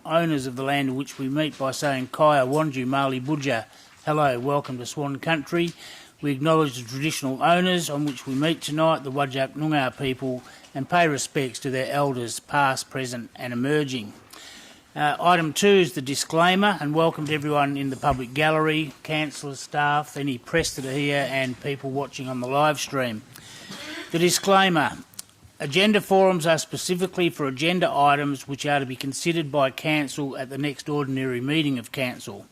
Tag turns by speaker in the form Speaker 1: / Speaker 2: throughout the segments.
Speaker 1: owners of the land in which we meet by saying Kaya Wanju Mali Budja. Hello, welcome to Swan Country. We acknowledge the traditional owners on which we meet tonight, the Whadjuk Noongar people, and pay respects to their elders past, present and emerging. Item 2 is the disclaimer, and welcome to everyone in the public gallery, councillors, staff, any press that are here and people watching on the live stream. The disclaimer. Agenda forums are specifically for agenda items which are to be considered by Council at the next ordinary meeting of Council.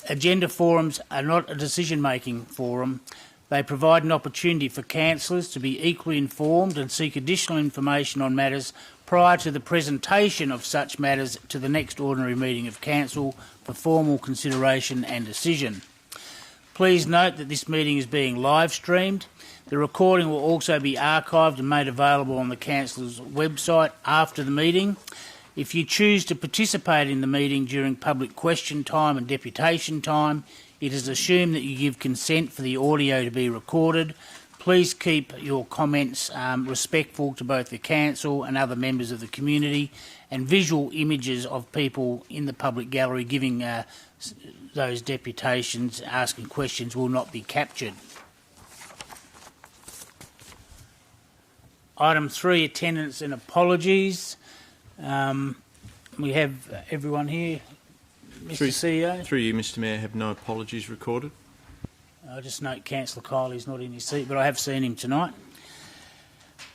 Speaker 1: Agenda forums are not a decision-making forum. They provide an opportunity for councillors to be equally informed and seek additional information on matters prior to the presentation of such matters to the next ordinary meeting of Council for formal consideration and decision. Please note that this meeting is being live-streamed. The recording will also be archived and made available on the Council's website after the meeting. If you choose to participate in the meeting during public question time and deputation time, it is assumed that you give consent for the audio to be recorded. Please keep your comments respectful to both the Council and other members of the community, and visual images of people in the public gallery giving those deputations, asking questions, will not be captured. Item 3, attendance and apologies. We have everyone here. Mr. CEO.
Speaker 2: Through you, Mr. Mayor, have no apologies recorded.
Speaker 1: I just note Councillor Kiley's not in his seat, but I have seen him tonight.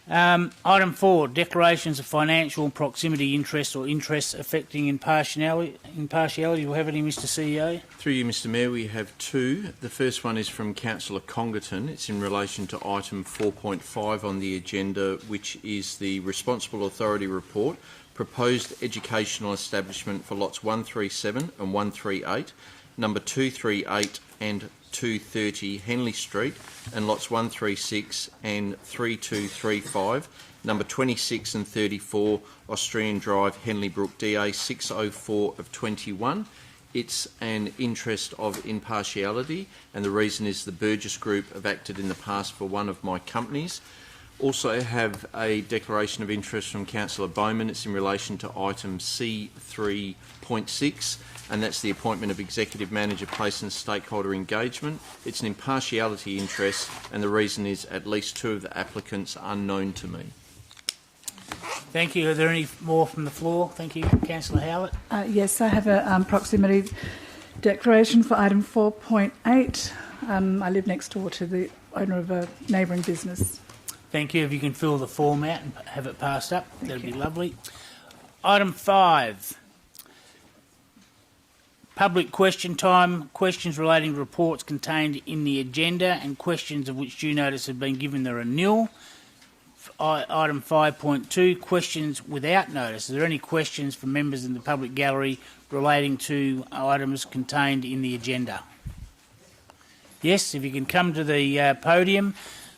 Speaker 1: Item 4, declarations of financial and proximity interests or interests affecting impartiality. Do you have any, Mr. CEO?
Speaker 2: Through you, Mr. Mayor, we have 2. The first one is from Councillor Congerton. It's in relation to item 4.5 on the agenda, which is the Responsible Authority Report, Proposed Educational Establishment for lots 137 and 138, number 238 and 230 Henley Street, and lots 136 and 3235, number 26 and 34 Austrian Drive, Henley Brook, DA 604 of 21. It's an interest of impartiality, and the reason is the Burgess Group have acted in the past for one of my companies. Also have a declaration of interest from Councillor Bowman. It's in relation to item C3.6, and that's the appointment of Executive Manager, Place and Stakeholder Engagement. It's an impartiality interest, and the reason is at least 2 of the applicants are unknown to me.
Speaker 1: Thank you. Are there any more from the floor? Thank you. Councillor Howlett.
Speaker 3: Yes, I have a proximity declaration for item 4.8. I live next door to the owner of a neighbouring business.
Speaker 1: Thank you. If you can fill the form out and have it passed up, that'd be lovely. Item 5, public question time. Questions relating to reports contained in the agenda and questions of which due notice have been given there are nil. Item 5.2, questions without notice. Are there any questions from members in the public gallery relating to items contained in the agenda? Yes, if you can come to the podium.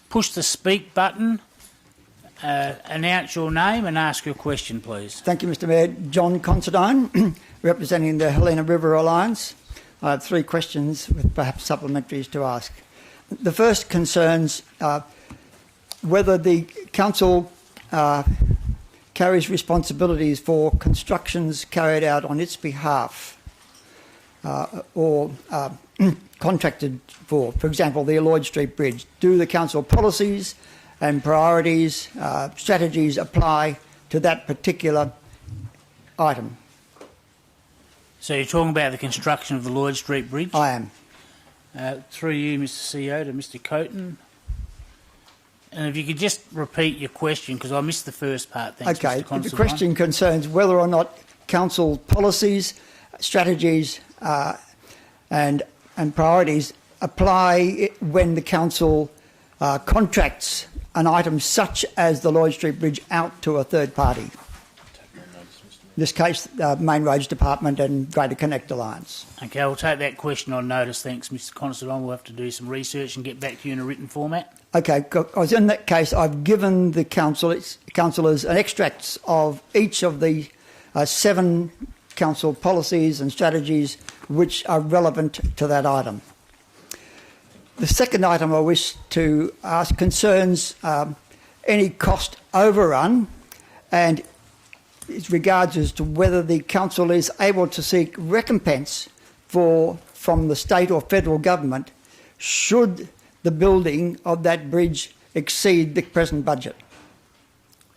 Speaker 1: Push the speak button, announce your name and ask your question, please.
Speaker 4: Thank you, Mr. Mayor. John Considine, representing the Helena River Alliance. I have 3 questions with perhaps supplementaries to ask. The first concerns whether the council carries responsibilities for constructions carried out on its behalf or contracted for example, the Lloyd Street Bridge. Do the council policies and priorities, strategies apply to that particular item?
Speaker 1: So you're talking about the construction of the Lloyd Street Bridge?
Speaker 4: I am.
Speaker 1: Through you, Mr. CEO, to Mr. Coaten. And if you could just repeat your question, because I missed the first part. Thanks,
Speaker 4: okay,
Speaker 1: Mr. Considine.
Speaker 4: the question concerns whether or not council policies, strategies and priorities apply when the council contracts an item such as the Lloyd Street Bridge out to a third party. In this case, Main Roads Department and Greater Connect Alliance.
Speaker 1: Okay, I'll take that question on notice. Thanks, Mr. Considine. We'll have to do some research and get back to you in a written format.
Speaker 4: Okay, because in that case, I've given the councillors an extracts of each of the 7 council policies and strategies which are relevant to that item. The second item I wish to ask concerns any cost overrun, and regards as to whether the council is able to seek recompense from the state or federal government should the building of that bridge exceed the present budget.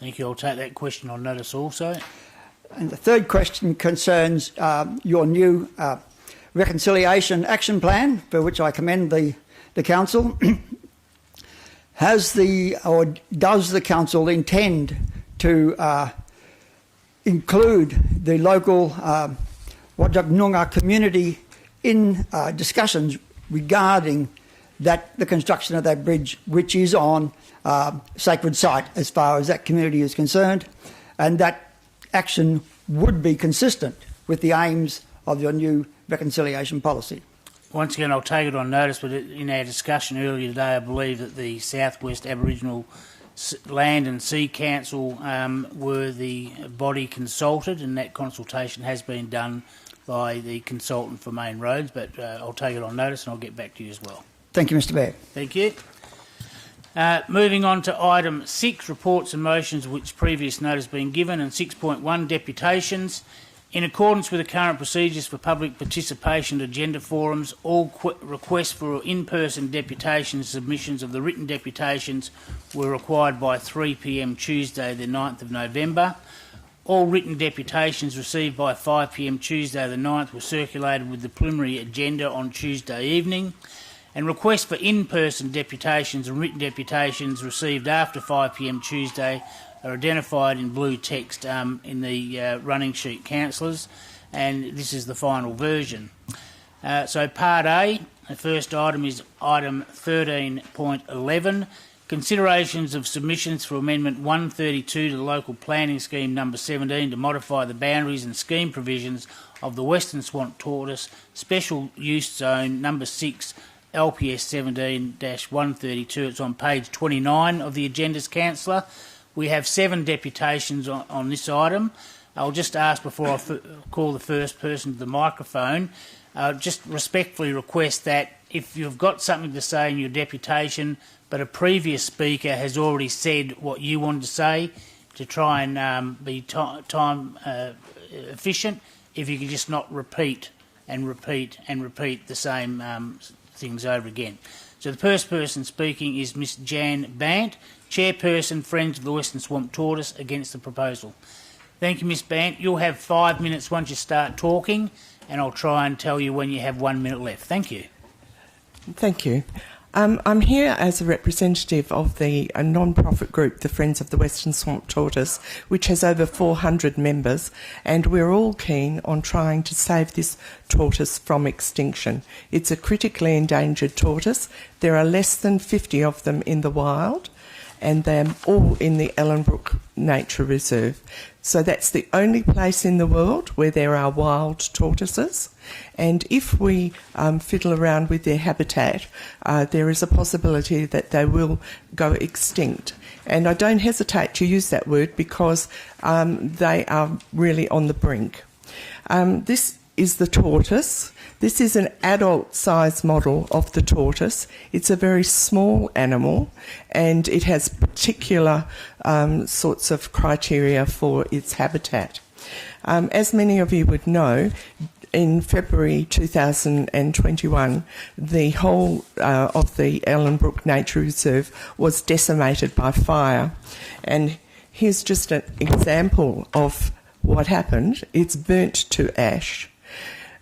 Speaker 1: Thank you. I'll take that question on notice also.
Speaker 4: And the third question concerns your new reconciliation action plan, for which I commend the council. Does the council intend to include the local Whadjuk Noongar community in discussions regarding the construction of that bridge, which is on sacred site as far as that community is concerned, and that action would be consistent with the aims of your new reconciliation policy?
Speaker 1: Once again, I'll take it on notice, but in our discussion earlier today, I believe that the South West Aboriginal Land and Sea Council were the body consulted, and that consultation has been done by the consultant for Main Roads, but I'll take it on notice and I'll get back to you as well.
Speaker 4: Thank you, Mr Mayor.
Speaker 1: Thank you. Moving on to item 6, reports and motions which previous notice has been given, and 6.1, deputations. In accordance with the current procedures for public participation at agenda forums, all requests for in-person deputation submissions of the written deputations were required by 3 p.m. Tuesday the 9th of November. All written deputations received by 5 p.m. Tuesday the 9th were circulated with the preliminary agenda on Tuesday evening, and requests for in-person deputations and written deputations received after 5 p.m. Tuesday are identified in blue text in the running sheet, councillors, and this is the final version. So Part A, the first item is item 13.11, considerations of submissions for Amendment 132 to the Local Planning Scheme number 17 to modify the boundaries and scheme provisions of the Western Swamp Tortoise Special Use Zone number 6, LPS 17-132. It's on page 29 of the agendas, councillor. We have 7 deputations on this item. I'll just ask before I call the first person to the microphone, just respectfully request that if you've got something to say in your deputation but a previous speaker has already said what you wanted to say, to try and be time efficient, if you could just not repeat the same things over again. So the first person speaking is Miss Jan Bant, Chairperson, Friends of the Western Swamp Tortoise, against the proposal. Thank you, Miss Bant. You'll have 5 minutes once you start talking, and I'll try and tell you when you have 1 minute left. Thank you.
Speaker 5: Thank you. I'm here as a representative of the non-profit group, the Friends of the Western Swamp Tortoise, which has over 400 members, and we're all keen on trying to save this tortoise from extinction. It's a critically endangered tortoise. There are less than 50 of them in the wild, and they're all in the Ellenbrook Nature Reserve. So that's the only place in the world where there are wild tortoises. And if we fiddle around with their habitat, there is a possibility that they will go extinct. And I don't hesitate to use that word because they are really on the brink. This is the tortoise. This is an adult size model of the tortoise. It's a very small animal and it has particular sorts of criteria for its habitat. As many of you would know, in February 2021, the whole of the Ellenbrook Nature Reserve was decimated by fire. And here's just an example of what happened. It's burnt to ash.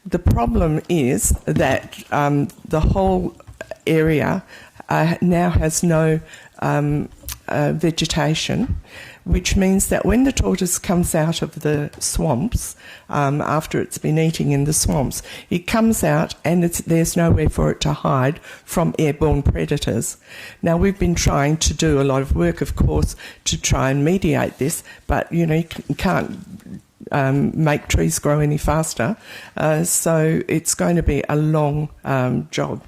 Speaker 5: The problem is that the whole area now has no vegetation, which means that when the tortoise comes out of the swamps, after it's been eating in the swamps, it comes out and there's nowhere for it to hide from airborne predators. Now, we've been trying to do a lot of work, of course, to try and mediate this, but, you can't make trees grow any faster, so it's going to be a long job.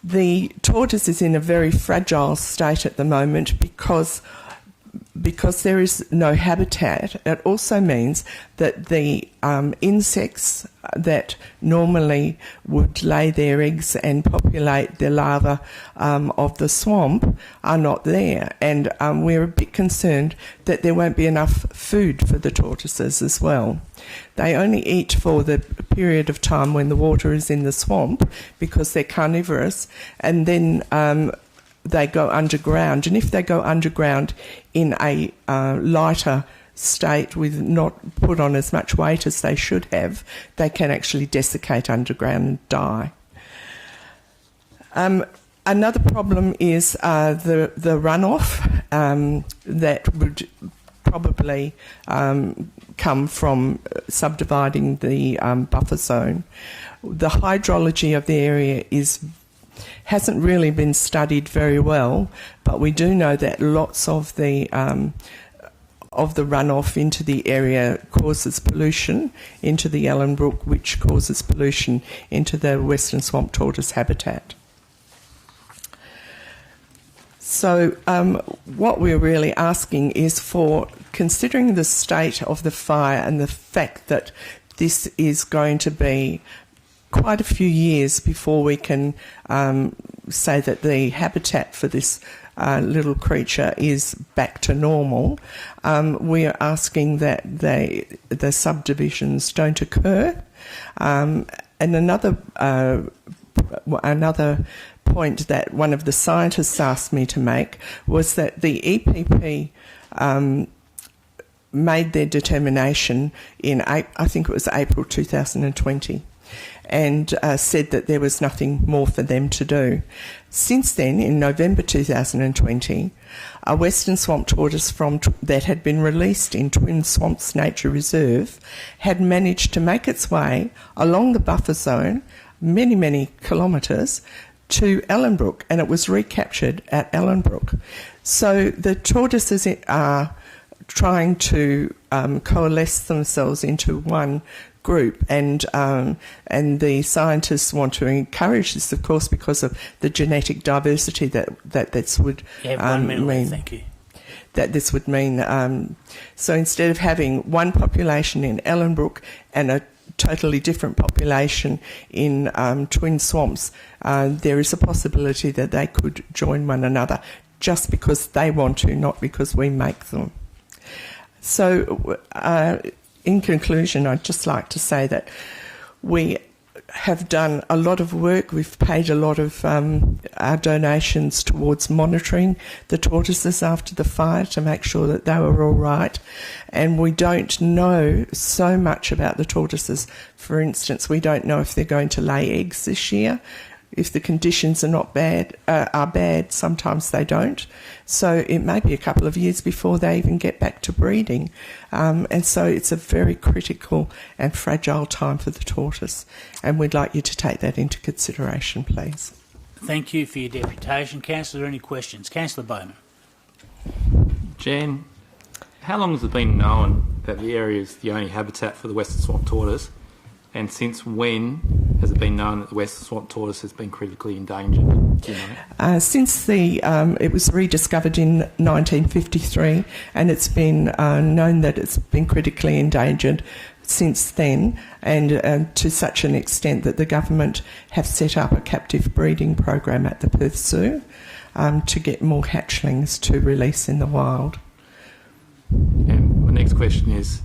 Speaker 5: The tortoise is in a very fragile state at the moment because because there is no habitat, it also means that the insects that normally would lay their eggs and populate the larvae of the swamp are not there. And we're a bit concerned that there won't be enough food for the tortoises as well. They only eat for the period of time when the water is in the swamp because they're carnivorous, and then they go underground. And if they go underground in a lighter state with not put on as much weight as they should have, they can actually desiccate underground and die. Another problem is the runoff that would probably come from subdividing the buffer zone. The hydrology of the area hasn't really been studied very well, but we do know that lots of the runoff into the area causes pollution into the Ellenbrook, which causes pollution into the Western Swamp Tortoise habitat. So what we're really asking is for, considering the state of the fire and the fact that this is going to be quite a few years before we can say that the habitat for this little creature is back to normal, we are asking that the subdivisions don't occur. And another point that one of the scientists asked me to make was that the EPP made their determination in, I think it was April 2020, and said that there was nothing more for them to do. Since then, in November 2020, a Western Swamp Tortoise that had been released in Twin Swamps Nature Reserve had managed to make its way along the buffer zone many, many kilometres to Ellenbrook, and it was recaptured at Ellenbrook. So the tortoises are trying to coalesce themselves into one group, and the scientists want to encourage this, of course, because of the genetic diversity that this would mean.
Speaker 1: Thank you.
Speaker 5: That this would mean. So instead of having one population in Ellenbrook and a totally different population in Twin Swamps, there is a possibility that they could join one another just because they want to, not because we make them. So in conclusion, I'd just like to say that we have done a lot of work. We've paid a lot of our donations towards monitoring the tortoises after the fire to make sure that they were all right. And we don't know so much about the tortoises. For instance, we don't know if they're going to lay eggs this year. If the conditions are bad, sometimes they don't. So it may be a couple of years before they even get back to breeding. And so it's a very critical and fragile time for the tortoise. And we'd like you to take that into consideration, please.
Speaker 1: Thank you for your deputation. Councillor, any questions? Councillor Bowman.
Speaker 6: Jan, how long has it been known that the area is the only habitat for the Western Swamp Tortoise? And since when has it been known that the Western Swamp Tortoise has been critically endangered? Do you know?
Speaker 5: Since it was rediscovered in 1953, and it's been known that it's been critically endangered since then, and to such an extent that the government have set up a captive breeding program at the Perth Zoo to get more hatchlings to release in the wild.
Speaker 6: And my next question is,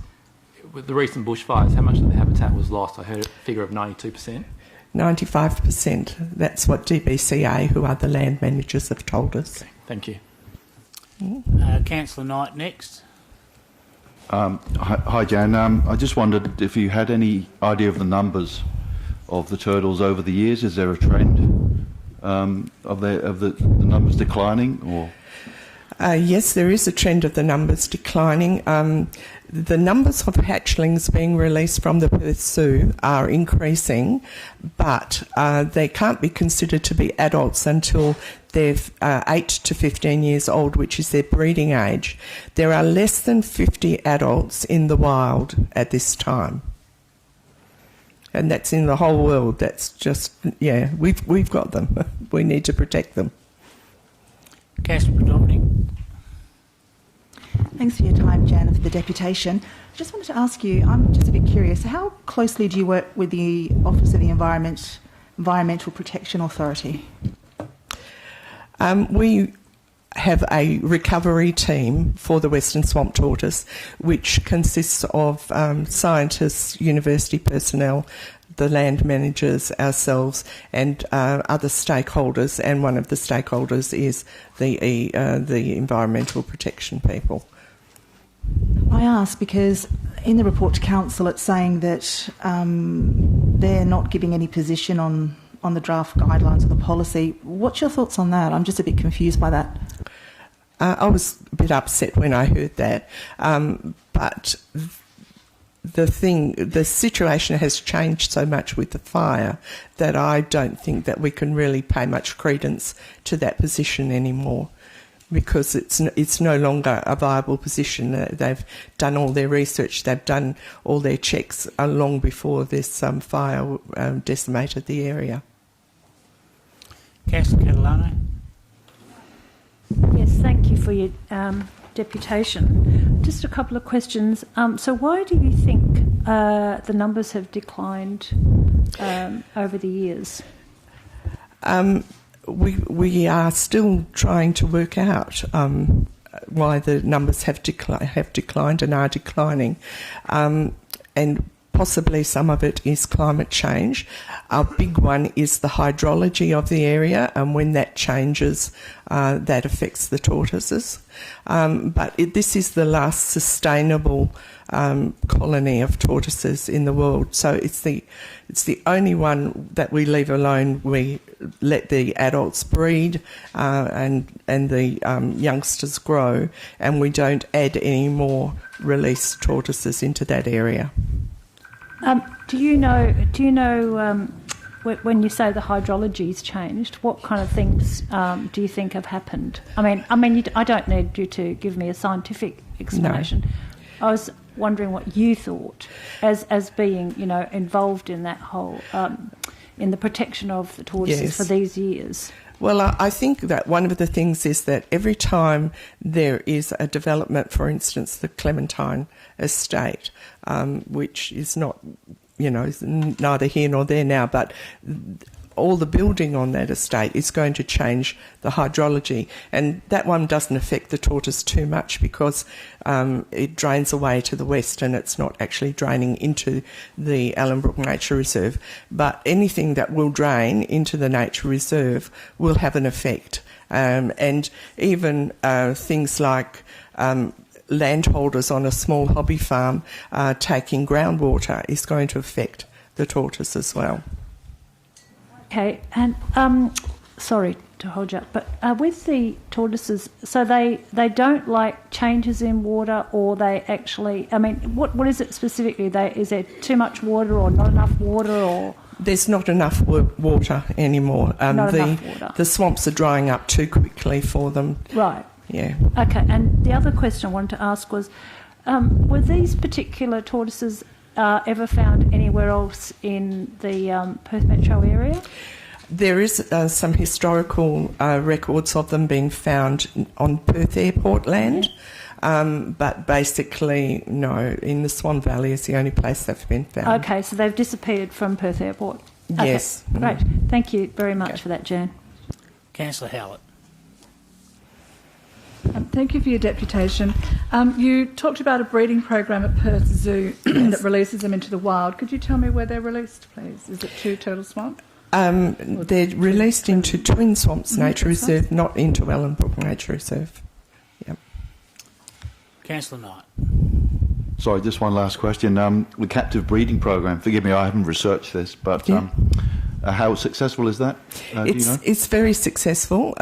Speaker 6: with the recent bushfires, how much of the habitat was lost? I heard a figure of 92%.
Speaker 5: 95%. That's what DBCA, who are the land managers, have told us.
Speaker 6: Okay, thank you.
Speaker 1: Councillor Knight next.
Speaker 7: Hi, Jan. I just wondered if you had any idea of the numbers of the turtles over the years. Is there a trend of the numbers declining, or?
Speaker 5: Yes, there is a trend of the numbers declining. The numbers of hatchlings being released from the Perth Zoo are increasing, but they can't be considered to be adults until they're 8 to 15 years old, which is their breeding age. There are less than 50 adults in the wild at this time. And that's in the whole world. That's just, we've got them. We need to protect them.
Speaker 1: Councillor Dominic.
Speaker 8: Thanks for your time, Jan, and for the deputation. I just wanted to ask you, I'm just a bit curious, how closely do you work with the Office of the Environmental Protection Authority?
Speaker 5: We have a recovery team for the Western Swamp Tortoise, which consists of scientists, university personnel, the land managers, ourselves, and other stakeholders. And one of the stakeholders is the environmental protection people.
Speaker 8: I ask because in the report to council, it's saying that they're not giving any position on the draft guidelines of the policy. What's your thoughts on that? I'm just a bit confused by that.
Speaker 5: I was a bit upset when I heard that, but the situation has changed so much with the fire that I don't think that we can really pay much credence to that position anymore, because it's no longer a viable position. They've done all their research, they've done all their checks long before this fire decimated the area.
Speaker 1: Councillor Catalano.
Speaker 9: Yes, thank you for your deputation. Just a couple of questions. So why do you think the numbers have declined over the years?
Speaker 5: We are still trying to work out why the numbers have declined and are declining, and possibly some of it is climate change. Our big one is the hydrology of the area, and when that changes, that affects the tortoises. But this is the last sustainable colony of tortoises in the world, so it's the only one that we leave alone. We let the adults breed and the youngsters grow, and we don't add any more released tortoises into that area.
Speaker 9: Do you know when you say the hydrology's changed, what kind of things do you think have happened? I mean, I don't need you to give me a scientific explanation. No. I was wondering what you thought as being, involved in that whole in the protection of the tortoises for these years.
Speaker 5: Well, I think that one of the things is that every time there is a development, for instance, the Clementine estate, which is not, is neither here nor there now, but all the building on that estate is going to change the hydrology. And that one doesn't affect the tortoise too much because it drains away to the west and it's not actually draining into the Allenbrook Nature Reserve. But anything that will drain into the nature reserve will have an effect. And even things like landholders on a small hobby farm taking groundwater is going to affect the tortoise as well.
Speaker 9: Okay, and sorry to hold you up, but with the tortoises, so they don't like changes in water, or they actually, what is it specifically? Is there too much water or not enough water, or...?
Speaker 5: There's not enough water anymore.
Speaker 9: Not enough water.
Speaker 5: The swamps are drying up too quickly for them.
Speaker 9: Right.
Speaker 5: Yeah.
Speaker 9: Okay, and the other question I wanted to ask was, were these particular tortoises ever found anywhere else in the Perth Metro area?
Speaker 5: There is some historical records of them being found on Perth Airport land, but basically, no, in the Swan Valley is the only place they've been found.
Speaker 9: Okay, so they've disappeared from Perth Airport. Okay,
Speaker 5: yes.
Speaker 9: Great. Thank you very much for that, Jan.
Speaker 1: Councillor Howlett.
Speaker 3: Thank you for your deputation. You talked about a breeding program at Perth Zoo that releases them into the wild. Could you tell me where they're released, please? Is it to Turtle Swamp?
Speaker 5: They're released into Twin Swamps Nature Reserve, not into Allenbrook Nature Reserve. Yep.
Speaker 1: Councillor Knight.
Speaker 7: Sorry, just one last question. The captive breeding program, forgive me, I haven't researched this, but how successful is that? Do you know?
Speaker 5: It's very successful.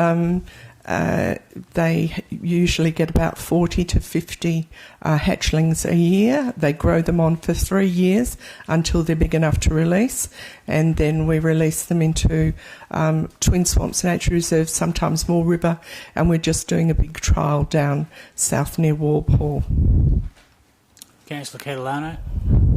Speaker 5: They usually get about 40 to 50 hatchlings a year. They grow them on for 3 years until they're big enough to release, and then we release them into Twin Swamps Nature Reserve, sometimes Moore River, and we're just doing a big trial down south near Walpole.
Speaker 1: Councillor Catalano.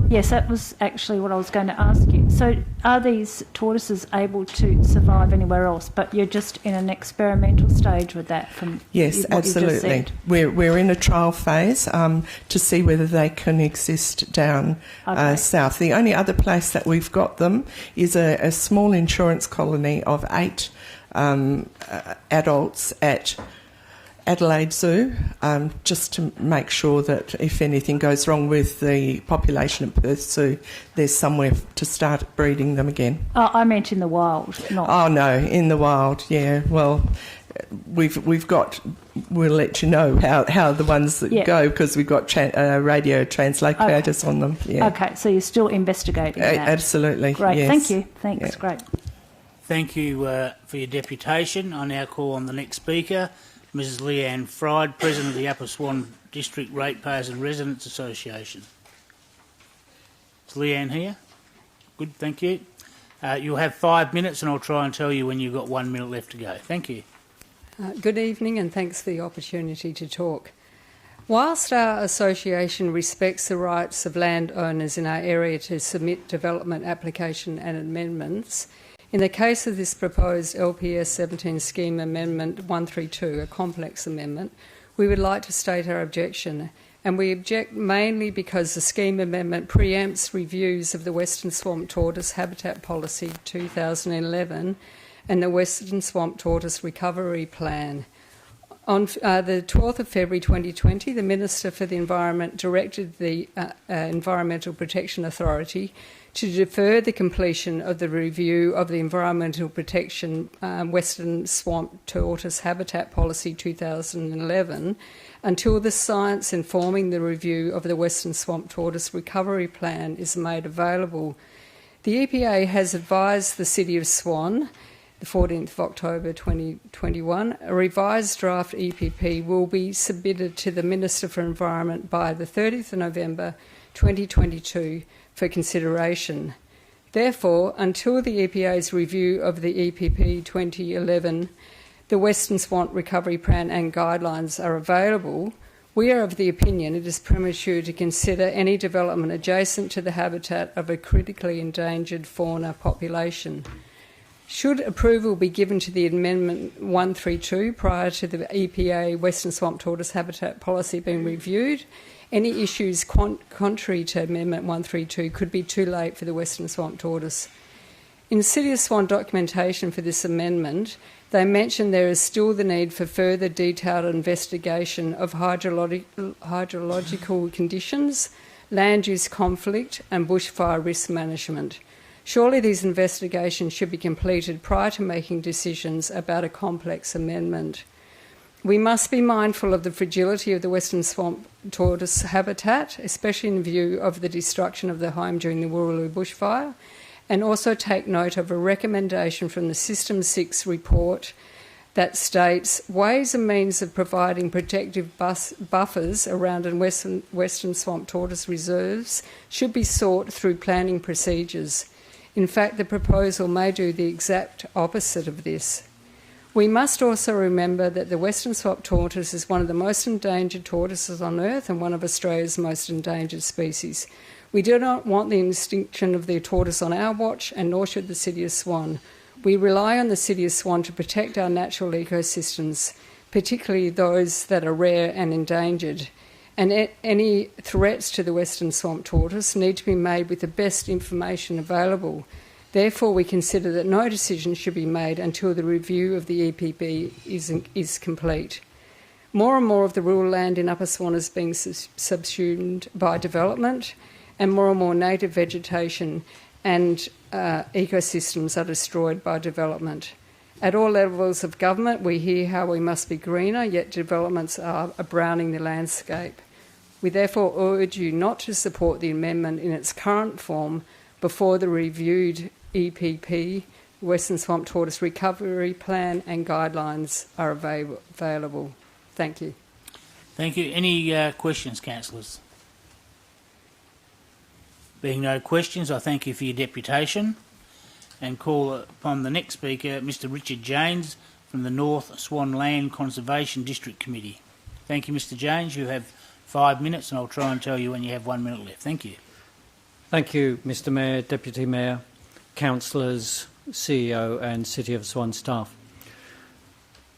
Speaker 9: Yes, that was actually what I was going to ask you. So are these tortoises able to survive anywhere else? But you're just in an experimental stage with that from
Speaker 5: Yes,
Speaker 9: what you just
Speaker 5: absolutely.
Speaker 9: said.
Speaker 5: We're in a trial phase to see whether they can exist down south. The only other place that we've got them is a small insurance colony of 8 adults at Adelaide Zoo, just to make sure that if anything goes wrong with the population at Perth Zoo, there's somewhere to start breeding them again.
Speaker 9: Oh, I meant in the wild, not...
Speaker 5: Oh no, in the wild, yeah. Well, we've got. We'll let you know how the ones that go, because we've got radio translators on them. Yeah.
Speaker 9: Okay, so you're still investigating that.
Speaker 5: Absolutely.
Speaker 9: Great.
Speaker 5: Yes.
Speaker 9: Thank you. Thanks. Great.
Speaker 1: Thank you for your deputation. I now call on the next speaker, Mrs. Leanne Fried, President of the Upper Swan District Ratepayers and Residents Association. Is Leanne here? Good, thank you. You'll have 5 minutes and I'll try and tell you when you've got 1 minute left to go. Thank you.
Speaker 10: Good evening and thanks for the opportunity to talk. Whilst our association respects the rights of landowners in our area to submit development application and amendments, in the case of this proposed LPS 17 Scheme Amendment 132, a complex amendment, we would like to state our objection. And we object mainly because the scheme amendment preempts reviews of the Western Swamp Tortoise Habitat Policy 2011 and the Western Swamp Tortoise Recovery Plan. On the 12th of February 2020, the Minister for the Environment directed the Environmental Protection Authority to defer the completion of the review of the Environmental Protection Western Swamp Tortoise Habitat Policy 2011 until the science informing the review of the Western Swamp Tortoise Recovery Plan is made available. The EPA has advised the City of Swan, the 14th of October 2021, a revised draft EPP will be submitted to the Minister for Environment by the 30th of November 2022 for consideration. Therefore, until the EPA's review of the EPP 2011, the Western Swamp Recovery Plan and guidelines are available, we are of the opinion it is premature to consider any development adjacent to the habitat of a critically endangered fauna population. Should approval be given to the Amendment 132 prior to the EPA Western Swamp Tortoise Habitat Policy being reviewed, any issues contrary to Amendment 132 could be too late for the Western Swamp Tortoise. In City of Swan documentation for this amendment, they mention there is still the need for further detailed investigation of hydrological conditions, land use conflict and bushfire risk management. Surely these investigations should be completed prior to making decisions about a complex amendment. We must be mindful of the fragility of the Western Swamp Tortoise habitat, especially in view of the destruction of the home during the Wooroloo bushfire, and also take note of a recommendation from the System 6 report that states ways and means of providing protective buffers around Western Swamp Tortoise reserves should be sought through planning procedures. In fact, the proposal may do the exact opposite of this. We must also remember that the Western Swamp Tortoise is one of the most endangered tortoises on Earth and one of Australia's most endangered species. We do not want the extinction of the tortoise on our watch, and nor should the City of Swan. We rely on the City of Swan to protect our natural ecosystems, particularly those that are rare and endangered. And any threats to the Western Swamp Tortoise need to be made with the best information available. Therefore, we consider that no decision should be made until the review of the EPP is complete. More and more of the rural land in Upper Swan is being subsumed by development, and more native vegetation and ecosystems are destroyed by development. At all levels of government, we hear how we must be greener, yet developments are browning the landscape. We therefore urge you not to support the amendment in its current form before the reviewed EPP, Western Swamp Tortoise Recovery Plan and guidelines are available. Thank you.
Speaker 1: Thank you. Any questions, councillors? Being no questions, I thank you for your deputation and call upon the next speaker, Mr. Richard Janes from the North Swan Land Conservation District Committee. Thank you, Mr. Janes. You have 5 minutes and I'll try and tell you when you have 1 minute left. Thank you.
Speaker 11: Thank you, Mr Mayor, Deputy Mayor, Councillors, CEO and City of Swan staff.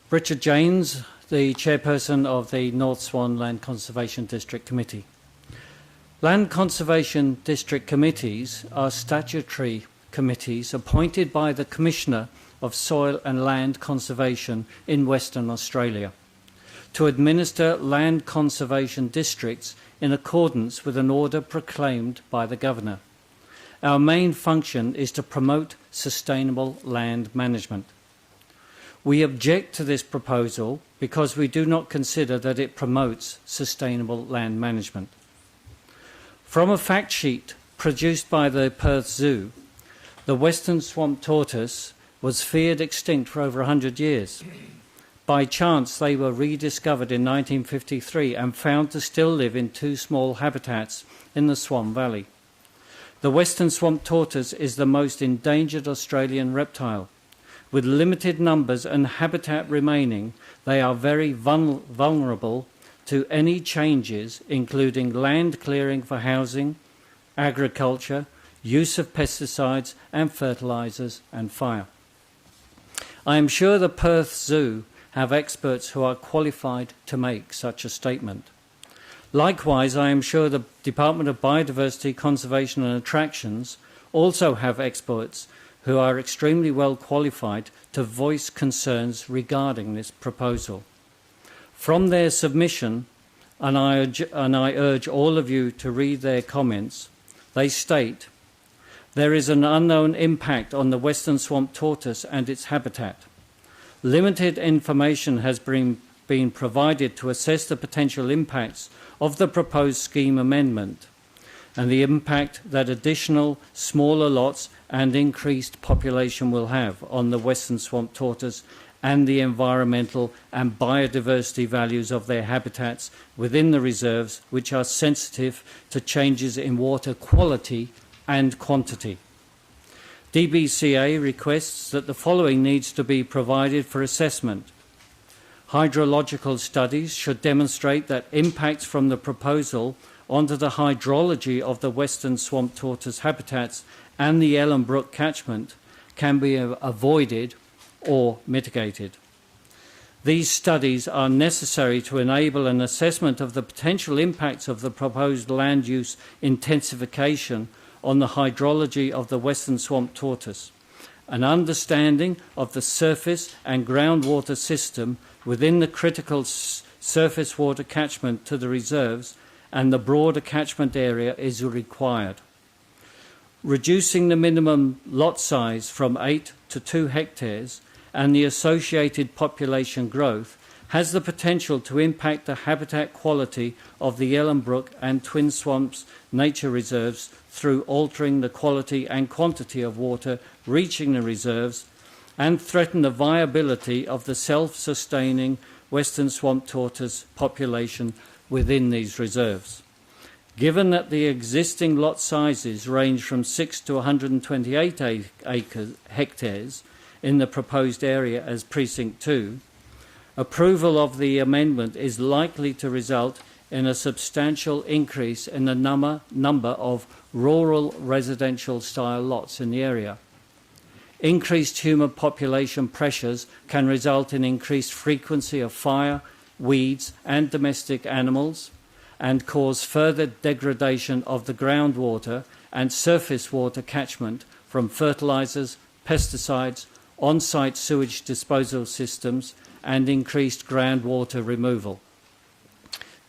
Speaker 11: Richard James, the Chairperson of the North Swan Land Conservation District Committee. Land Conservation District Committees are statutory committees appointed by the Commissioner of Soil and Land Conservation in Western Australia to administer land conservation districts in accordance with an order proclaimed by the Governor. Our main function is to promote sustainable land management. We object to this proposal because we do not consider that it promotes sustainable land management. From a fact sheet produced by the Perth Zoo, the Western Swamp Tortoise was feared extinct for over 100 years. By chance, they were rediscovered in 1953 and found to still live in 2 small habitats in the Swan Valley. The Western Swamp Tortoise is the most endangered Australian reptile. With limited numbers and habitat remaining, they are very vulnerable to any changes, including land clearing for housing, agriculture, use of pesticides and fertilisers, and fire. I am sure the Perth Zoo have experts who are qualified to make such a statement. Likewise, I am sure the Department of Biodiversity, Conservation and Attractions also have experts who are extremely well qualified to voice concerns regarding this proposal. From their submission, and I urge all of you to read their comments, they state, there is an unknown impact on the Western Swamp Tortoise and its habitat. Limited information has been provided to assess the potential impacts of the proposed scheme amendment and the impact that additional smaller lots and increased population will have on the Western Swamp Tortoise and the environmental and biodiversity values of their habitats within the reserves, which are sensitive to changes in water quality and quantity. DBCA requests that the following needs to be provided for assessment. Hydrological studies should demonstrate that impacts from the proposal onto the hydrology of the Western Swamp Tortoise habitats and the Ellenbrook catchment can be avoided or mitigated. These studies are necessary to enable an assessment of the potential impacts of the proposed land use intensification on the hydrology of the Western Swamp Tortoise, an understanding of the surface and groundwater system within the critical surface water catchment to the reserves and the broader catchment area is required. Reducing the minimum lot size from 8 to 2 hectares and the associated population growth has the potential to impact the habitat quality of the Ellenbrook and Twin Swamps nature reserves through altering the quality and quantity of water reaching the reserves and threaten the viability of the self-sustaining Western Swamp Tortoise population within these reserves. Given that the existing lot sizes range from 6 to 128 hectares in the proposed area as Precinct 2, approval of the amendment is likely to result in a substantial increase in the number of rural residential style lots in the area. Increased human population pressures can result in increased frequency of fire, weeds and domestic animals and cause further degradation of the groundwater and surface water catchment from fertilisers, pesticides, on-site sewage disposal systems and increased groundwater removal.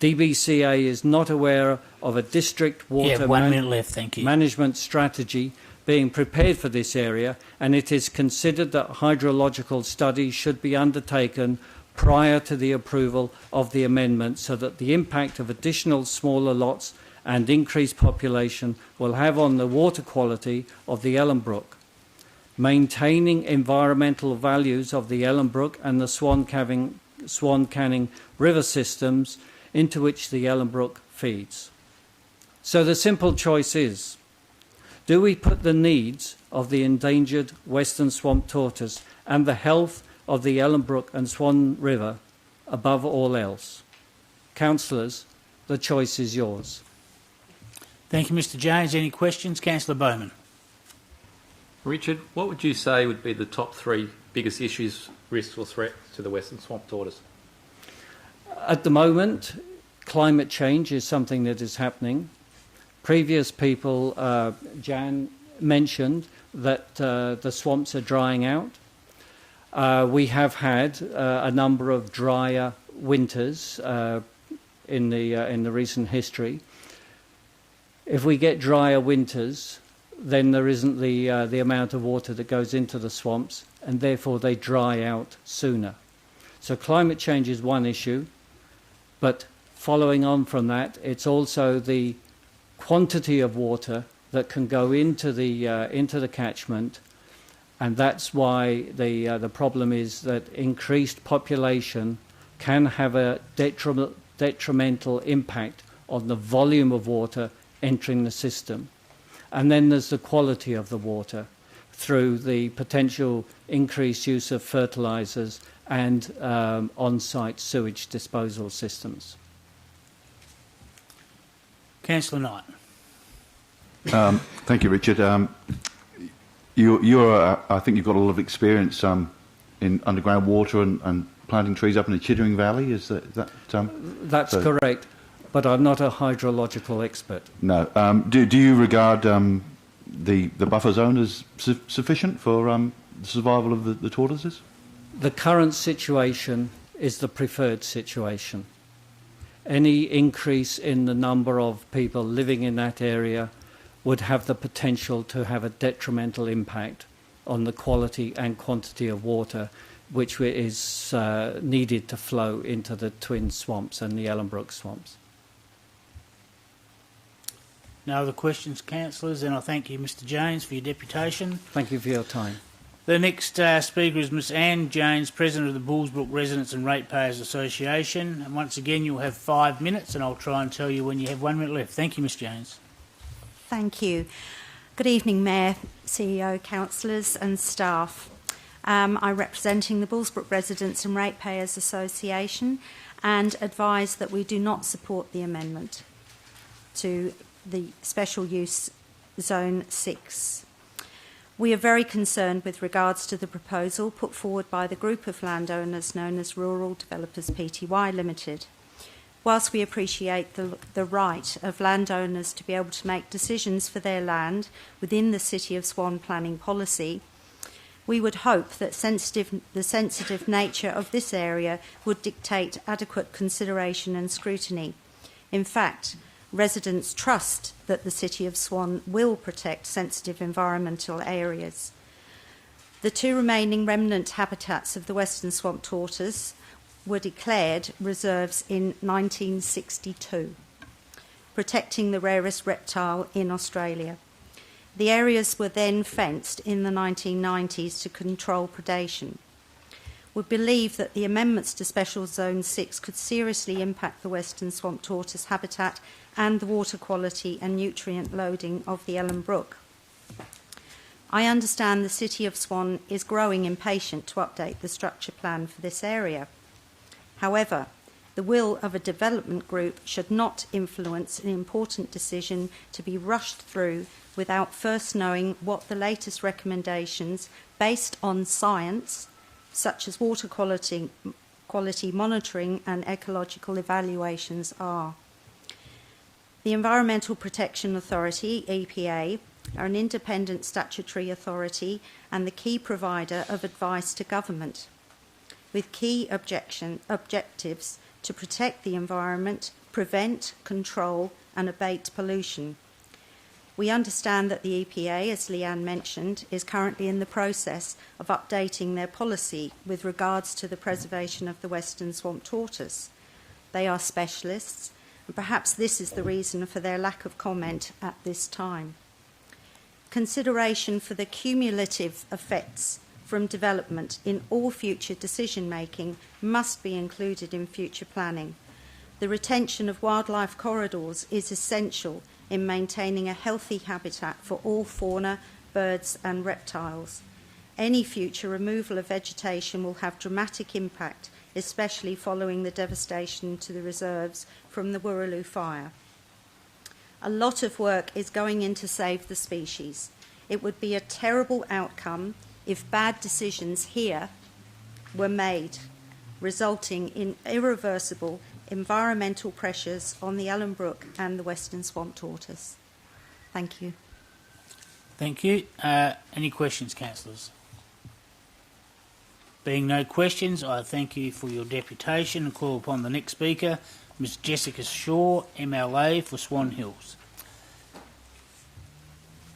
Speaker 11: DBCA is not aware of a district water management strategy being prepared for this area, and it is considered that hydrological studies should be undertaken prior to the approval of the amendment so that the impact of additional smaller lots and increased population will have on the water quality of the Ellenbrook. Maintaining environmental values of the Ellenbrook and the Swan Canning river systems into which the Ellenbrook feeds. So the simple choice is, do we put the needs of the endangered Western Swamp Tortoise and the health of the Ellenbrook and Swan River above all else? Councillors, the choice is yours.
Speaker 1: Thank you, Mr Jones. Any questions? Councillor Bowman.
Speaker 6: Richard, what would you say would be the top 3 biggest issues, risks or threats to the Western Swamp Tortoise?
Speaker 11: At the moment, climate change is something that is happening. Previous people, Jan mentioned that the swamps are drying out. We have had a number of drier winters in the recent history. If we get drier winters, then there isn't the amount of water that goes into the swamps, and therefore they dry out sooner. So climate change is one issue, but following on from that, it's also the quantity of water that can go into the catchment, and that's why the problem is that increased population can have a detrimental impact on the volume of water entering the system. And then there's the quality of the water through the potential increased use of fertilisers and on-site sewage disposal systems.
Speaker 1: Councillor Knight.
Speaker 7: Thank you, Richard. You're I think you've got a lot of experience in underground water and planting trees up in the Chittering Valley. Is that
Speaker 11: That's
Speaker 7: so?
Speaker 11: Correct, but I'm not a hydrological expert.
Speaker 7: No. Do you regard the buffer zone as sufficient for the survival of the tortoises?
Speaker 11: The current situation is the preferred situation. Any increase in the number of people living in that area would have the potential to have a detrimental impact on the quality and quantity of water which is needed to flow into the Twin Swamps and the Ellenbrook Swamps.
Speaker 1: No other questions, councillors, and I thank you, Mr Jones, for your deputation.
Speaker 11: Thank you for your time.
Speaker 1: The next speaker is Ms Anne Jones, President of the Bullsbrook Residents and Ratepayers Association. And once again, you'll have 5 minutes, and I'll try and tell you when you have 1 minute left. Thank you, Ms Jones.
Speaker 12: Thank you. Good evening, Mayor, CEO, councillors and staff. I'm representing the Bullsbrook Residents and Ratepayers Association and advise that we do not support the amendment to the Special Use Zone 6. We are very concerned with regards to the proposal put forward by the group of landowners known as Rural Developers Pty Limited. Whilst we appreciate the right of landowners to be able to make decisions for their land within the City of Swan planning policy, we would hope that the sensitive nature of this area would dictate adequate consideration and scrutiny. In fact, residents trust that the City of Swan will protect sensitive environmental areas. The 2 remaining remnant habitats of the Western Swamp Tortoise were declared reserves in 1962, protecting the rarest reptile in Australia. The areas were then fenced in the 1990s to control predation. We believe that the amendments to Special Zone 6 could seriously impact the Western Swamp Tortoise habitat and the water quality and nutrient loading of the Ellenbrook. I understand the City of Swan is growing impatient to update the structure plan for this area. However, the will of a development group should not influence an important decision to be rushed through without first knowing what the latest recommendations based on science, such as water quality monitoring and ecological evaluations, are. The Environmental Protection Authority, EPA, are an independent statutory authority and the key provider of advice to government, with key objectives to protect the environment, prevent, control and abate pollution. We understand that the EPA, as Leanne mentioned, is currently in the process of updating their policy with regards to the preservation of the Western Swamp Tortoise. They are specialists, and perhaps this is the reason for their lack of comment at this time. Consideration for the cumulative effects from development in all future decision-making must be included in future planning. The retention of wildlife corridors is essential in maintaining a healthy habitat for all fauna, birds and reptiles. Any future removal of vegetation will have dramatic impact, especially following the devastation to the reserves from the Wooroloo fire. A lot of work is going in to save the species. It would be a terrible outcome if bad decisions here were made, resulting in irreversible environmental pressures on the Ellenbrook and the Western Swamp Tortoise. Thank you.
Speaker 1: Thank you. Any questions, councillors? Being no questions, I thank you for your deputation and call upon the next speaker, Ms Jessica Shaw, MLA for Swan Hills.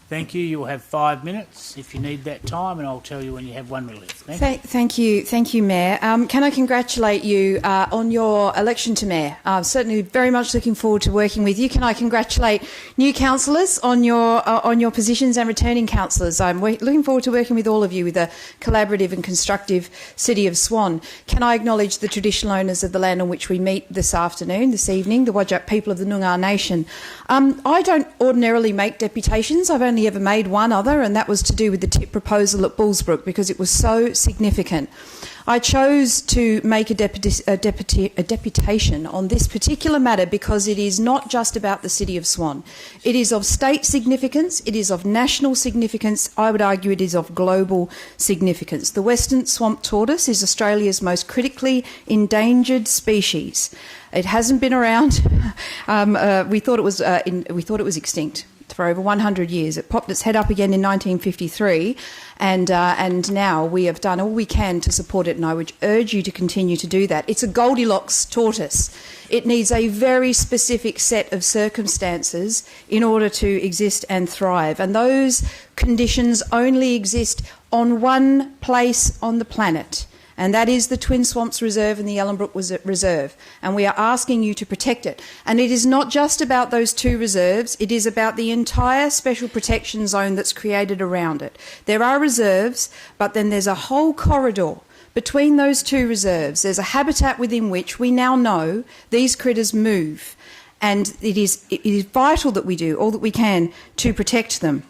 Speaker 1: Thank you. You'll have 5 minutes if you need that time, and I'll tell you when you have 1 minute left.
Speaker 13: Thank you, Mayor. Can I congratulate you on your election to Mayor? I'm certainly very much looking forward to working with you. Can I congratulate new councillors on your positions and returning councillors? I'm looking forward to working with all of you with a collaborative and constructive City of Swan. Can I acknowledge the traditional owners of the land on which we meet this evening, the Whadjuk people of the Noongar Nation? I don't ordinarily make deputations. I've only ever made one other, and that was to do with the tip proposal at Bullsbrook because it was so significant. I chose to make a deputation on this particular matter because it is not just about the City of Swan. It is of state significance, it is of national significance, I would argue it is of global significance. The Western Swamp Tortoise is Australia's most critically endangered species. It hasn't been around. We thought it was extinct for over 100 years. It popped its head up again in 1953, and now we have done all we can to support it, and I would urge you to continue to do that. It's a Goldilocks tortoise. It needs a very specific set of circumstances in order to exist and thrive, and those conditions only exist on one place on the planet, and that is the Twin Swamps Reserve and the Ellenbrook Reserve, and we are asking you to protect it. And it is not just about those two reserves, it is about the entire special protection zone that's created around it. There are reserves, but then there's a whole corridor between those two reserves. There's a habitat within which we now know these critters move, and it is vital that we do all that we can to protect them.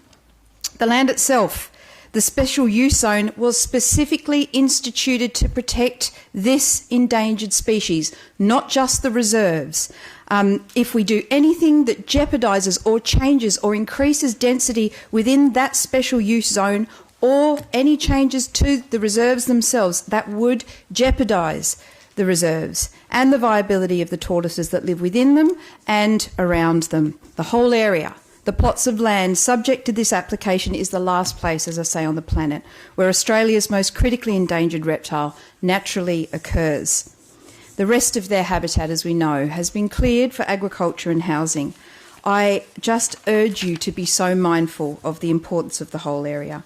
Speaker 13: The land itself, the special use zone, was specifically instituted to protect this endangered species, not just the reserves. If we do anything that jeopardises or changes or increases density within that special use zone, or any changes to the reserves themselves, that would jeopardise the reserves and the viability of the tortoises that live within them and around them. The whole area, the plots of land subject to this application, is the last place, as I say, on the planet where Australia's most critically endangered reptile naturally occurs. The rest of their habitat, as we know, has been cleared for agriculture and housing. I just urge you to be so mindful of the importance of the whole area.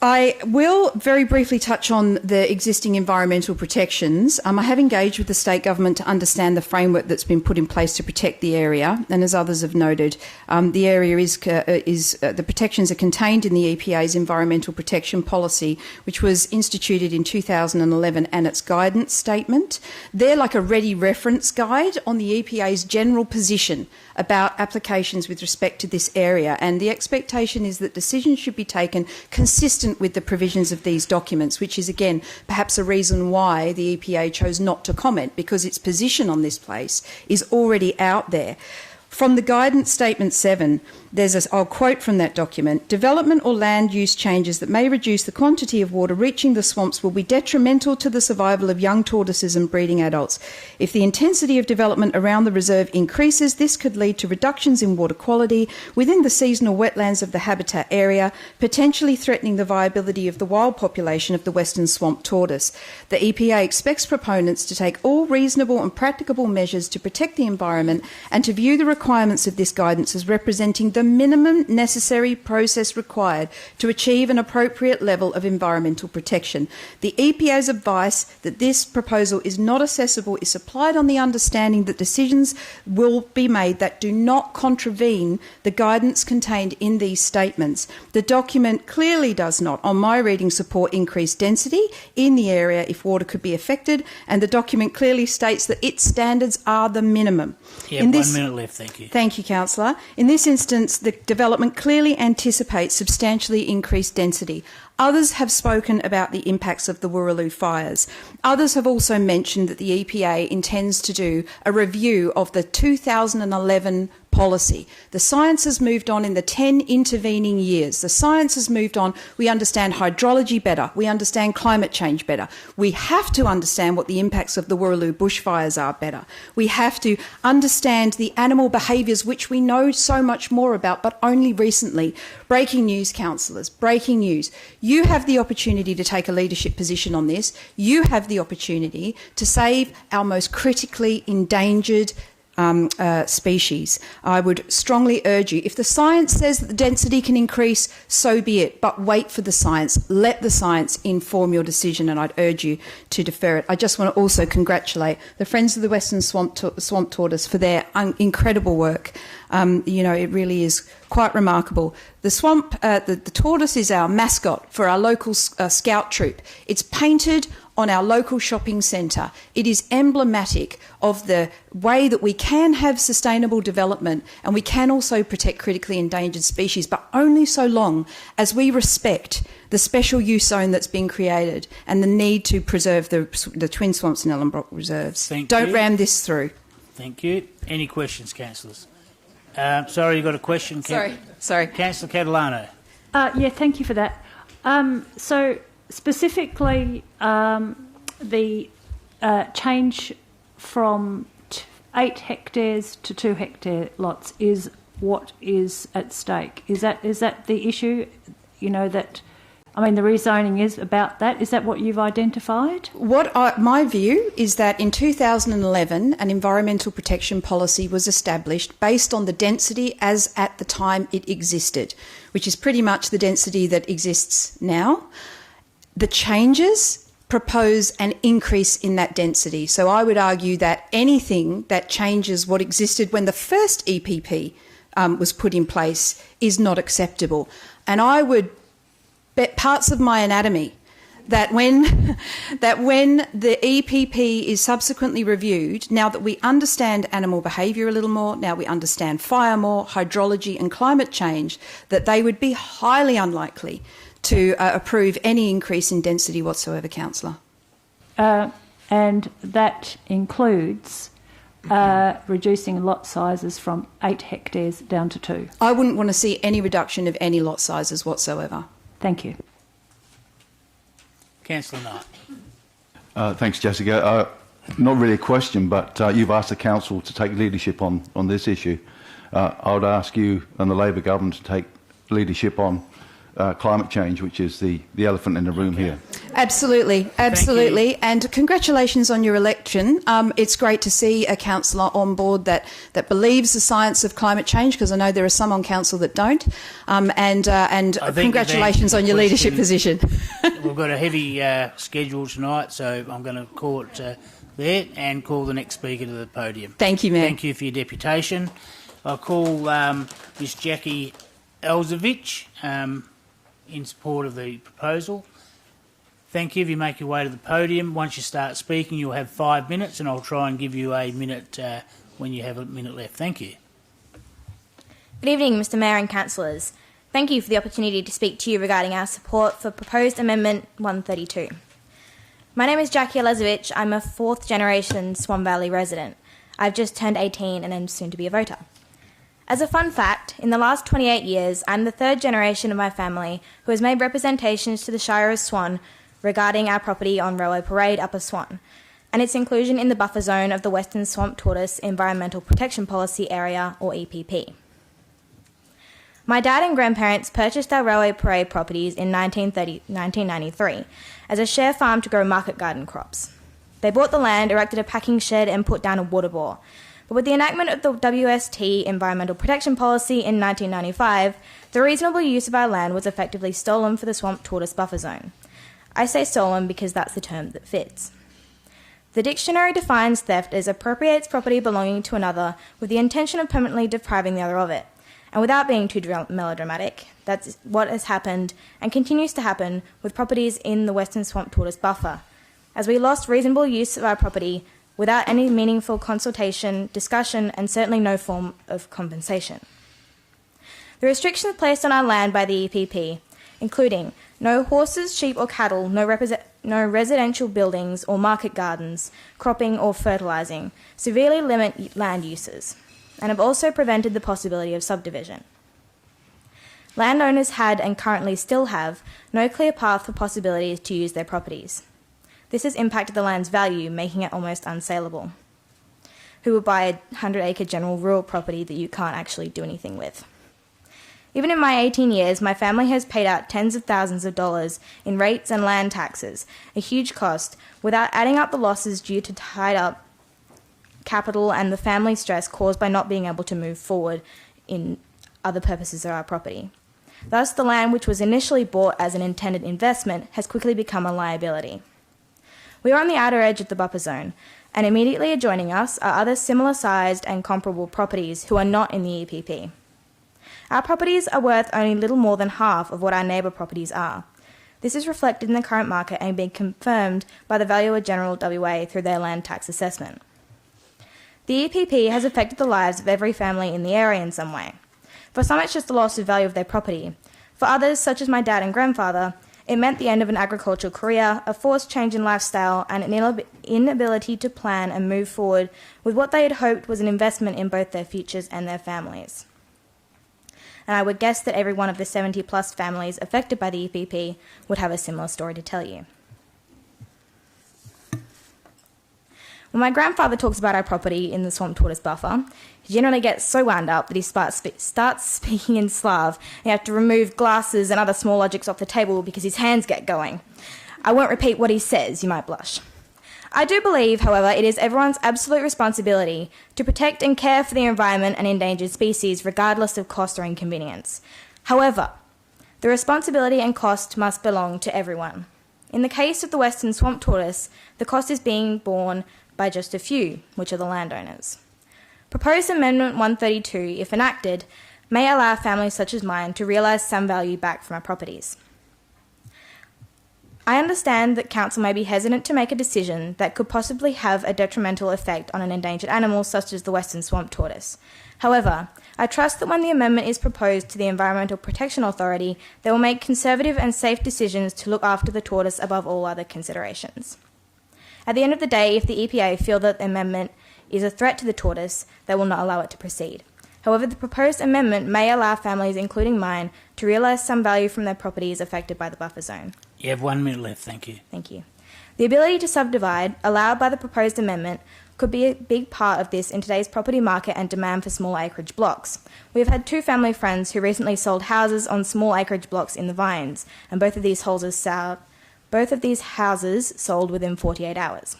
Speaker 13: I will very briefly touch on the existing environmental protections. I have engaged with the state government to understand the framework that's been put in place to protect the area, and as others have noted, the area the protections are contained in the EPA's Environmental Protection Policy, which was instituted in 2011, and its guidance statement. They're like a ready reference guide on the EPA's general position about applications with respect to this area, and the expectation is that decisions should be taken consistent with the provisions of these documents, which is again perhaps a reason why the EPA chose not to comment, because its position on this place is already out there. From the Guidance Statement 7, I'll quote from that document: development or land use changes that may reduce the quantity of water reaching the swamps will be detrimental to the survival of young tortoises and breeding adults. If the intensity of development around the reserve increases, this could lead to reductions in water quality within the seasonal wetlands of the habitat area, potentially threatening the viability of the wild population of the Western Swamp Tortoise. The EPA expects proponents to take all reasonable and practicable measures to protect the environment and to view the requirements of this guidance as representing the minimum necessary process required to achieve an appropriate level of environmental protection. The EPA's advice that this proposal is not accessible is supplied on the understanding that decisions will be made that do not contravene the guidance contained in these statements. The document clearly does not, on my reading, support increased density in the area if water could be affected, and the document clearly states that its standards are the minimum.
Speaker 1: Yeah, 1 minute left, thank you.
Speaker 13: Thank you, Councillor. In this instance, the development clearly anticipates substantially increased density. Others have spoken about the impacts of the Wooroloo fires. Others have also mentioned that the EPA intends to do a review of the 2011 policy. The science has moved on in the 10 intervening years. The science has moved on. We understand hydrology better. We understand climate change better. We have to understand what the impacts of the Wooroloo bushfires are better. We have to understand the animal behaviours which we know so much more about, but only recently. Breaking news, councillors, breaking news. You have the opportunity to take a leadership position on this. You have the opportunity to save our most critically endangered species. I would strongly urge you, if the science says that the density can increase, so be it, but wait for the science. Let the science inform your decision, and I'd urge you to defer it. I just want to also congratulate the Friends of the Western Swamp Tortoise for their incredible work. It really is quite remarkable. The tortoise is our mascot for our local scout troop. It's painted on our local shopping centre. It is emblematic of the way that we can have sustainable development and we can also protect critically endangered species, but only so long as we respect the special use zone that's been created and the need to preserve the Twin Swamps and Ellenbrook reserves. Don't ram this through.
Speaker 1: Thank you. Any questions, councillors? Sorry, you got a question?
Speaker 13: Sorry.
Speaker 1: Councillor Catalano.
Speaker 9: Yeah, thank you for that. So specifically, the change from 8 hectares to 2 hectare lots is what is at stake. Is that the issue? The rezoning is about that. Is that what you've identified?
Speaker 13: My view is that in 2011, an environmental protection policy was established based on the density as at the time it existed, which is pretty much the density that exists now. The changes propose an increase in that density. So I would argue that anything that changes what existed when the first EPP was put in place is not acceptable. And I would bet parts of my anatomy that when the EPP is subsequently reviewed, now that we understand animal behaviour a little more, now we understand fire more, hydrology and climate change, that they would be highly unlikely to approve any increase in density whatsoever, councillor.
Speaker 9: And that includes reducing lot sizes from 8 hectares down to 2.
Speaker 13: I wouldn't want to see any reduction of any lot sizes whatsoever.
Speaker 9: Thank you.
Speaker 1: Councillor Knight.
Speaker 7: Thanks, Jessica. Not really a question, but you've asked the council to take leadership on this issue. I would ask you and the Labor government to take leadership on climate change, which is the elephant in the room here.
Speaker 13: Absolutely. And congratulations on your election. It's great to see a councillor on board that believes the science of climate change, because I know there are some on council that don't. And congratulations on your leadership position.
Speaker 1: We've got a heavy schedule tonight, so I'm going to call it there and call the next speaker to the podium.
Speaker 13: Thank you, Mayor.
Speaker 1: Thank you for your deputation. I'll call Miss Jackie Elzevich in support of the proposal. Thank you. If you make your way to the podium, once you start speaking, you'll have 5 minutes, and I'll try and give you a minute when you have a minute left. Thank you.
Speaker 14: Good evening, Mr Mayor and councillors. Thank you for the opportunity to speak to you regarding our support for proposed Amendment 132. My name is Jackie Elzevich. I'm a 4th generation Swan Valley resident. I've just turned 18 and am soon to be a voter. As a fun fact, in the last 28 years, I'm the 3rd generation of my family who has made representations to the Shire of Swan regarding our property on Railway Parade, Upper Swan, and its inclusion in the buffer zone of the Western Swamp Tortoise Environmental Protection Policy Area, or EPP. My dad and grandparents purchased our Railway Parade properties in 1993 as a share farm to grow market garden crops. They bought the land, erected a packing shed and put down a water bore. But with the enactment of the WST Environmental Protection Policy in 1995, the reasonable use of our land was effectively stolen for the Swamp Tortoise Buffer Zone. I say stolen because that's the term that fits. The dictionary defines theft as appropriates property belonging to another with the intention of permanently depriving the other of it. And without being too melodramatic, that's what has happened and continues to happen with properties in the Western Swamp Tortoise Buffer, as we lost reasonable use of our property without any meaningful consultation, discussion, and certainly no form of compensation. The restrictions placed on our land by the EPP, including No horses, sheep or cattle, no residential buildings or market gardens, cropping or fertilising, severely limit land uses, and have also prevented the possibility of subdivision. Landowners had and currently still have no clear path for possibilities to use their properties. This has impacted the land's value, making it almost unsaleable. Who would buy a 100-acre general rural property that you can't actually do anything with? Even in my 18 years, my family has paid out tens of thousands of dollars in rates and land taxes, a huge cost, without adding up the losses due to tied up capital and the family stress caused by not being able to move forward in other purposes of our property. Thus, the land which was initially bought as an intended investment has quickly become a liability. We are on the outer edge of the buffer zone, and immediately adjoining us are other similar-sized and comparable properties who are not in the EPP. Our properties are worth only little more than half of what our neighbour properties are. This is reflected in the current market and being confirmed by the Valuer General WA through their land tax assessment. The EPP has affected the lives of every family in the area in some way. For some, it's just the loss of value of their property. For others, such as my dad and grandfather, it meant the end of an agricultural career, a forced change in lifestyle, and an inability to plan and move forward with what they had hoped was an investment in both their futures and their families. And I would guess that every one of the 70-plus families affected by the EPP would have a similar story to tell you. When my grandfather talks about our property in the Swamp Tortoise Buffer, he generally gets so wound up that he starts speaking in Slav, and you have to remove glasses and other small objects off the table because his hands get going. I won't repeat what he says, you might blush. I do believe, however, it is everyone's absolute responsibility to protect and care for the environment and endangered species regardless of cost or inconvenience. However, the responsibility and cost must belong to everyone. In the case of the Western Swamp Tortoise, the cost is being borne by just a few, which are the landowners. Proposed Amendment 132, if enacted, may allow families such as mine to realise some value back from our properties. I understand that Council may be hesitant to make a decision that could possibly have a detrimental effect on an endangered animal such as the Western Swamp Tortoise. However, I trust that when the amendment is proposed to the Environmental Protection Authority, they will make conservative and safe decisions to look after the tortoise above all other considerations. At the end of the day, if the EPA feel that the amendment is a threat to the tortoise, they will not allow it to proceed. However, the proposed amendment may allow families, including mine, to realise some value from their properties affected by the buffer zone.
Speaker 1: You have 1 minute left, thank you.
Speaker 14: Thank you. The ability to subdivide, allowed by the proposed amendment, could be a big part of this in today's property market and demand for small acreage blocks. We have had 2 family friends who recently sold houses on small acreage blocks in the Vines, and both of these houses sold within 48 hours.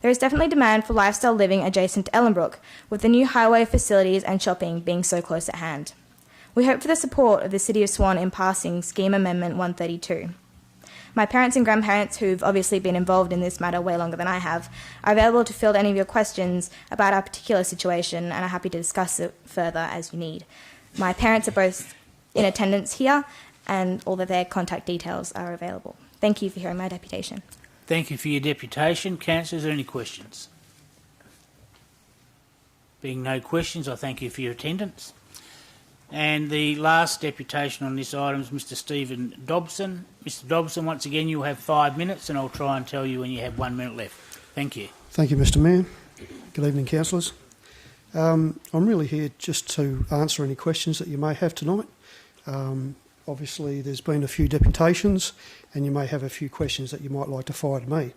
Speaker 14: There is definitely demand for lifestyle living adjacent to Ellenbrook, with the new highway facilities and shopping being so close at hand. We hope for the support of the City of Swan in passing Scheme Amendment 132. My parents and grandparents, who've obviously been involved in this matter way longer than I have, are available to field any of your questions about our particular situation and are happy to discuss it further as you need. My parents are both in attendance here and all of their contact details are available. Thank you for hearing my deputation.
Speaker 1: Thank you for your deputation. Councillors, are there any questions? Being no questions, I thank you for your attendance. And the last deputation on this item is Mr Stephen Dobson. Mr Dobson, once again, you'll have 5 minutes and I'll try and tell you when you have 1 minute left. Thank you.
Speaker 15: Thank you, Mr Mayor. Good evening, councillors. I'm really here just to answer any questions that you may have tonight. Obviously, there's been a few deputations and you may have a few questions that you might like to fire to me.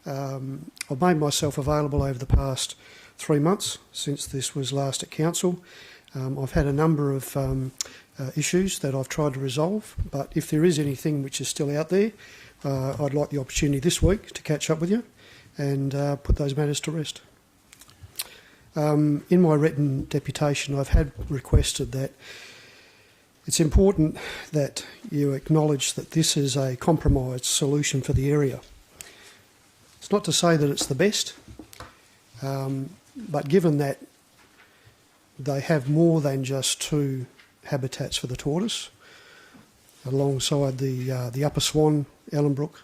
Speaker 15: I've made myself available over the past 3 months since this was last at council. I've had a number of issues that I've tried to resolve, but if there is anything which is still out there, I'd like the opportunity this week to catch up with you and put those matters to rest. In my written deputation, I've had requested that it's important that you acknowledge that this is a compromised solution for the area. It's not to say that it's the best, but given that they have more than just 2 habitats for the tortoise, alongside the Upper Swan, Ellenbrook,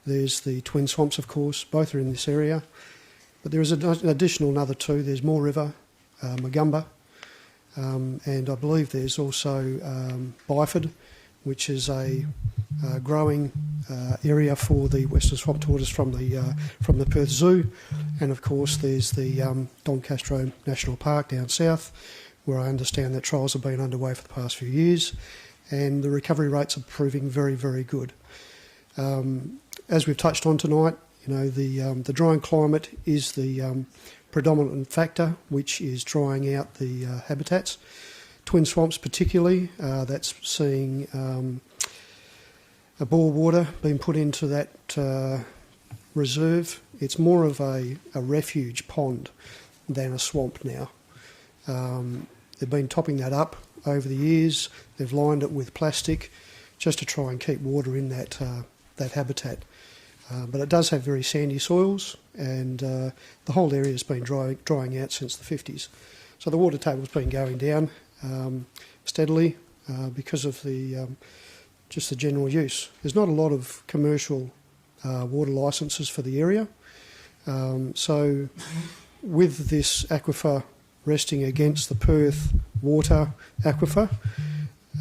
Speaker 15: there's the Twin Swamps, of course, both are in this area, but there is an additional another 2. There's Moore River, Magumba, and I believe there's also Byford, which is a growing area for the Western Swamp Tortoise from the Perth Zoo, and of course there's the Doncaster National Park down south, where I understand that trials have been underway for the past few years, and the recovery rates are proving very, very good. As we've touched on tonight, the drying climate is the predominant factor which is drying out the habitats. Twin swamps particularly, that's seeing a bore water being put into that reserve. It's more of a refuge pond than a swamp now. They've been topping that up over the years. They've lined it with plastic just to try and keep water in that habitat. But it does have very sandy soils, and the whole area has been drying out since the 50s. So the water table's been going down steadily because of just the general use. There's not a lot of commercial water licences for the area. So with this aquifer resting against the Perth water aquifer,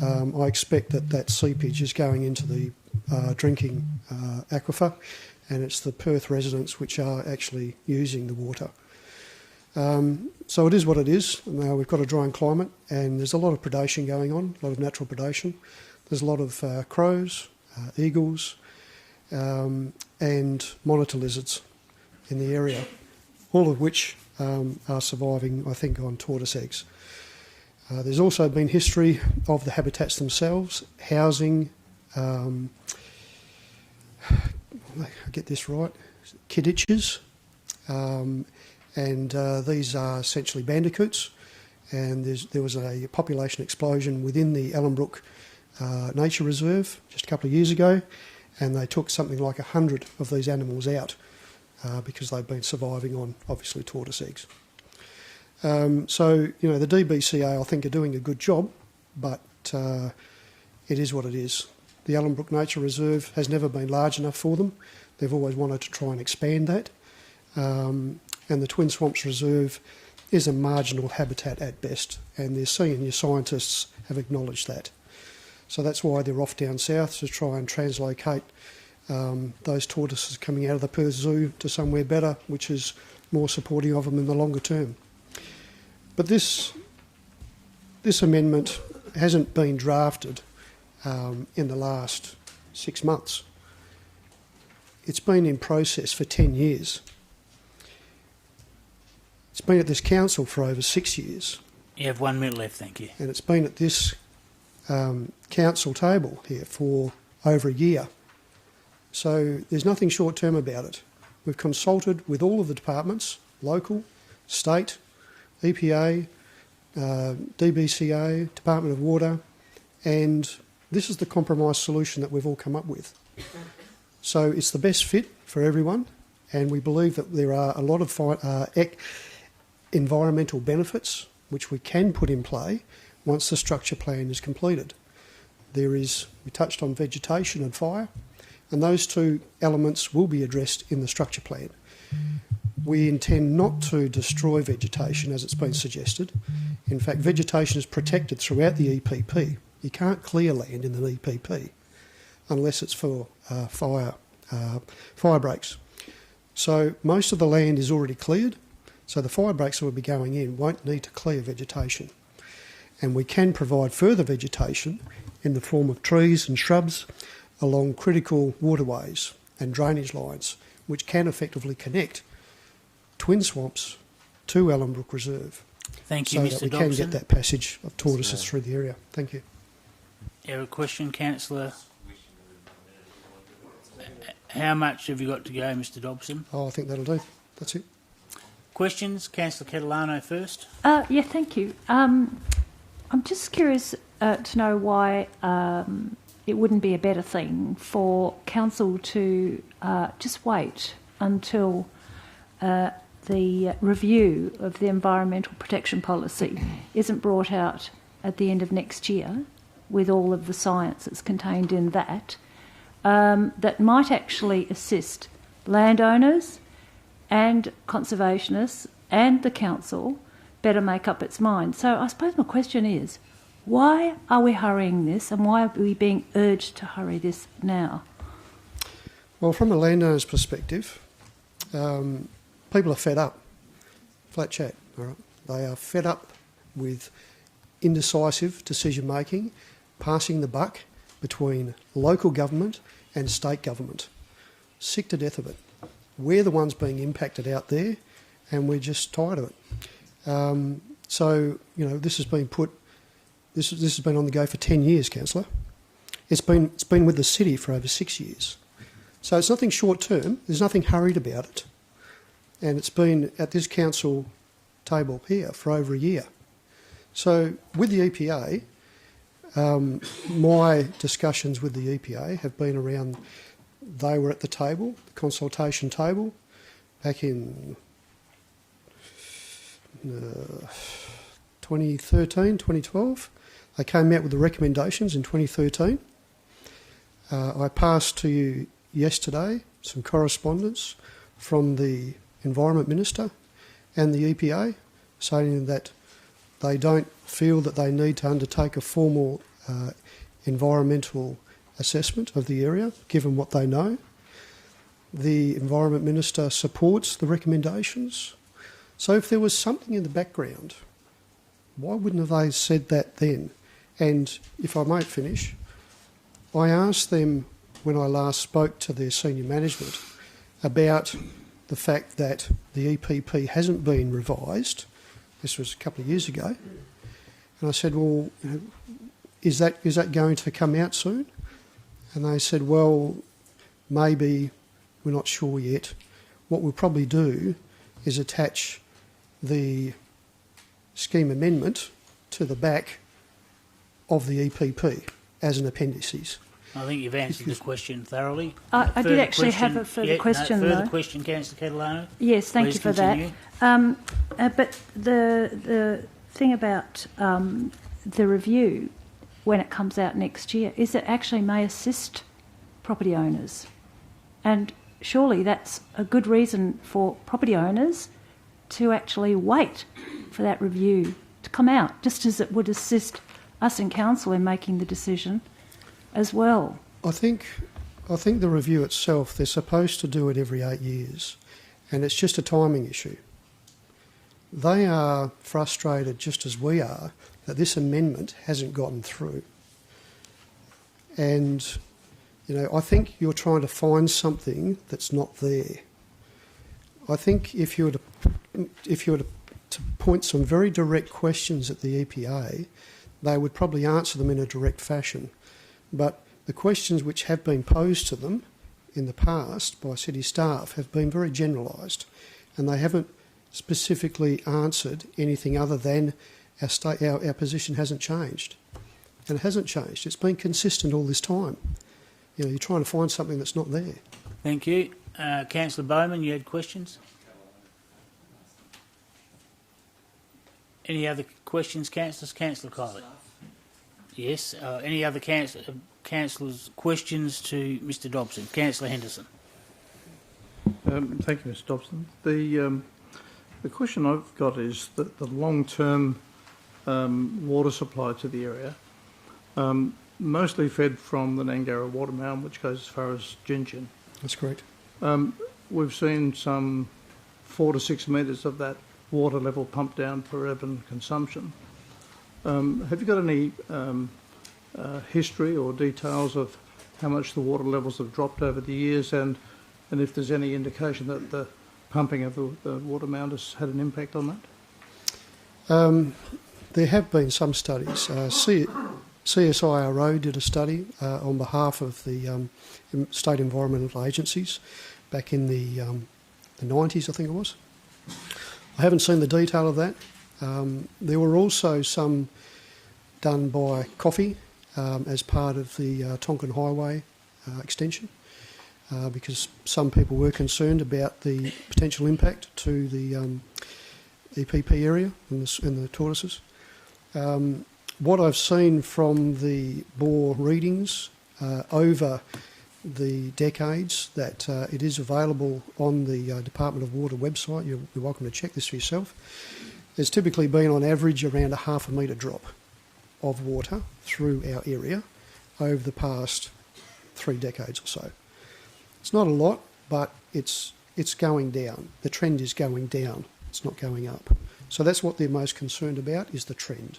Speaker 15: I expect that seepage is going into the drinking aquifer, and it's the Perth residents which are actually using the water. So it is what it is. Now we've got a drying climate, and there's a lot of predation going on, a lot of natural predation. There's a lot of crows, eagles, and monitor lizards in the area, all of which are surviving, I think, on tortoise eggs. There's also been history of the habitats themselves, housing, I get this right, kiditches, and these are essentially bandicoots, and there was a population explosion within the Ellenbrook Nature Reserve just a couple of years ago, and they took something like 100 of these animals out because they've been surviving on, obviously, tortoise eggs. So, the DBCA, I think, are doing a good job, but it is what it is. The Ellenbrook Nature Reserve has never been large enough for them. They've always wanted to try and expand that. And the Twin Swamps Reserve is a marginal habitat at best, and their senior scientists have acknowledged that. So that's why they're off down south to try and translocate those tortoises coming out of the Perth Zoo to somewhere better, which is more supporting of them in the longer term. But this amendment hasn't been drafted in the last 6 months. It's been in process for 10 years. It's been at this council for over 6 years.
Speaker 1: You have 1 minute left, thank you.
Speaker 15: And it's been at this council table here for over a year. So there's nothing short-term about it. We've consulted with all of the departments, local, state, EPA, DBCA, Department of Water, and this is the compromise solution that we've all come up with. So it's the best fit for everyone, and we believe that there are a lot of environmental benefits which we can put in play once the structure plan is completed. We touched on vegetation and fire, and those two elements will be addressed in the structure plan. We intend not to destroy vegetation as it's been suggested. In fact, vegetation is protected throughout the EPP. You can't clear land in an EPP unless it's for fire breaks. So most of the land is already cleared, so the fire breaks that will be going in won't need to clear vegetation. And we can provide further vegetation in the form of trees and shrubs along critical waterways and drainage lines, which can effectively connect Twin Swamps to Ellenbrook Reserve.
Speaker 1: Thank you,
Speaker 15: so
Speaker 1: Mr.
Speaker 15: that we
Speaker 1: Dobson.
Speaker 15: can get that passage of tortoises through the area. Thank you.
Speaker 1: You have a question, Councillor? How much have you got to go, Mr. Dobson?
Speaker 15: Oh, I think that'll do. That's it.
Speaker 1: Questions? Councillor Catalano first.
Speaker 9: Yeah, thank you. I'm just curious to know why it wouldn't be a better thing for council to just wait until the review of the environmental protection policy isn't brought out at the end of next year with all of the science that's contained in that, that might actually assist landowners and conservationists and the council better make up its mind. So I suppose my question is, Why are we hurrying this, and why are we being urged to hurry this now?
Speaker 15: Well, from a landowner's perspective, people are fed up. Flat chat, all right? They are fed up with indecisive decision making, passing the buck between local government and state government. Sick to death of it. We're the ones being impacted out there, and we're just tired of it. So, you know, this has been This has been on the go for 10 years, Councillor. It's been with the city for over 6 years. So it's nothing short term. There's nothing hurried about it. And it's been at this council table here for over a year. So with the EPA, my discussions with the EPA have been around, they were at the table, the consultation table, back in 2013, 2012. They came out with the recommendations in 2013. I passed to you yesterday some correspondence from the Environment Minister and the EPA saying that they don't feel that they need to undertake a formal environmental assessment of the area, given what they know. The Environment Minister supports the recommendations. So if there was something in the background, why wouldn't have they said that then? And if I might finish, I asked them when I last spoke to their senior management about the fact that the EPP hasn't been revised. This was a couple of years ago. And I said, well, you know, is that going to come out soon? And they said, well, maybe, we're not sure yet. What we'll probably do is attach the scheme amendment to the back of the EPP as an appendices.
Speaker 1: I think you've answered the question thoroughly.
Speaker 9: I did actually have a further question, though.
Speaker 1: Further question, Councillor Catalano?
Speaker 9: Yes, thank
Speaker 1: Please
Speaker 9: you for
Speaker 1: continue.
Speaker 9: that. But the thing about the review, when it comes out next year, is it actually may assist property owners. And surely that's a good reason for property owners to actually wait for that review to come out, just as it would assist us in council in making the decision as well.
Speaker 15: I think the review itself, they're supposed to do it every 8 years, and it's just a timing issue. They are frustrated, just as we are, that this amendment hasn't gotten through. And, you know, I think you're trying to find something that's not there. I think if you were to point some very direct questions at the EPA, they would probably answer them in a direct fashion. But the questions which have been posed to them in the past by city staff have been very generalised, and they haven't specifically answered anything other than our position hasn't changed. And it hasn't changed. It's been consistent all this time. You know, you're trying to find something that's not there.
Speaker 1: Thank you. Councillor Bowman, you had questions? Any other questions, councillors? Councillor Kiley? Yes. Any other councillors' questions to Mr Dobson? Councillor Henderson.
Speaker 16: Thank you, Mr Dobson. The question I've got is that the long-term water supply to the area, mostly fed from the Gnangara Water Mound, which goes as far as Gingin.
Speaker 15: That's correct.
Speaker 16: We've seen some 4 to 6 metres of that water level pumped down per urban consumption. Have you got any history or details of how much the water levels have dropped over the years, and if there's any indication that the pumping of the water mound has had an impact on that?
Speaker 15: There have been some studies. CSIRO did a study on behalf of the state environmental agencies back in the 90s, I think it was. I haven't seen the detail of that. There were also some done by Coffee as part of the Tonkin Highway extension, because some people were concerned about the potential impact to the EPP area and the tortoises. What I've seen from the bore readings over the decades, that it is available on the Department of Water website. You're welcome to check this for yourself. There's typically been on average around a half a metre drop of water through our area over the past 3 decades or so. It's not a lot, but it's going down. The trend is going down. It's not going up. So that's what they're most concerned about, is the trend.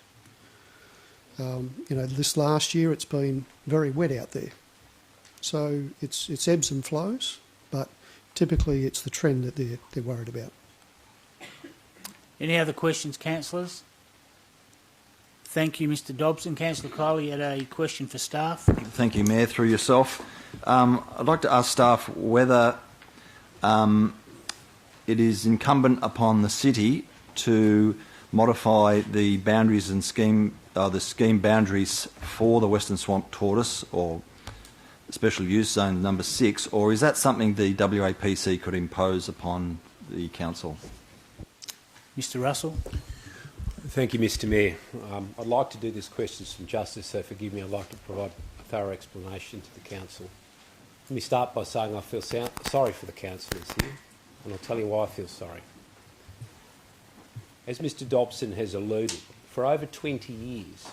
Speaker 15: This last year it's been very wet out there. So it's ebbs and flows, but typically it's the trend that they're worried about.
Speaker 1: Any other questions, councillors? Thank you, Mr Dobson. Councillor Kiley had a question for staff.
Speaker 17: Thank you, Mayor, through yourself. I'd like to ask staff whether it is incumbent upon the city to modify the boundaries and the scheme boundaries for the Western Swamp Tortoise, or Special Use Zone number 6, or is that something the WAPC could impose upon the council?
Speaker 1: Mr Russell.
Speaker 18: Thank you, Mr Mayor. I'd like to do this question from justice, so forgive me. I'd like to provide a thorough explanation to the council. Let me start by saying I feel sorry for the councillors here, and I'll tell you why I feel sorry. As Mr Dobson has alluded, for over 20 years,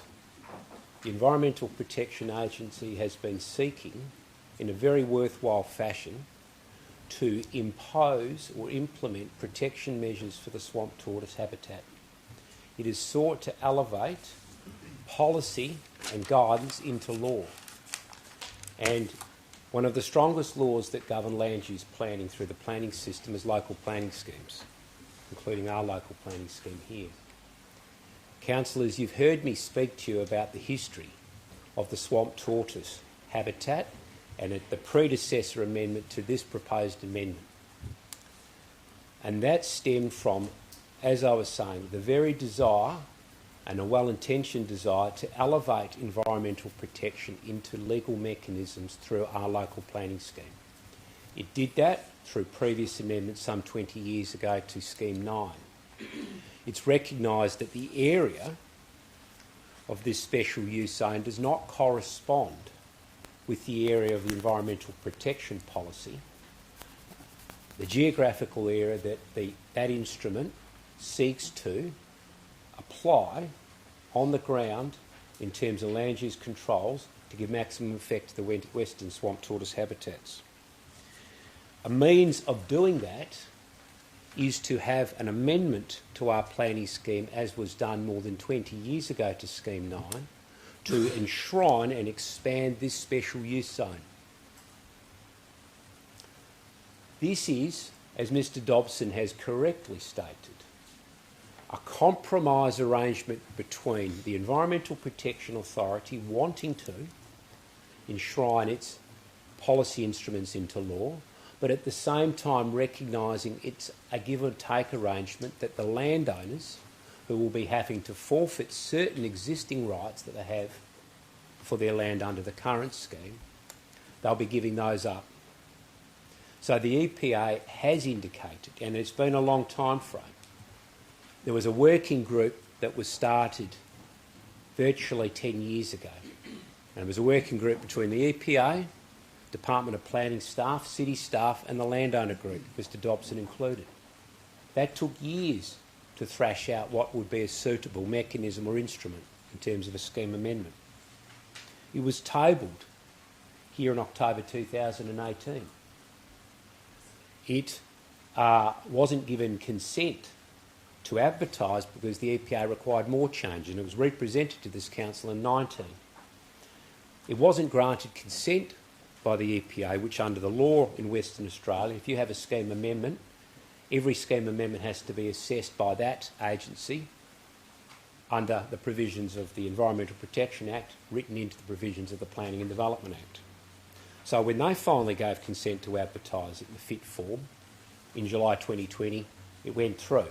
Speaker 18: the Environmental Protection Agency has been seeking, in a very worthwhile fashion, to impose or implement protection measures for the swamp tortoise habitat. It is sought to elevate policy and guidance into law. And one of the strongest laws that govern land use planning through the planning system is local planning schemes, including our local planning scheme here. Councillors, you've heard me speak to you about the history of the swamp tortoise habitat and the predecessor amendment to this proposed amendment. And that stemmed from, as I was saying, the very desire, and a well-intentioned desire, to elevate environmental protection into legal mechanisms through our local planning scheme. It did that through previous amendments some 20 years ago to Scheme 9. It's recognised that the area of this special use zone does not correspond with the area of the environmental protection policy, the geographical area that that instrument seeks to apply on the ground in terms of land use controls to give maximum effect to the western swamp tortoise habitats. A means of doing that is to have an amendment to our planning scheme, as was done more than 20 years ago to Scheme 9, to enshrine and expand this special use zone. This is, as Mr Dobson has correctly stated, a compromise arrangement between the Environmental Protection Authority wanting to enshrine its policy instruments into law, but at the same time recognising it's a give and take arrangement that the landowners, who will be having to forfeit certain existing rights that they have for their land under the current scheme, they'll be giving those up. So the EPA has indicated, and it's been a long time frame, there was a working group that was started virtually 10 years ago. And it was a working group between the EPA, Department of Planning staff, city staff and the landowner group, Mr Dobson included. That took years to thrash out what would be a suitable mechanism or instrument in terms of a scheme amendment. It was tabled here in October 2018. It wasn't given consent to advertise because the EPA required more change, and it was represented to this council in 19. It wasn't granted consent by the EPA, which under the law in Western Australia, if you have a scheme amendment, every scheme amendment has to be assessed by that agency under the provisions of the Environmental Protection Act, written into the provisions of the Planning and Development Act. So when they finally gave consent to advertise it in the fit form in July 2020, it went through.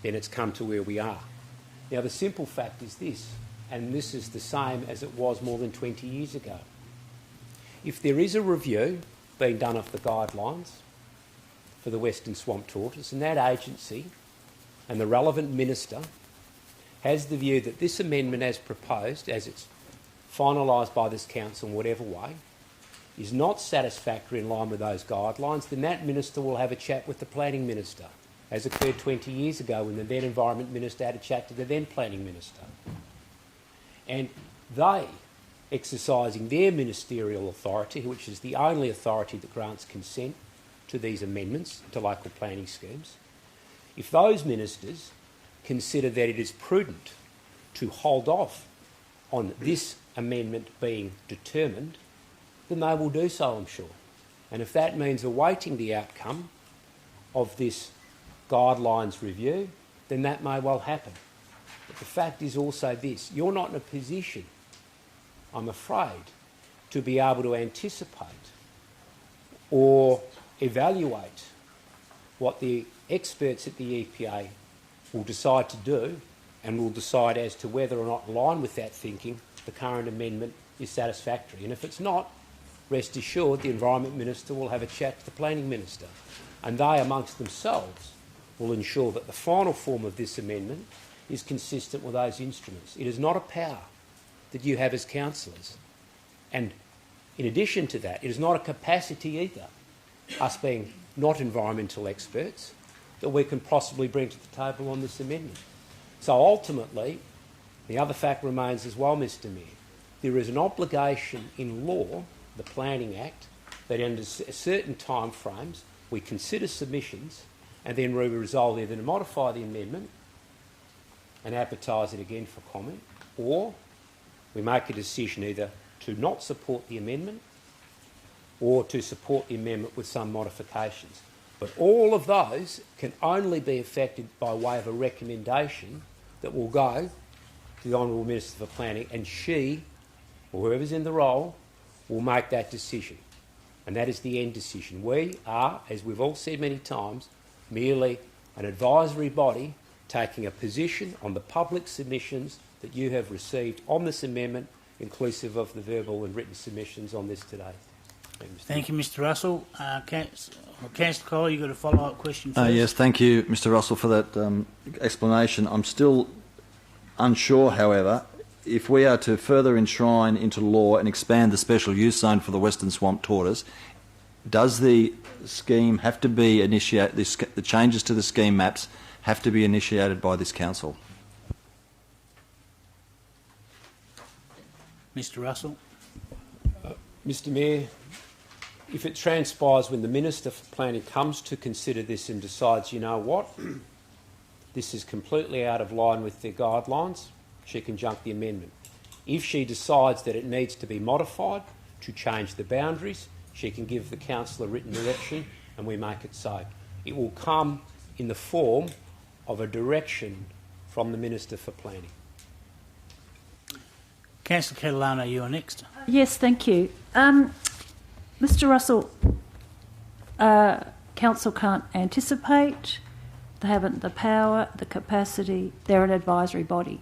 Speaker 18: Then it's come to where we are. Now the simple fact is this, and this is the same as it was more than 20 years ago. If there is a review being done of the guidelines for the Western Swamp Tortoise, and that agency and the relevant minister has the view that this amendment as proposed, as it's finalised by this council in whatever way, is not satisfactory in line with those guidelines, then that minister will have a chat with the planning minister, as occurred 20 years ago when the then Environment Minister had a chat to the then Planning Minister. And they, exercising their ministerial authority, which is the only authority that grants consent to these amendments to local planning schemes, if those ministers consider that it is prudent to hold off on this amendment being determined, then they will do so, I'm sure. And if that means awaiting the outcome of this guidelines review, then that may well happen. But the fact is also this: you're not in a position, I'm afraid, to be able to anticipate or evaluate what the experts at the EPA will decide to do, and will decide as to whether or not, in line with that thinking, the current amendment is satisfactory. And if it's not, rest assured the Environment Minister will have a chat to the Planning Minister, and they amongst themselves will ensure that the final form of this amendment is consistent with those instruments. It is not a power that you have as councillors. And in addition to that, it is not a capacity either, us being not environmental experts, that we can possibly bring to the table on this amendment. So ultimately, the other fact remains as well, Mr Mayor, there is an obligation in law, the Planning Act, that under certain time frames we consider submissions and then we resolve either to modify the amendment and advertise it again for comment, or we make a decision either to not support the amendment or to support the amendment with some modifications. But all of those can only be effected by way of a recommendation that will go to the Honourable Minister for Planning, and she, or whoever's in the role, will make that decision. And that is the end decision. We are, as we've all said many times, merely an advisory body taking a position on the public submissions that you have received on this amendment, inclusive of the verbal and written submissions on this today.
Speaker 1: Thank you, Mr Russell. Councillor Cole, you've got a follow-up question first.
Speaker 17: Yes, thank you, Mr Russell, for that explanation. I'm still unsure, however, if we are to further enshrine into law and expand the special use zone for the Western Swamp Tortoise, does the scheme have to be initiated, the changes to the scheme maps have to be initiated by this council?
Speaker 1: Mr Russell.
Speaker 18: Mr Mayor, if it transpires when the Minister for Planning comes to consider this and decides, you know what, this is completely out of line with their guidelines, she can junk the amendment. If she decides that it needs to be modified to change the boundaries, she can give the council a written direction and we make it so. It will come in the form of a direction from the Minister for Planning.
Speaker 1: Councillor Catalano, you are next.
Speaker 9: Yes, thank you. Mr Russell, council can't anticipate, they haven't the power, the capacity, they're an advisory body.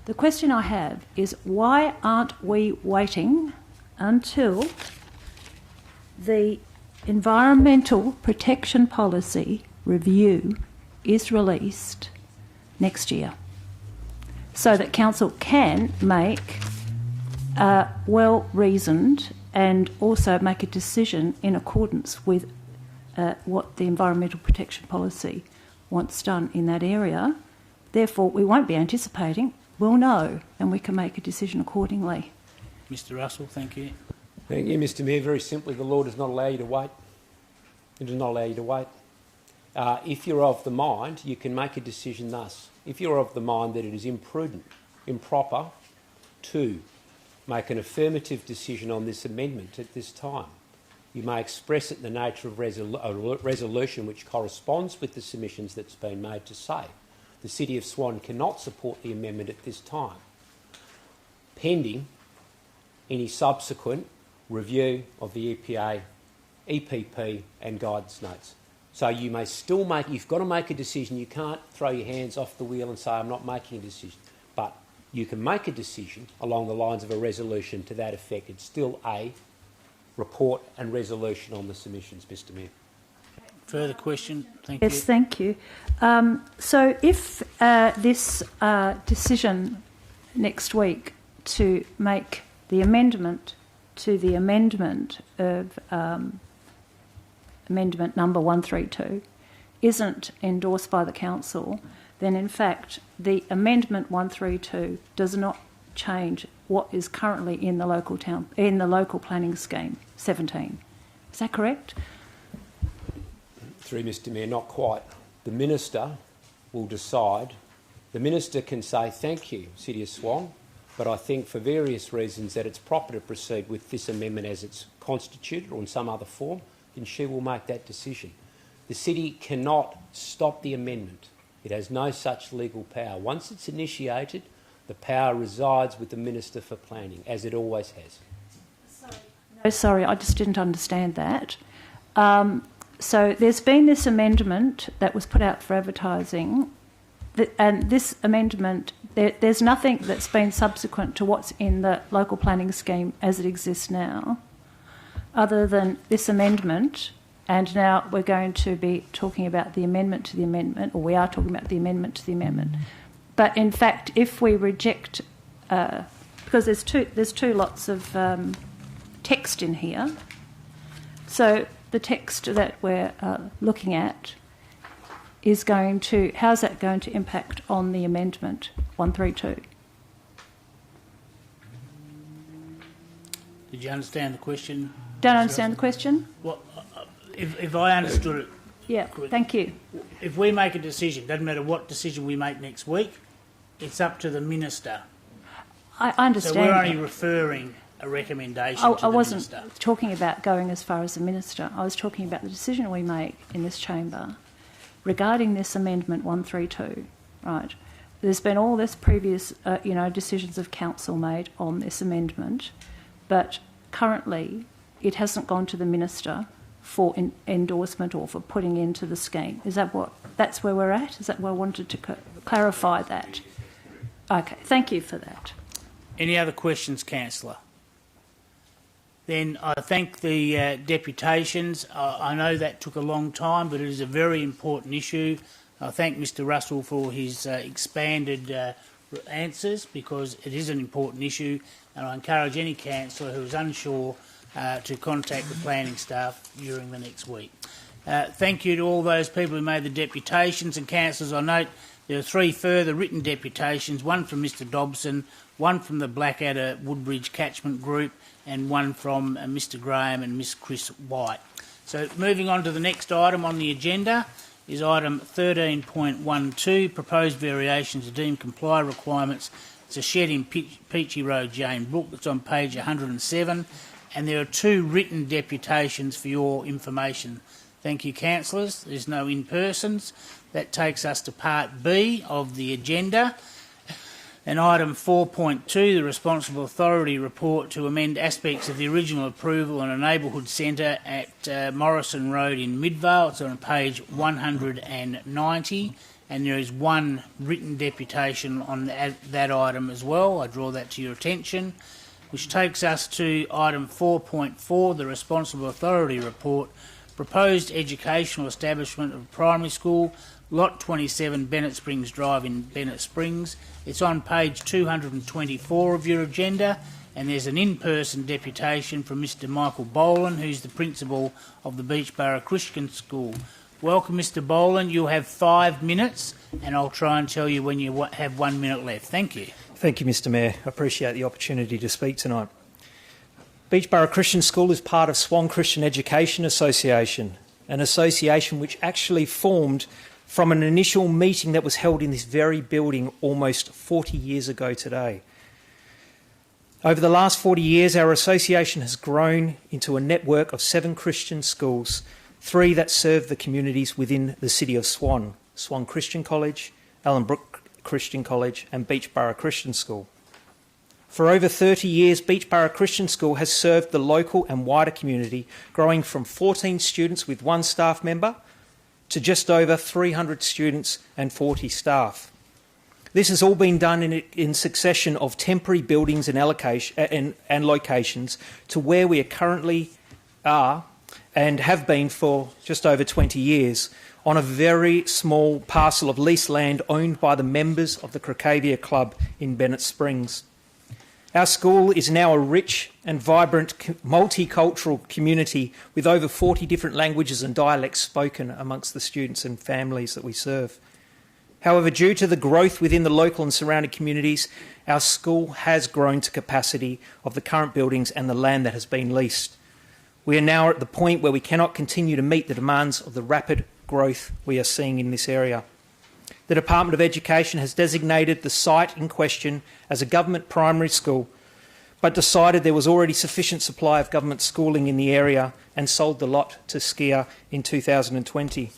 Speaker 9: The question I have is, why aren't we waiting until the Environmental Protection Policy review is released next year, so that council can make a well-reasoned and also make a decision in accordance with what the Environmental Protection Policy wants done in that area? Therefore, we won't be anticipating, we'll know, and we can make a decision accordingly.
Speaker 1: Mr Russell, thank you.
Speaker 18: Thank you, Mr Mayor. Very simply, the law does not allow you to wait. It does not allow you to wait. If you're of the mind, you can make a decision thus. If you're of the mind that it is imprudent, improper to make an affirmative decision on this amendment at this time, you may express it in the nature of a resolution which corresponds with the submissions that's been made to say the City of Swan cannot support the amendment at this time, pending any subsequent review of the EPA, EPP and guidance notes. So you may still make, you've got to make a decision. You can't throw your hands off the wheel and say, I'm not making a decision. But you can make a decision along the lines of a resolution to that effect. It's still a report and resolution on the submissions, Mr Mayor.
Speaker 1: Further question? Thank you.
Speaker 9: Yes, thank you. So if this decision next week to make the amendment to the amendment of amendment number 132 isn't endorsed by the council, then in fact the amendment 132 does not change what is currently in the local planning scheme 17. Is that correct?
Speaker 18: Through Mr Mayor, not quite. The Minister will decide. The Minister can say, thank you, City of Swan, but I think for various reasons that it's proper to proceed with this amendment as it's constituted or in some other form, then she will make that decision. The City cannot stop the amendment. It has no such legal power. Once it's initiated, the power resides with the Minister for Planning, as it always has.
Speaker 9: No, sorry, I just didn't understand that. So there's been this amendment that was put out for advertising, and this amendment, there's nothing that's been subsequent to what's in the local planning scheme as it exists now, other than this amendment, and now we're going to be talking about the amendment to the amendment, or we are talking about the amendment to the amendment. But in fact, if we reject, because there's two lots of text in here, so the text that we're looking at is going to, how's that going to impact on the amendment 132?
Speaker 1: Did you understand the question?
Speaker 9: Don't understand the question?
Speaker 1: Well, if I understood it...
Speaker 9: Yeah, thank you.
Speaker 1: If we make a decision, doesn't matter what decision we make next week, it's up to the Minister.
Speaker 9: I understand.
Speaker 1: So we're only referring a recommendation to the
Speaker 9: Minister.
Speaker 1: Minister.
Speaker 9: I wasn't talking about going as far as the Minister. I was talking about the decision we make in this chamber regarding this amendment 132, right? There's been all this previous, decisions of council made on this amendment, but currently it hasn't gone to the Minister for endorsement or for putting into the scheme. Is that that's where we're at? Is that where I wanted to clarify that? Okay, thank you for that.
Speaker 1: Any other questions, Councillor? Then I thank the deputations. I know that took a long time, but it is a very important issue. I thank Mr Russell for his expanded answers, because it is an important issue, and I encourage any councillor who is unsure to contact the planning staff during the next week. Thank you to all those people who made the deputations, and councillors, I note there are 3 further written deputations, one from Mr Dobson, one from the Blackadder Woodbridge Catchment Group, and one from Mr Graham and Miss Chris White. So moving on to the next item on the agenda is item 13.12, proposed variations to deem comply requirements. It's a shed in Peachy Road, Jane Brook. It's on page 107, and there are 2 written deputations for your information. Thank you, councillors. There's no in-persons. That takes us to part B of the agenda. And item 4.2, the Responsible Authority Report to amend aspects of the original approval on a neighbourhood centre at Morrison Road in Midvale. It's on page 190, and there is 1 written deputation on that item as well. I draw that to your attention, which takes us to item 4.4, the Responsible Authority Report, proposed educational establishment of primary school, Lot 27, Bennett Springs Drive in Bennett Springs. It's on page 224 of your agenda, and there's an in-person deputation from Mr Michael Boland, who's the principal of the Beachborough Christian School. Welcome, Mr Boland. You'll have 5 minutes, and I'll try and tell you when you have 1 minute left. Thank you.
Speaker 19: Thank you, Mr Mayor. I appreciate the opportunity to speak tonight. Beachborough Christian School is part of Swan Christian Education Association, an association which actually formed from an initial meeting that was held in this very building almost 40 years ago today. Over the last 40 years, our association has grown into a network of 7 Christian schools, 3 that serve the communities within the City of Swan: Swan Christian College, Allenbrook Christian College and Beachborough Christian School. For over 30 years, Beachborough Christian School has served the local and wider community, growing from 14 students with 1 staff member to just over 300 students and 40 staff. This has all been done in succession of temporary buildings and locations to where we currently are and have been for just over 20 years, on a very small parcel of leased land owned by the members of the Crocavia Club in Bennett Springs. Our school is now a rich and vibrant multicultural community with over 40 different languages and dialects spoken amongst the students and families that we serve. However, due to the growth within the local and surrounding communities, our school has grown to capacity of the current buildings and the land that has been leased. We are now at the point where we cannot continue to meet the demands of the rapid growth we are seeing in this area. The Department of Education has designated the site in question as a government primary school, but decided there was already sufficient supply of government schooling in the area and sold the lot to Skia in 2020.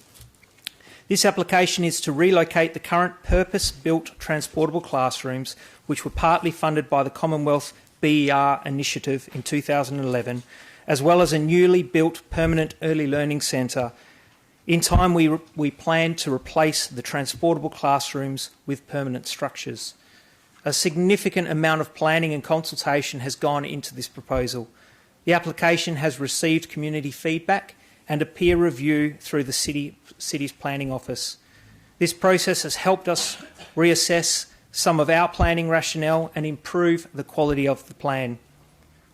Speaker 19: This application is to relocate the current purpose-built transportable classrooms, which were partly funded by the Commonwealth BER initiative in 2011, as well as a newly built permanent early learning centre. In time, we plan to replace the transportable classrooms with permanent structures. A significant amount of planning and consultation has gone into this proposal. The application has received community feedback and a peer review through the city's planning office. This process has helped us reassess some of our planning rationale and improve the quality of the plan.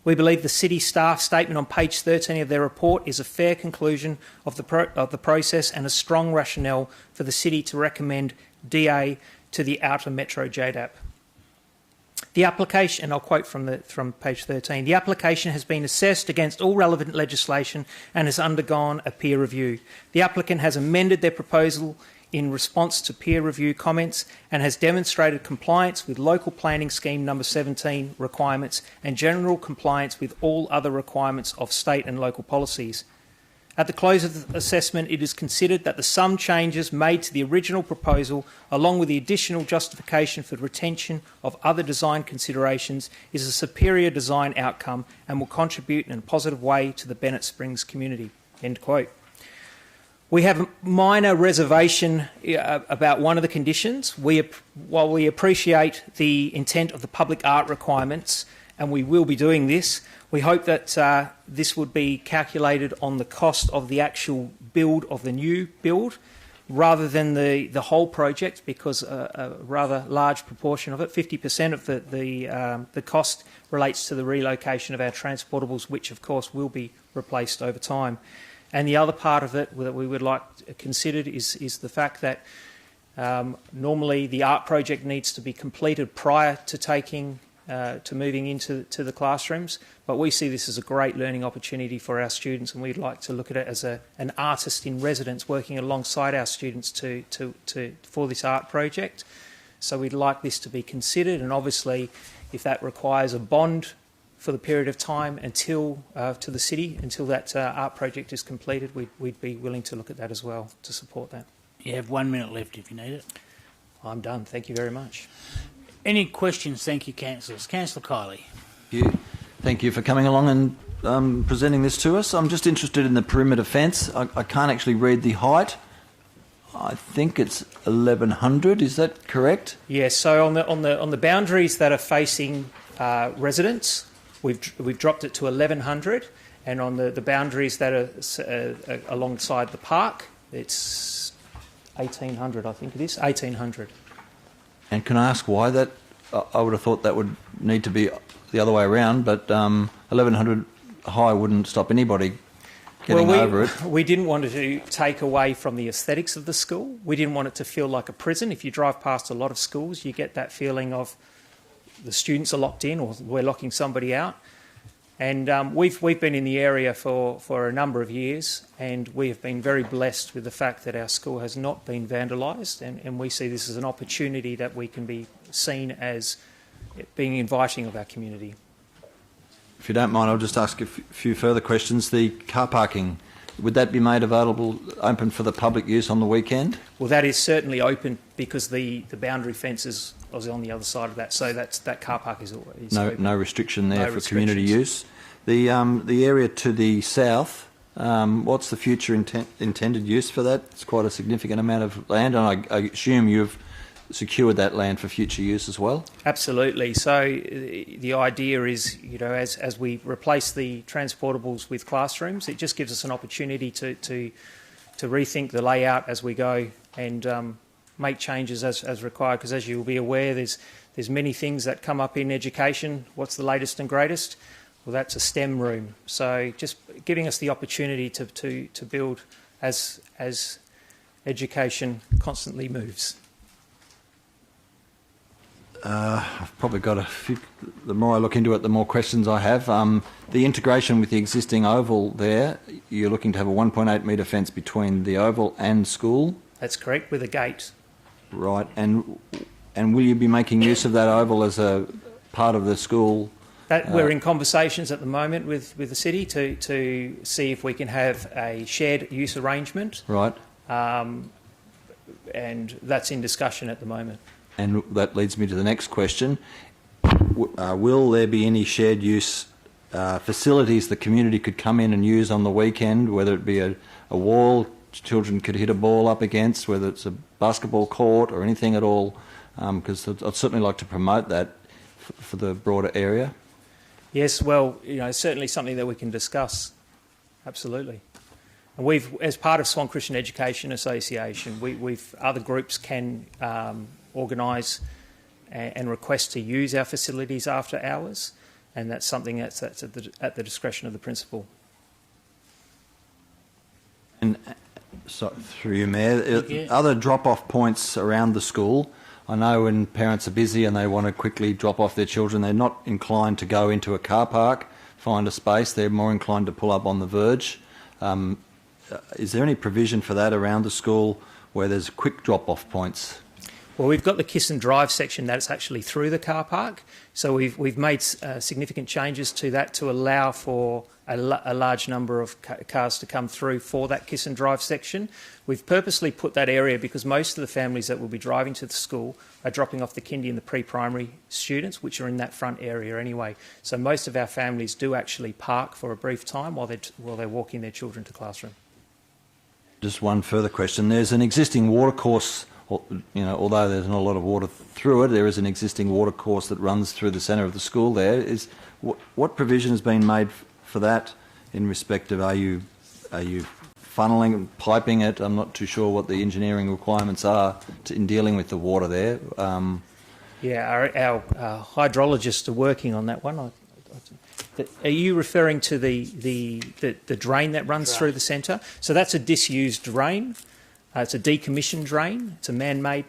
Speaker 19: We believe the city staff statement on page 13 of their report is a fair conclusion of the process and a strong rationale for the city to recommend DA to the Outer Metro JDAP. The application, and I'll quote from page 13, the application has been assessed against all relevant legislation and has undergone a peer review. The applicant has amended their proposal in response to peer review comments and has demonstrated compliance with local planning scheme number 17 requirements and general compliance with all other requirements of state and local policies. At the close of the assessment, it is considered that the sum changes made to the original proposal, along with the additional justification for retention of other design considerations, is a superior design outcome and will contribute in a positive way to the Bennett Springs community. End quote. We have a minor reservation about one of the conditions. While we appreciate the intent of the public art requirements, and we will be doing this, we hope that this would be calculated on the cost of the actual build of the new build rather than the whole project, because a rather large proportion of it, 50% of the cost, relates to the relocation of our transportables, which of course will be replaced over time. And the other part of it that we would like considered is the fact that normally the art project needs to be completed prior to moving into the classrooms, but we see this as a great learning opportunity for our students, and we'd like to look at it as an artist in residence working alongside our students for this art project. So we'd like this to be considered, and obviously if that requires a bond for the period of time until to the city until that art project is completed, we'd be willing to look at that as well to support that.
Speaker 1: You have 1 minute left if you need it.
Speaker 19: I'm done. Thank you very much.
Speaker 1: Any questions? Thank you, councillors. Councillor Kiley.
Speaker 17: Thank you for coming along and presenting this to us. I'm just interested in the perimeter fence. I can't actually read the height. I think it's 1,100. Is that correct?
Speaker 19: Yes. So on the boundaries that are facing residents, we've dropped it to 1,100, and on the boundaries that are alongside the park, it's 1,800. I think it is 1,800.
Speaker 17: And can I ask why that? I would have thought that would need to be the other way around, but 1,100 high wouldn't stop anybody getting over it.
Speaker 19: We didn't want to take away from the aesthetics of the school. We didn't want it to feel like a prison. If you drive past a lot of schools, you get that feeling of the students are locked in or we're locking somebody out. And we've been in the area for a number of years, and we have been very blessed with the fact that our school has not been vandalised, and we see this as an opportunity that we can be seen as being inviting of our community.
Speaker 17: If you don't mind, I'll just ask a few further questions. The car parking, would that be made available, open for the public use on the weekend?
Speaker 19: Well, that is certainly open because the boundary fence is on the other side of that, so that car park is open.
Speaker 17: No restriction there for community use. The area to the south, what's the future intended use for that? It's quite a significant amount of land, and I assume you've secured that land for future use as well?
Speaker 19: Absolutely. So the idea is, as we replace the transportables with classrooms, it just gives us an opportunity to rethink the layout as we go and make changes as required. Because as you'll be aware, there's many things that come up in education. What's the latest and greatest? Well, that's a STEM room. So just giving us the opportunity to build as education constantly moves.
Speaker 17: I've probably got a few. The more I look into it, the more questions I have. The integration with the existing oval there, you're looking to have a 1.8 metre fence between the oval and school.
Speaker 19: That's correct, with a gate.
Speaker 17: Right, and will you be making use of that oval as a part of the school?
Speaker 19: We're in conversations at the moment with the city to see if we can have a shared use arrangement.
Speaker 17: Right.
Speaker 19: And that's in discussion at the moment.
Speaker 17: And that leads me to the next question. Will there be any shared use facilities the community could come in and use on the weekend, whether it be a wall children could hit a ball up against, whether it's a basketball court or anything at all? Because I'd certainly like to promote that for the broader area.
Speaker 19: Yes, well, certainly something that we can discuss. Absolutely. And we've, as part of Swan Christian Education Association, we've other groups can organise and request to use our facilities after hours, and that's something that's at the discretion of the principal.
Speaker 17: And so, through you, Mayor, other drop-off points around the school. I know when parents are busy and they want to quickly drop off their children, they're not inclined to go into a car park, find a space. They're more inclined to pull up on the verge. Is there any provision for that around the school where there's quick drop-off points?
Speaker 19: Well, we've got the Kiss and Drive section that's actually through the car park, so we've made significant changes to that to allow for a large number of cars to come through for that Kiss and Drive section. We've purposely put that area because most of the families that will be driving to the school are dropping off the kindy and the pre-primary students, which are in that front area anyway. So most of our families do actually park for a brief time while they're walking their children to classroom.
Speaker 17: Just one further question. There's an existing water course, although there's not a lot of water through it, there is an existing water course that runs through the centre of the school there. What provision has been made for that in respect of are you funneling and piping it? I'm not too sure what the engineering requirements are in dealing with the water there.
Speaker 19: Our hydrologists are working on that one. Are you referring to the drain that runs through the centre? So that's a disused drain. It's a decommissioned drain. It's a man-made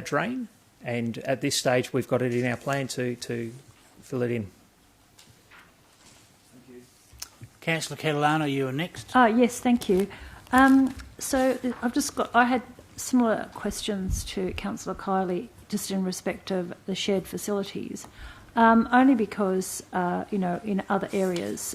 Speaker 19: drain, and at this stage we've got it in our plan to fill it in.
Speaker 1: Councillor Catalano, you are next.
Speaker 9: Yes, thank you. So I had similar questions to Councillor Kiley, just in respect of the shared facilities, only because in other areas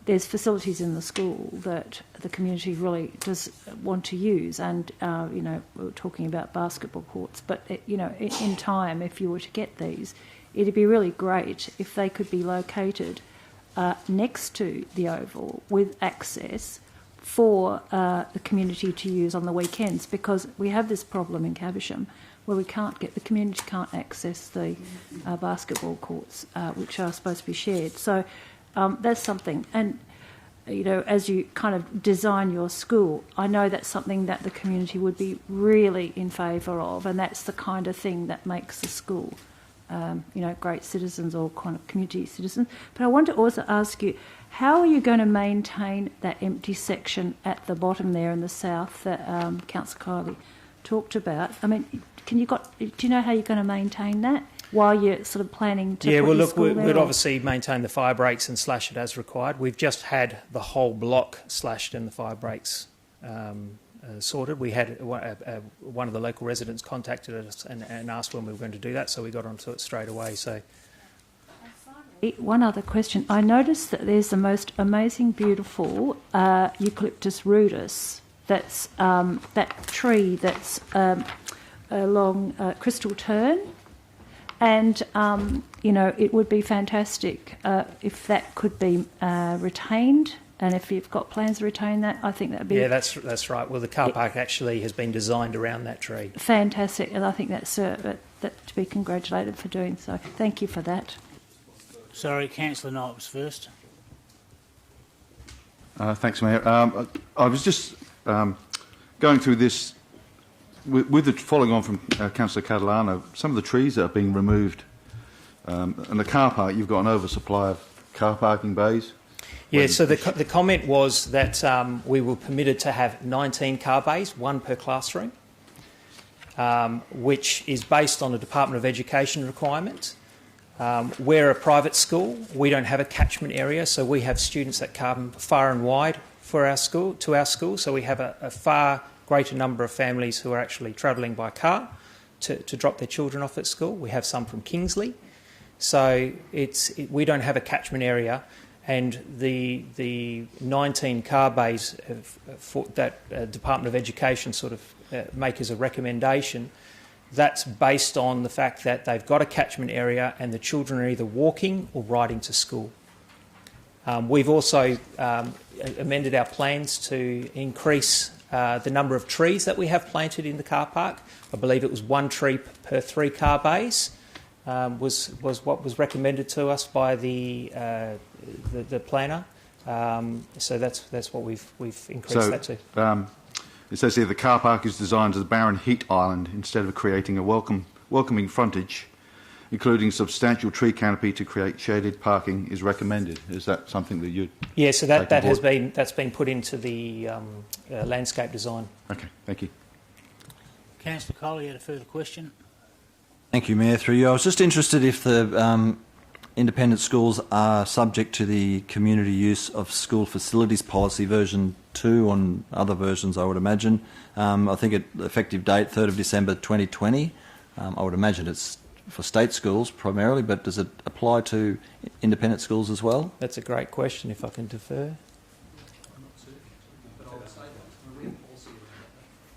Speaker 9: there's facilities in the school that the community really does want to use, and we were talking about basketball courts, but in time, if you were to get these, it'd be really great if they could be located next to the oval with access for the community to use on the weekends, because we have this problem in Caversham where the community can't access the basketball courts, which are supposed to be shared. So that's something. And, as you kind of design your school, I know that's something that the community would be really in favour of, and that's the kind of thing that makes the school great citizens or kind of community citizens. But I want to also ask you, how are you going to maintain that empty section at the bottom there in the south that Councillor Kiley talked about? I mean, do you know how you're going to maintain that while you're sort of planning to put your school there?
Speaker 19: We'd obviously maintain the fire breaks and slash it as required. We've just had the whole block slashed and the fire breaks sorted. We had one of the local residents contacted us and asked when we were going to do that, so we got onto it straight away. So,
Speaker 9: one other question. I noticed that there's the most amazing, beautiful Eucalyptus rudis. That's that tree that's along Crystal Turn, and it would be fantastic if that could be retained. And if you've got plans to retain that, I think that would be...
Speaker 19: Yeah, that's right. Well, the car park actually has been designed around that tree.
Speaker 9: Fantastic, and I think that's that to be congratulated for doing so. Thank you for that.
Speaker 1: Sorry, Councillor Knight was first.
Speaker 7: Thanks, Mayor. I was just going through this, following on from Councillor Catalano, some of the trees that are being removed, and the car park, you've got an oversupply of car parking bays.
Speaker 19: Yeah, so the comment was that we were permitted to have 19 car bays, one per classroom. which is based on a Department of Education requirement. We're a private school. We don't have a catchment area, so we have students that come far and wide to our school. So we have a far greater number of families who are actually travelling by car to drop their children off at school. We have some from Kingsley. So we don't have a catchment area, and the 19 car bays that Department of Education sort of make as a recommendation, that's based on the fact that they've got a catchment area and the children are either walking or riding to school. We've also amended our plans to increase the number of trees that we have planted in the car park. I believe it was 1 tree per 3 car bays was what was recommended to us by the planner. So that's what we've increased that to.
Speaker 7: It says here the car park is designed as a barren heat island instead of creating a welcoming frontage, including substantial tree canopy to create shaded parking is recommended. Is that something that you'd
Speaker 19: Yeah, so that's been put into the landscape design.
Speaker 7: Okay, thank you.
Speaker 1: Councillor Coley had a further question.
Speaker 17: Thank you, Mayor. Through you, I was just interested if the independent schools are subject to the community use of school facilities policy version 2 on other versions, I would imagine. I think effective date 3rd of December 2020. I would imagine it's for state schools primarily, but does it apply to independent schools as well?
Speaker 19: That's a great question, if I can defer.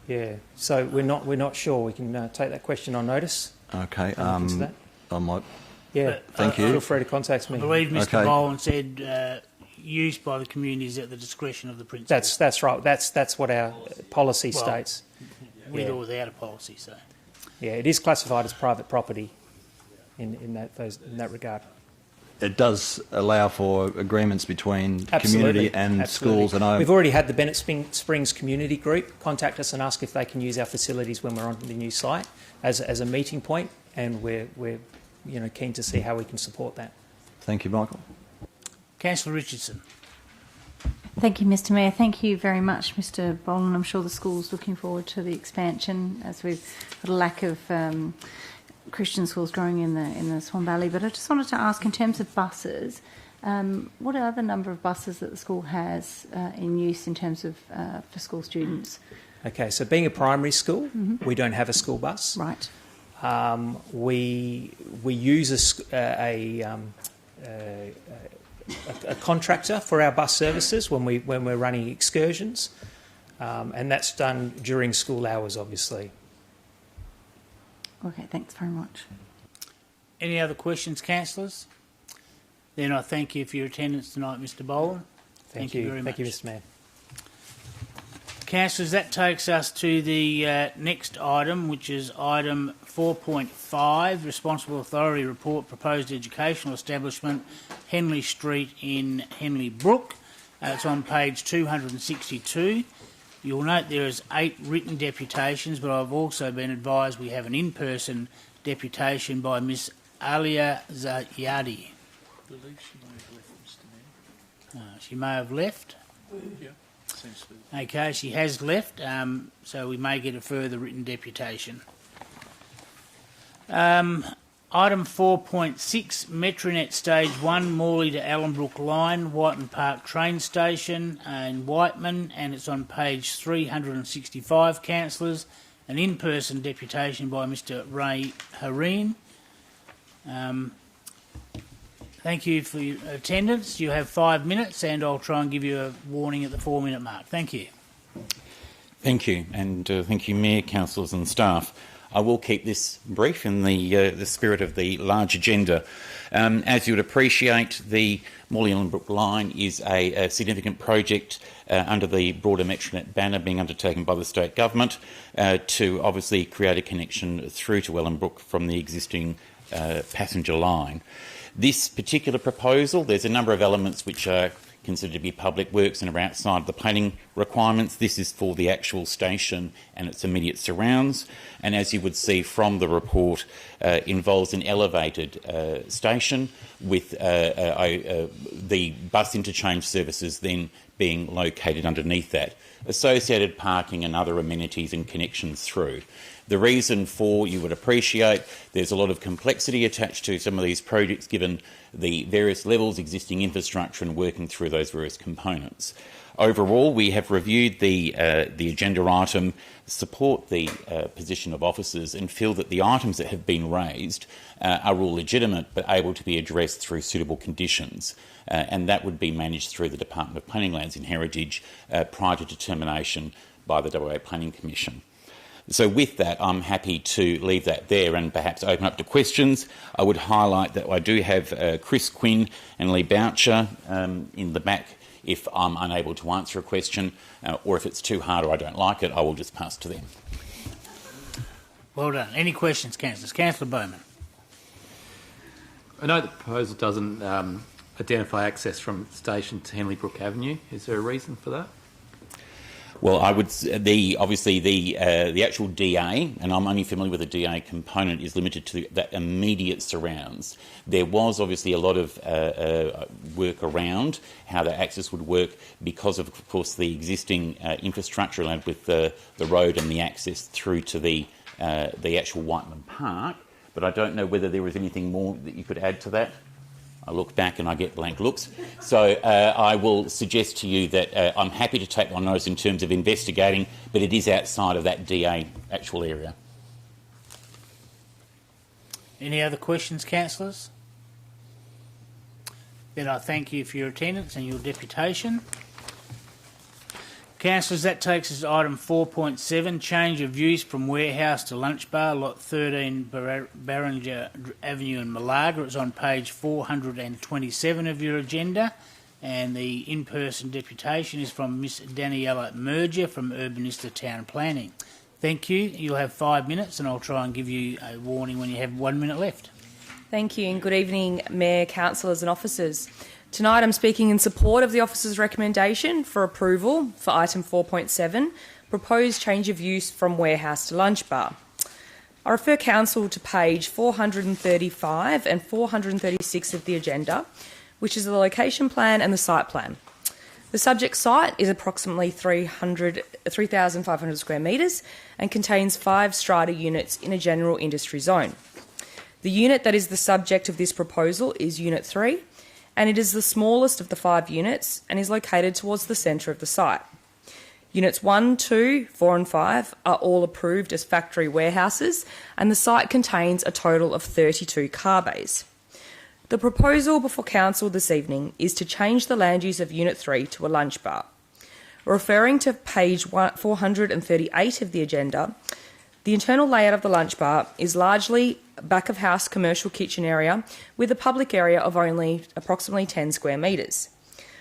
Speaker 19: Yeah, so we're not sure. We can take that question on notice.
Speaker 17: Okay.
Speaker 19: I
Speaker 17: might.
Speaker 19: Yeah,
Speaker 17: thank you.
Speaker 19: Feel free to contact me.
Speaker 1: I believe Mr. Boland said use by the community is at the discretion of the principal.
Speaker 19: That's right. That's what our policy states.
Speaker 1: With or without a policy, so.
Speaker 19: Yeah, it is classified as private property in that regard.
Speaker 17: It does allow for agreements between community and schools. And
Speaker 19: we've already had the Bennett Springs Community Group contact us and ask if they can use our facilities when we're on the new site as a meeting point, and we're keen to see how we can support that.
Speaker 17: Thank you, Michael.
Speaker 1: Councillor Richardson.
Speaker 9: Thank you, Mr. Mayor. Thank you very much, Mr. Boland. I'm sure the school's looking forward to the expansion, as we've got a lack of Christian schools growing in the Swan Valley. But I just wanted to ask, in terms of buses, what are the number of buses that the school has in use in terms of for school students?
Speaker 19: Okay, so being a primary school, we don't have a school bus.
Speaker 9: Right.
Speaker 19: We use a contractor for our bus services when we're running excursions, and that's done during school hours, obviously.
Speaker 9: Okay, thanks very much.
Speaker 1: Any other questions, councillors? Then I thank you for your attendance tonight, Mr. Boland. Thank you very much.
Speaker 19: Thank you, Mr. Mayor.
Speaker 1: Councillors, that takes us to the next item, which is item 4.5, Responsible Authority Report, Proposed Educational Establishment, Henley Street in Henley Brook. It's on page 262. You'll note there is 8 written deputations, but I've also been advised we have an in-person deputation by Miss Alia Zayadi.
Speaker 20: I believe she may have left, Mr. Mayor.
Speaker 1: She may have left.
Speaker 20: Yeah, seems to be.
Speaker 1: Okay, she has left, so we may get a further written deputation. Item 4.6, Metronet Stage 1, Morley to Allenbrook Line, Whiteman Park Train Station in Whiteman, and it's on page 365, councillors. An in-person deputation by Mr. Ray Hareen. Thank you for your attendance. You have 5 minutes, and I'll try and give you a warning at the 4-minute mark. Thank you.
Speaker 21: Thank you, and thank you, Mayor, councillors and staff. I will keep this brief in the spirit of the large agenda. As you would appreciate, the Morley-Allenbrook line is a significant project under the broader Metronet banner being undertaken by the state government to obviously create a connection through to Ellenbrook from the existing passenger line. This particular proposal, there's a number of elements which are considered to be public works and are outside the planning requirements. This is for the actual station and its immediate surrounds, and as you would see from the report, involves an elevated station with the bus interchange services then being located underneath that, associated parking and other amenities and connections through. The reason for, you would appreciate, there's a lot of complexity attached to some of these projects given the various levels, existing infrastructure and working through those various components. Overall, we have reviewed the agenda item, support the position of officers and feel that the items that have been raised are all legitimate but able to be addressed through suitable conditions. And that would be managed through the Department of Planning, Lands and Heritage prior to determination by the WA Planning Commission. So with that, I'm happy to leave that there and perhaps open up to questions. I would highlight that I do have Chris Quinn and Lee Boucher in the back if I'm unable to answer a question, or if it's too hard or I don't like it, I will just pass to them.
Speaker 1: Well done. Any questions, councillors? Councillor Bowman.
Speaker 6: I know the proposal doesn't identify access from station to Henley Brook Avenue. Is there a reason for that?
Speaker 21: Well, I would obviously the actual DA, and I'm only familiar with the DA component, is limited to that immediate surrounds. There was obviously a lot of work around how the access would work because of course, the existing infrastructure allowed with the road and the access through to the actual Whiteman Park. But I don't know whether there was anything more that you could add to that. I look back and I get blank looks. So I will suggest to you that I'm happy to take on notice in terms of investigating, but it is outside of that DA actual area.
Speaker 1: Any other questions, councillors? Then I thank you for your attendance and your deputation. Councillors, that takes us to item 4.7, change of use from warehouse to lunch bar, lot 13 Barringer Avenue in Malaga. It's on page 427 of your agenda, and the in-person deputation is from Miss Daniela Merger from Urbanista Town Planning. Thank you. You'll have 5 minutes, and I'll try and give you a warning when you have 1 minute left.
Speaker 2: Thank you, and good evening, Mayor, councillors and officers. Tonight I'm speaking in support of the officer's recommendation for approval for item 4.7, proposed change of use from warehouse to lunch bar. I refer council to page 435 and 436 of the agenda, which is the location plan and the site plan. The subject site is approximately 3,500 square metres and contains 5 strata units in a general industry zone. The unit that is the subject of this proposal is Unit 3, and it is the smallest of the 5 units and is located towards the centre of the site. Units 1, 2, 4 and 5 are all approved as factory warehouses, and the site contains a total of 32 car bays. The proposal before council this evening is to change the land use of Unit 3 to a lunch bar. Referring to page 438 of the agenda, the internal layout of the lunch bar is largely back of house commercial kitchen area with a public area of only approximately 10 square metres.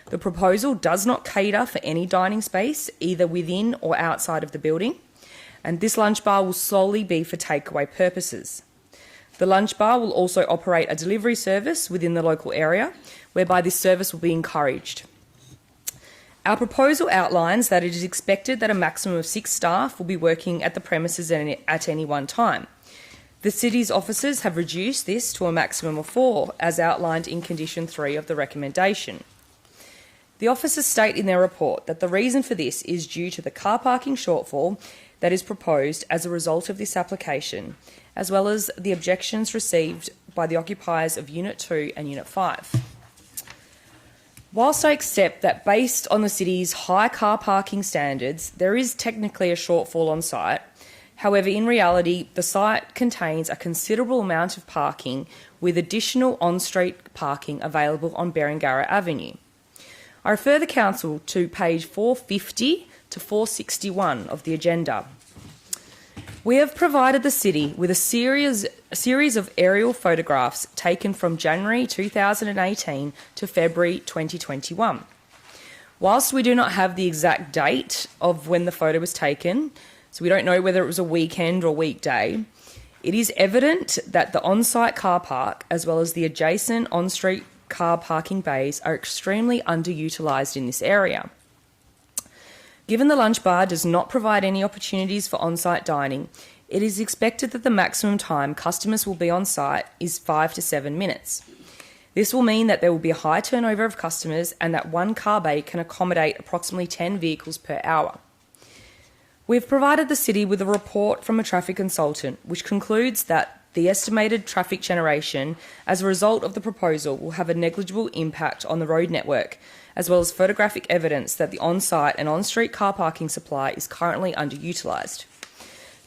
Speaker 2: The proposal does not cater for any dining space either within or outside of the building, and this lunch bar will solely be for takeaway purposes. The lunch bar will also operate a delivery service within the local area, whereby this service will be encouraged. Our proposal outlines that it is expected that a maximum of 6 staff will be working at the premises at any one time. The City's officers have reduced this to a maximum of 4, as outlined in Condition 3 of the recommendation. The officers state in their report that the reason for this is due to the car parking shortfall that is proposed as a result of this application, as well as the objections received by the occupiers of Unit 2 and Unit 5. Whilst I accept that based on the City's high car parking standards, there is technically a shortfall on site, however, in reality, the site contains a considerable amount of parking with additional on-street parking available on Berengara Avenue. I refer the Council to page 450 to 461 of the agenda. We have provided the City with a series of aerial photographs taken from January 2018 to February 2021. Whilst we do not have the exact date of when the photo was taken, so we don't know whether it was a weekend or weekday, it is evident that the on-site car park, as well as the adjacent on-street car parking bays, are extremely underutilised in this area. Given the lunch bar does not provide any opportunities for on-site dining, it is expected that the maximum time customers will be on site is 5 to 7 minutes. This will mean that there will be a high turnover of customers and that one car bay can accommodate approximately 10 vehicles per hour. We've provided the City with a report from a traffic consultant which concludes that the estimated traffic generation as a result of the proposal will have a negligible impact on the road network, as well as photographic evidence that the on-site and on-street car parking supply is currently underutilised.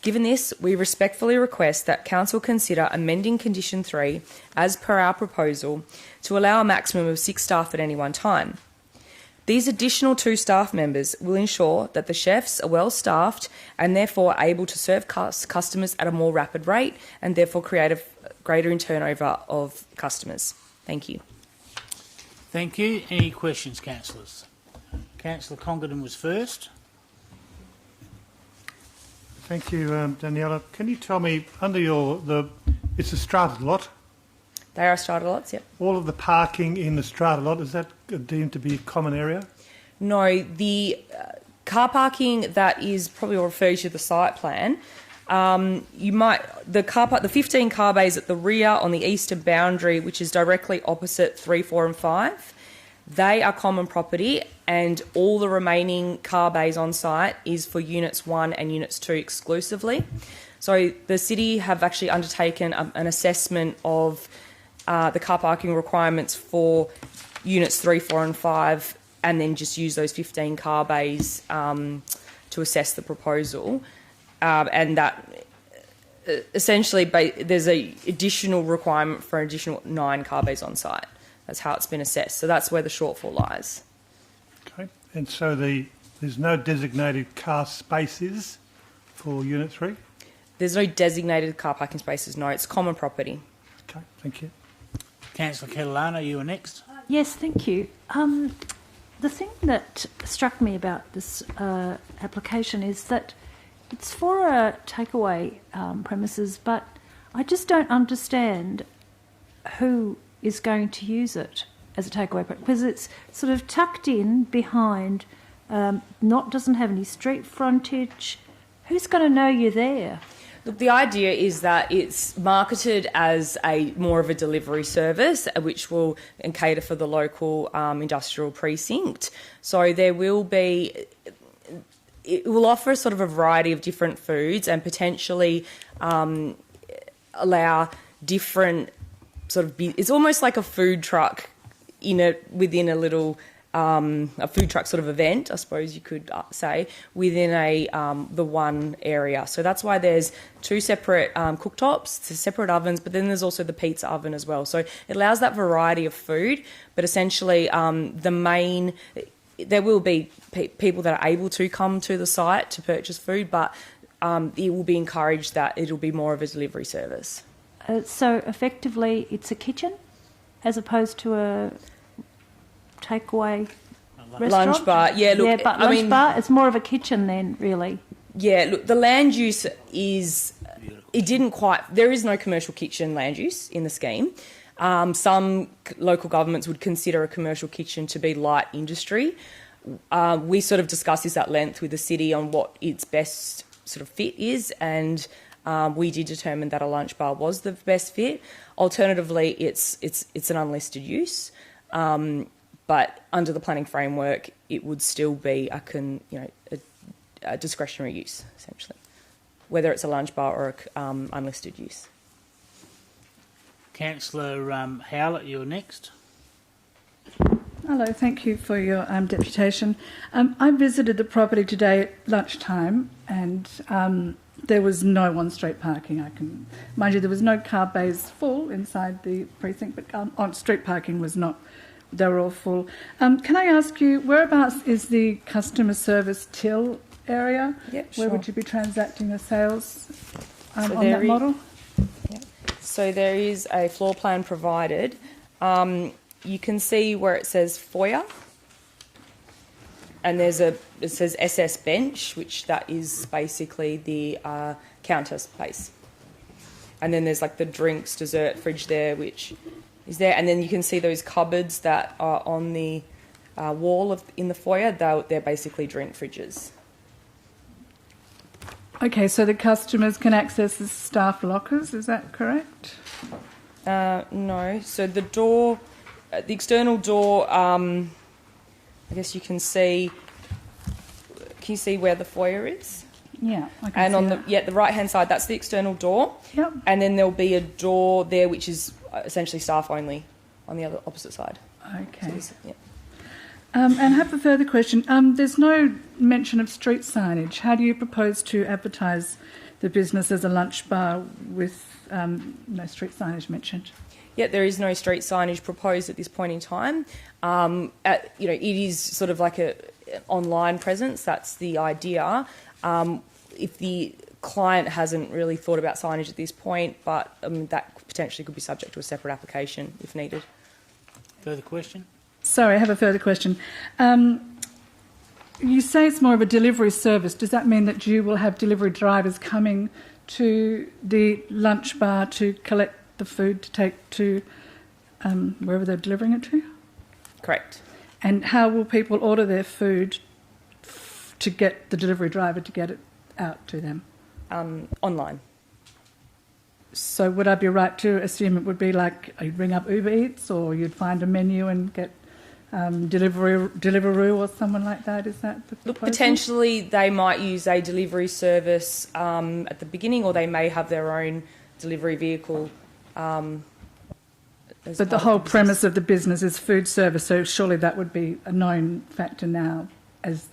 Speaker 2: Given this, we respectfully request that Council consider amending Condition 3 as per our proposal to allow a maximum of 6 staff at any one time. These additional 2 staff members will ensure that the chefs are well staffed and therefore able to serve customers at a more rapid rate and therefore create a greater turnover of customers. Thank you.
Speaker 1: Thank you. Any questions, councillors? Councillor Congdon was first.
Speaker 16: Thank you, Daniela. Can you tell me, under it's a strata lot?
Speaker 2: They are strata lots, yep.
Speaker 16: All of the parking in the strata lot, is that deemed to be a common area?
Speaker 2: No, the car parking that is probably referred to the site plan, the 15 car bays at the rear on the eastern boundary, which is directly opposite 3, 4 and 5, they are common property, and all the remaining car bays on site is for Units 1 and Units 2 exclusively. So the City have actually undertaken an assessment of the car parking requirements for Units 3, 4 and 5, and then just use those 15 car bays to assess the proposal. And that essentially there's an additional requirement for an additional 9 car bays on site. That's how it's been assessed. So that's where the shortfall lies.
Speaker 16: Okay. And so there's no designated car spaces for Unit 3?
Speaker 2: There's no designated car parking spaces, no. It's common property.
Speaker 16: Okay, thank you.
Speaker 1: Councillor Catalano, you are next.
Speaker 9: Yes, thank you. The thing that struck me about this application is that it's for a takeaway premises, but I just don't understand who is going to use it as a takeaway, because it's sort of tucked in behind, doesn't have any street frontage. Who's going to know you're there?
Speaker 2: Look, the idea is that it's marketed as more of a delivery service, which will cater for the local industrial precinct. So there will be. It will offer sort of a variety of different foods and potentially allow different sort of. It's almost like a food truck within a little. A food truck sort of event, I suppose you could say, within the one area. So that's why there's 2 separate cooktops, separate ovens, but then there's also the pizza oven as well. So it allows that variety of food, but essentially there will be people that are able to come to the site to purchase food, but it will be encouraged that it'll be more of a delivery service.
Speaker 9: So effectively it's a kitchen as opposed to a takeaway restaurant?
Speaker 2: Lunch bar, yeah. Look,
Speaker 9: but lunch bar, it's more of a kitchen then, really.
Speaker 2: Yeah, look, the land use is. It didn't quite. There is no commercial kitchen land use in the scheme. Some local governments would consider a commercial kitchen to be light industry. We sort of discussed this at length with the City on what its best sort of fit is, and we did determine that a lunch bar was the best fit. Alternatively, it's an unlisted use. But under the planning framework, it would still be a discretionary use, essentially, whether it's a lunch bar or a unlisted use.
Speaker 1: Councillor Howlett, you're next.
Speaker 3: Hello, thank you for your deputation. I visited the property today at lunchtime, and there was no on-street parking. Mind you, there was no car bays full inside the precinct, but on-street parking was not. They were all full. Can I ask you, whereabouts is the customer service till area?
Speaker 2: Yep,
Speaker 3: Where
Speaker 2: sure.
Speaker 3: would you be transacting the sales on
Speaker 2: there
Speaker 3: that model?
Speaker 2: Yeah. So there is a floor plan provided. You can see where it says foyer, and it says SS bench, which that is basically the counter space. And then there's like the drinks, dessert fridge there, which is there, and then you can see those cupboards that are on the wall in the foyer. They're basically drink fridges.
Speaker 3: Okay, so the customers can access the staff lockers, is that correct?
Speaker 2: No. So the door at the external door, I guess you can see. Can you see where the foyer is?
Speaker 3: Yeah, I can
Speaker 2: and
Speaker 3: see
Speaker 2: on
Speaker 3: that.
Speaker 2: the right hand side, that's the external door.
Speaker 3: Yep.
Speaker 2: And then there'll be a door there which is essentially staff only on the other opposite side.
Speaker 3: Okay.
Speaker 2: So yeah.
Speaker 3: And I have a further question. There's no mention of street signage. How do you propose to advertise the business as a lunch bar with no street signage mentioned?
Speaker 2: Yeah, there is no street signage proposed at this point in time. It is sort of like an online presence. That's the idea. If the client hasn't really thought about signage at this point, but that potentially could be subject to a separate application if needed.
Speaker 1: Further question?
Speaker 3: Sorry, I have a further question. You say it's more of a delivery service. Does that mean that you will have delivery drivers coming to the lunch bar to collect the food to take to wherever they're delivering it to?
Speaker 2: Correct.
Speaker 3: And how will people order their food to get the delivery driver to get it out to them?
Speaker 2: Online.
Speaker 3: So would I be right to assume it would be like you'd ring up Uber Eats, or you'd find a menu and get Deliveroo or someone like that? Is that the proposal?
Speaker 2: Potentially they might use a delivery service at the beginning, or they may have their own delivery vehicle.
Speaker 3: But the whole premise of the business is food service, so surely that would be a known factor now as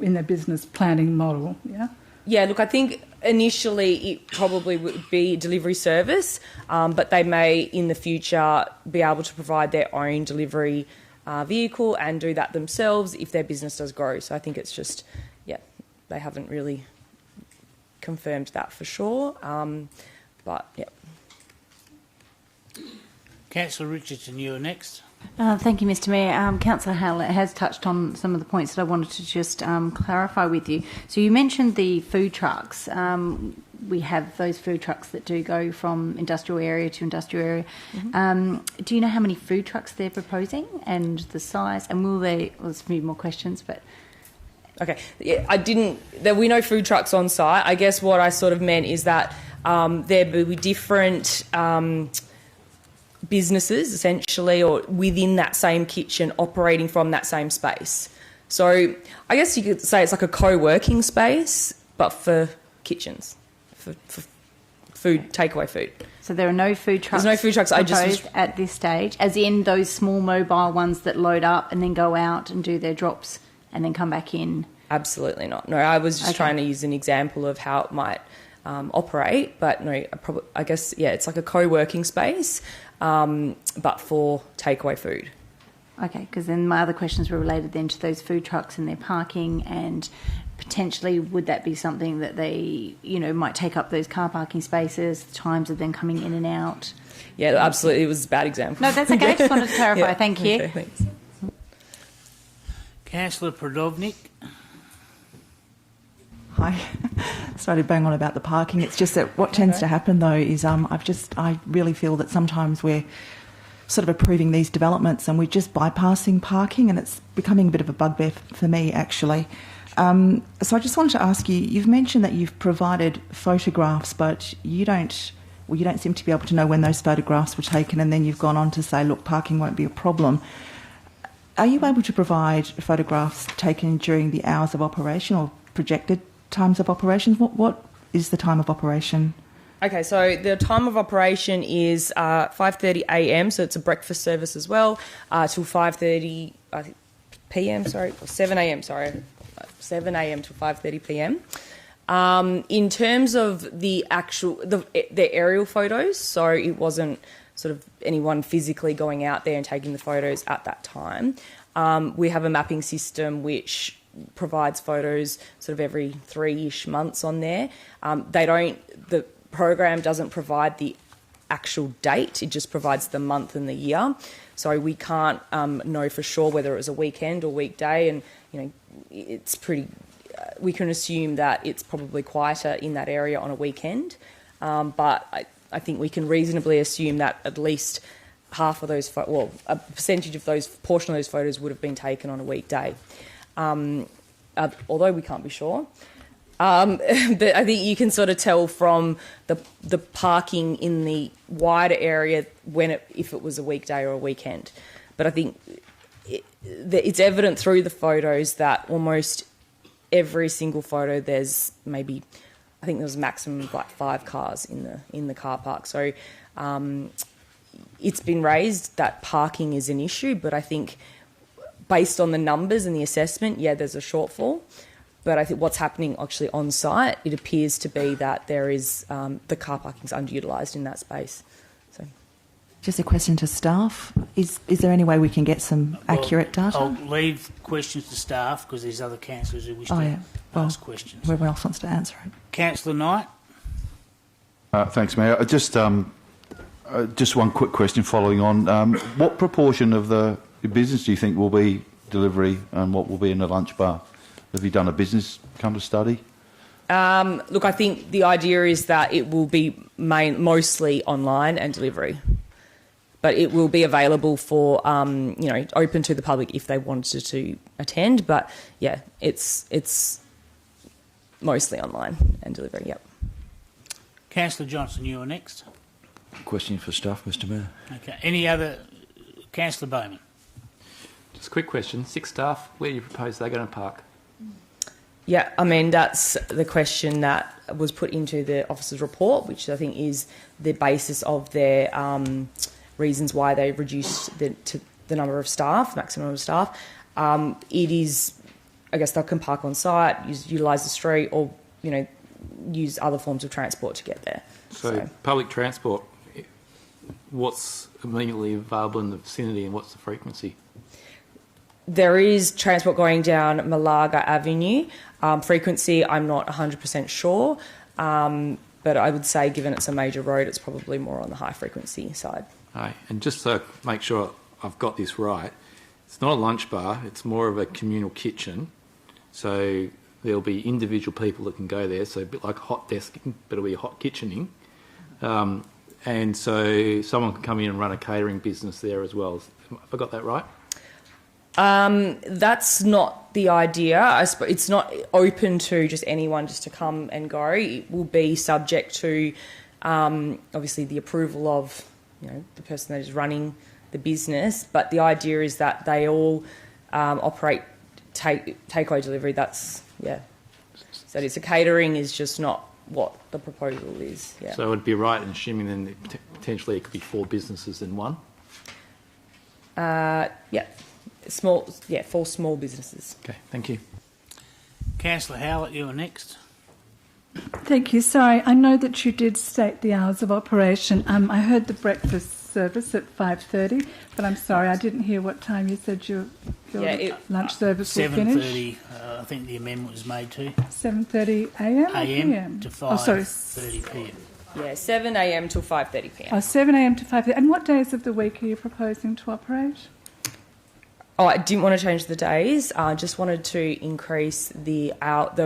Speaker 3: in their business planning model, yeah?
Speaker 2: Yeah, look, I think initially it probably would be a delivery service, but they may in the future be able to provide their own delivery vehicle and do that themselves if their business does grow. So I think it's just, they haven't really confirmed that for sure. But, yeah.
Speaker 1: Councillor Richardson, you're next.
Speaker 4: Thank you, Mr Mayor. Councillor Howlett has touched on some of the points that I wanted to just clarify with you. So you mentioned the food trucks. We have those food trucks that do go from industrial area to industrial area. Mm-hmm. Do you know how many food trucks they're proposing and the size? And will they... Well, there's a few more questions, but...
Speaker 2: Okay. Yeah, there were no food trucks on site. I guess what I sort of meant is that there will be different... businesses essentially, or within that same kitchen operating from that same space. So I guess you could say it's like a co-working space but for kitchens, for food, takeaway food.
Speaker 4: So there are no food trucks.
Speaker 2: There's no food trucks
Speaker 4: proposed at this stage, as in those small mobile ones that load up and then go out and do their drops and then come back in.
Speaker 2: Absolutely not. No, I was just trying to use an example of how it might operate, but no, I guess it's like a co-working space. But for takeaway food.
Speaker 4: Okay, because then my other questions were related then to those food trucks and their parking, and potentially would that be something that they, might take up those car parking spaces, times of them coming in and out?
Speaker 2: Yeah, absolutely. It was a bad example.
Speaker 4: No, that's okay. I just wanted to clarify. Thank you.
Speaker 2: Okay, thanks.
Speaker 1: Councillor Prodovnik.
Speaker 8: Hi. Sorry to bang on about the parking. It's just that what tends to happen though is I really feel that sometimes we're sort of approving these developments and we're just bypassing parking, and it's becoming a bit of a bugbear for me actually. So I just wanted to ask you, you've mentioned that you've provided photographs, but you don't seem to be able to know when those photographs were taken, and then you've gone on to say, look, parking won't be a problem. Are you able to provide photographs taken during the hours of operation or projected times of operations? What is the time of operation?
Speaker 2: Okay, so the time of operation is 5:30 a.m, so it's a breakfast service as well, till 5:30 p.m. Sorry, or 7 a.m. Sorry, 7 a.m. to 5:30 p.m. In terms of the actual the aerial photos, so it wasn't sort of anyone physically going out there and taking the photos at that time. We have a mapping system which provides photos sort of every 3-ish months on there. The program doesn't provide the actual date, it just provides the month and the year. So we can't know for sure whether it was a weekend or weekday, and it's pretty we can assume that it's probably quieter in that area on a weekend, but I think we can reasonably assume that at least half of those a percentage of those portion of those photos would have been taken on a weekday. Although we can't be sure. But I think you can sort of tell from the parking in the wider area if it was a weekday or a weekend. But I think it's evident through the photos that almost every single photo there's maybe, I think there was a maximum of like 5 cars in the car park. So it's been raised that parking is an issue, but I think based on the numbers and the assessment, yeah, there's a shortfall. But I think what's happening actually on site, it appears to be that there is the car parking's underutilised in that space. So,
Speaker 8: just a question to staff: is there any way we can get some accurate data?
Speaker 1: I'll leave questions to staff because there's other councillors who wish to ask questions.
Speaker 8: Whoever else wants to answer it.
Speaker 1: Councillor Knight.
Speaker 7: Thanks, Mayor. Just one quick question following on. What proportion of the business do you think will be delivery and what will be in the lunch bar? Have you done a business kind of study?
Speaker 2: Look, I think the idea is that it will be mostly online and delivery, but it will be available for, open to the public if they wanted to attend. But yeah, it's mostly online and delivery. Yep.
Speaker 1: Councillor Johnson, you are next.
Speaker 17: Question for staff, Mr. Mayor.
Speaker 1: Okay. Any other? Councillor Bowman.
Speaker 6: Just a quick question. 6 staff, where do you propose they're going to park?
Speaker 2: Yeah, I mean, that's the question that was put into the officer's report, which I think is the basis of their reasons why they reduced the number of staff, maximum number of staff. It is, I guess, they can park on site, utilise the street, or, use other forms of transport to get there.
Speaker 6: So public transport, what's immediately available in the vicinity and what's the frequency?
Speaker 2: There is transport going down Malaga Avenue. Frequency, I'm not 100% sure, but I would say given it's a major road, it's probably more on the high frequency side.
Speaker 6: Right. And just to make sure I've got this right, it's not a lunch bar, it's more of a communal kitchen. So there'll be individual people that can go there, so a bit like a hot desking, but it'll be a hot kitchening. And so someone can come in and run a catering business there as well. Have I got that right?
Speaker 2: That's not the idea. It's not open to just anyone just to come and go. It will be subject to, obviously, the approval of, the person that is running the business. But the idea is that they all operate takeaway delivery. That's, So it's a catering is just not what the proposal is. Yeah.
Speaker 6: So it would be right in assuming then that potentially it could be 4 businesses in one?
Speaker 2: Yeah. 4 small businesses.
Speaker 6: Okay, thank you.
Speaker 1: Councillor Howlett, you are next.
Speaker 3: Thank you. Sorry, I know that you did state the hours of operation. I heard the breakfast service at 5:30, but I'm sorry, I didn't hear what time you said your lunch service will finish.
Speaker 1: 7:30. I think the amendment was made to
Speaker 3: 7:30 a.m.
Speaker 1: a.m. to 5:30 p.m.
Speaker 2: Yeah, 7 a.m. till 5:30 p.m.
Speaker 3: Oh, 7 a.m. to 5:30. And what days of the week are you proposing to operate?
Speaker 2: Oh, I didn't want to change the days. I just wanted to increase the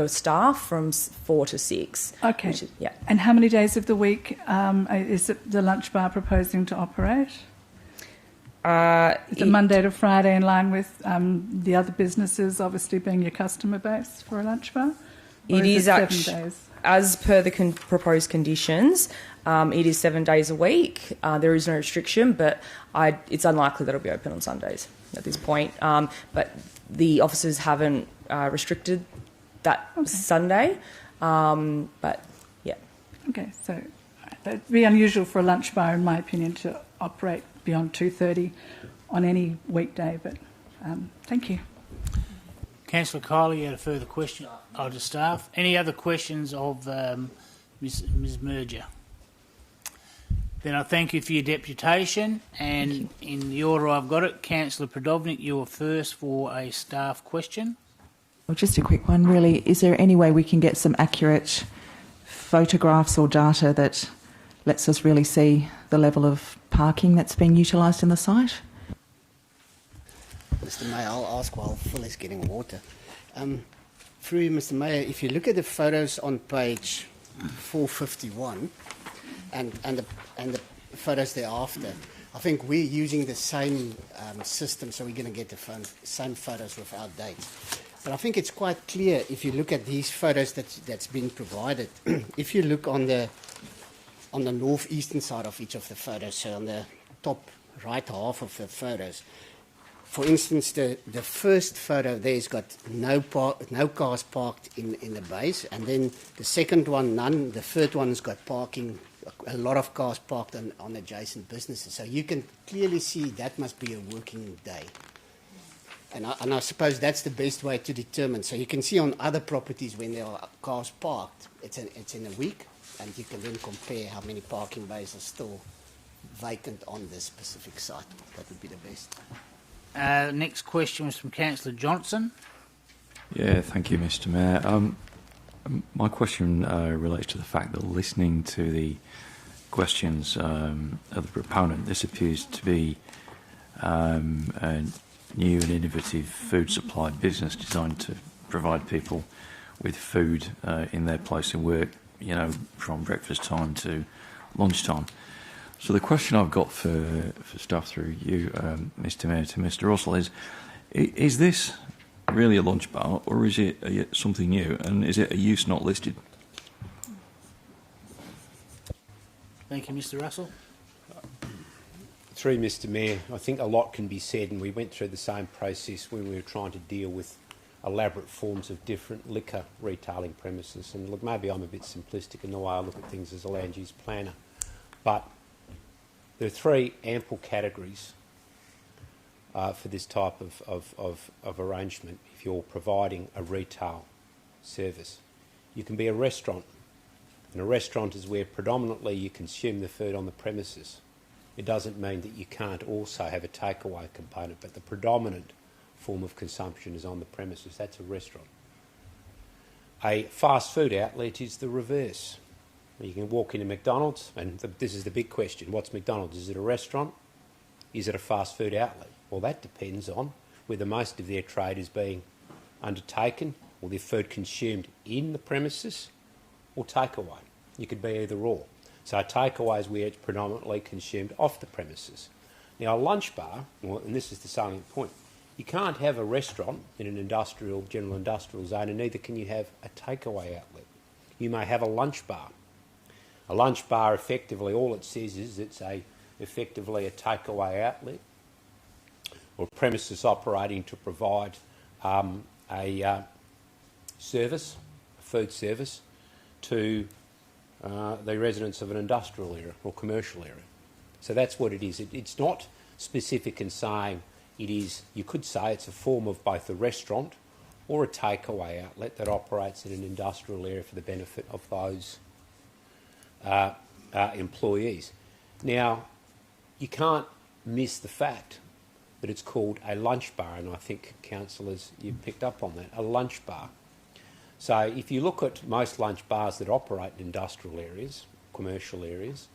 Speaker 2: staff from 4 to 6.
Speaker 3: Okay. And how many days of the week is it the lunch bar proposing to operate? Is it Monday to Friday in line with the other businesses, obviously being your customer base for a lunch bar? Or
Speaker 2: It is
Speaker 3: 7
Speaker 2: actually,
Speaker 3: days?
Speaker 2: as per the proposed conditions, it is 7 days a week. There is no restriction, but it's unlikely that it'll be open on Sundays at this point. But the officers haven't restricted that Sunday. But, yeah.
Speaker 3: Okay, so it'd be unusual for a lunch bar, in my opinion, to operate beyond 2:30 on any weekday, but thank you.
Speaker 1: Councillor Kiley, you had a further question to staff. Any other questions of Ms. Merger? Then I thank you for your deputation, and in the order I've got it, Councillor Prodovnik, you are first for a staff question.
Speaker 8: Well, just a quick one, really. Is there any way we can get some accurate photographs or data that lets us really see the level of parking that's being utilised in the site?
Speaker 5: Mr. Mayor, I'll ask while Phil is getting water. Through you, Mr. Mayor, if you look at the photos on page 451 and the photos thereafter, I think we're using the same system, so we're going to get the same photos without dates. But I think it's quite clear if you look at these photos that's been provided. If you look on the northeastern side of each of the photos, so on the top right half of the photos, for instance, the first photo there's got no cars parked in the base, and then the second one, none. The third one's got parking, a lot of cars parked on adjacent businesses. So you can clearly see that must be a working day. And I suppose that's the best way to determine. So you can see on other properties when there are cars parked, it's in a week, and you can then compare how many parking bays are still vacant on this specific site. That would be the best.
Speaker 1: Next question was from Councillor Johnson.
Speaker 10: Yeah, thank you, Mr. Mayor. My question relates to the fact that listening to the questions of the proponent, this appears to be a new and innovative food supply business designed to provide people with food in their place of work, you know, from breakfast time to lunchtime. So the question I've got for staff through you, Mr. Mayor, to Mr. Russell is this really a lunch bar, or is it something new, and is it a use not listed?
Speaker 1: Thank you, Mr. Russell.
Speaker 18: Through Mr. Mayor, I think a lot can be said, and we went through the same process when we were trying to deal with elaborate forms of different liquor retailing premises. And look, maybe I'm a bit simplistic in the way I look at things as a land use planner, but there are three ample categories for this type of arrangement if you're providing a retail service. You can be a restaurant, and a restaurant is where predominantly you consume the food on the premises. It doesn't mean that you can't also have a takeaway component, but the predominant form of consumption is on the premises. That's a restaurant. A fast food outlet is the reverse. You can walk into McDonald's, and this is the big question. What's McDonald's? Is it a restaurant? Is it a fast food outlet? Well, that depends on whether most of their trade is being undertaken or their food consumed in the premises or takeaway. You could be either or. So takeaway is where it's predominantly consumed off the premises. Now, a lunch bar, and this is the salient point, you can't have a restaurant in an general industrial zone, and neither can you have a takeaway outlet. You may have a lunch bar. A lunch bar, effectively, all it says is it's effectively a takeaway outlet or premises operating to provide a service, a food service, to the residents of an industrial area or commercial area. So that's what it is. It's not specific in saying it is, you could say it's a form of both a restaurant or a takeaway outlet that operates in an industrial area for the benefit of those employees. Now, you can't miss the fact that it's called a lunch bar, and I think, councillors, you've picked up on that, a lunch bar. So if you look at most lunch bars that operate in industrial areas, commercial areas,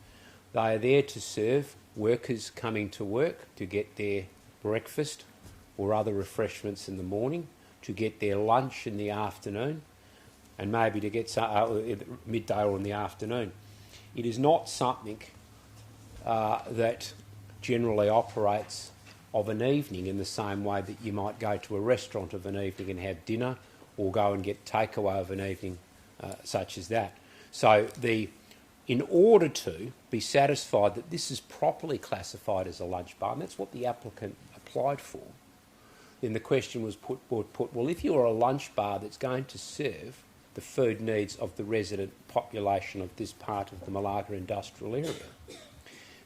Speaker 18: they are there to serve workers coming to work to get their breakfast or other refreshments in the morning, to get their lunch in the afternoon, and maybe to get midday or in the afternoon. It is not something that generally operates of an evening in the same way that you might go to a restaurant of an evening and have dinner, or go and get takeaway of an evening such as that. So in order to be satisfied that this is properly classified as a lunch bar, and that's what the applicant applied for, then the question was put, well, if you're a lunch bar that's going to serve the food needs of the resident population of this part of the Malaga industrial area,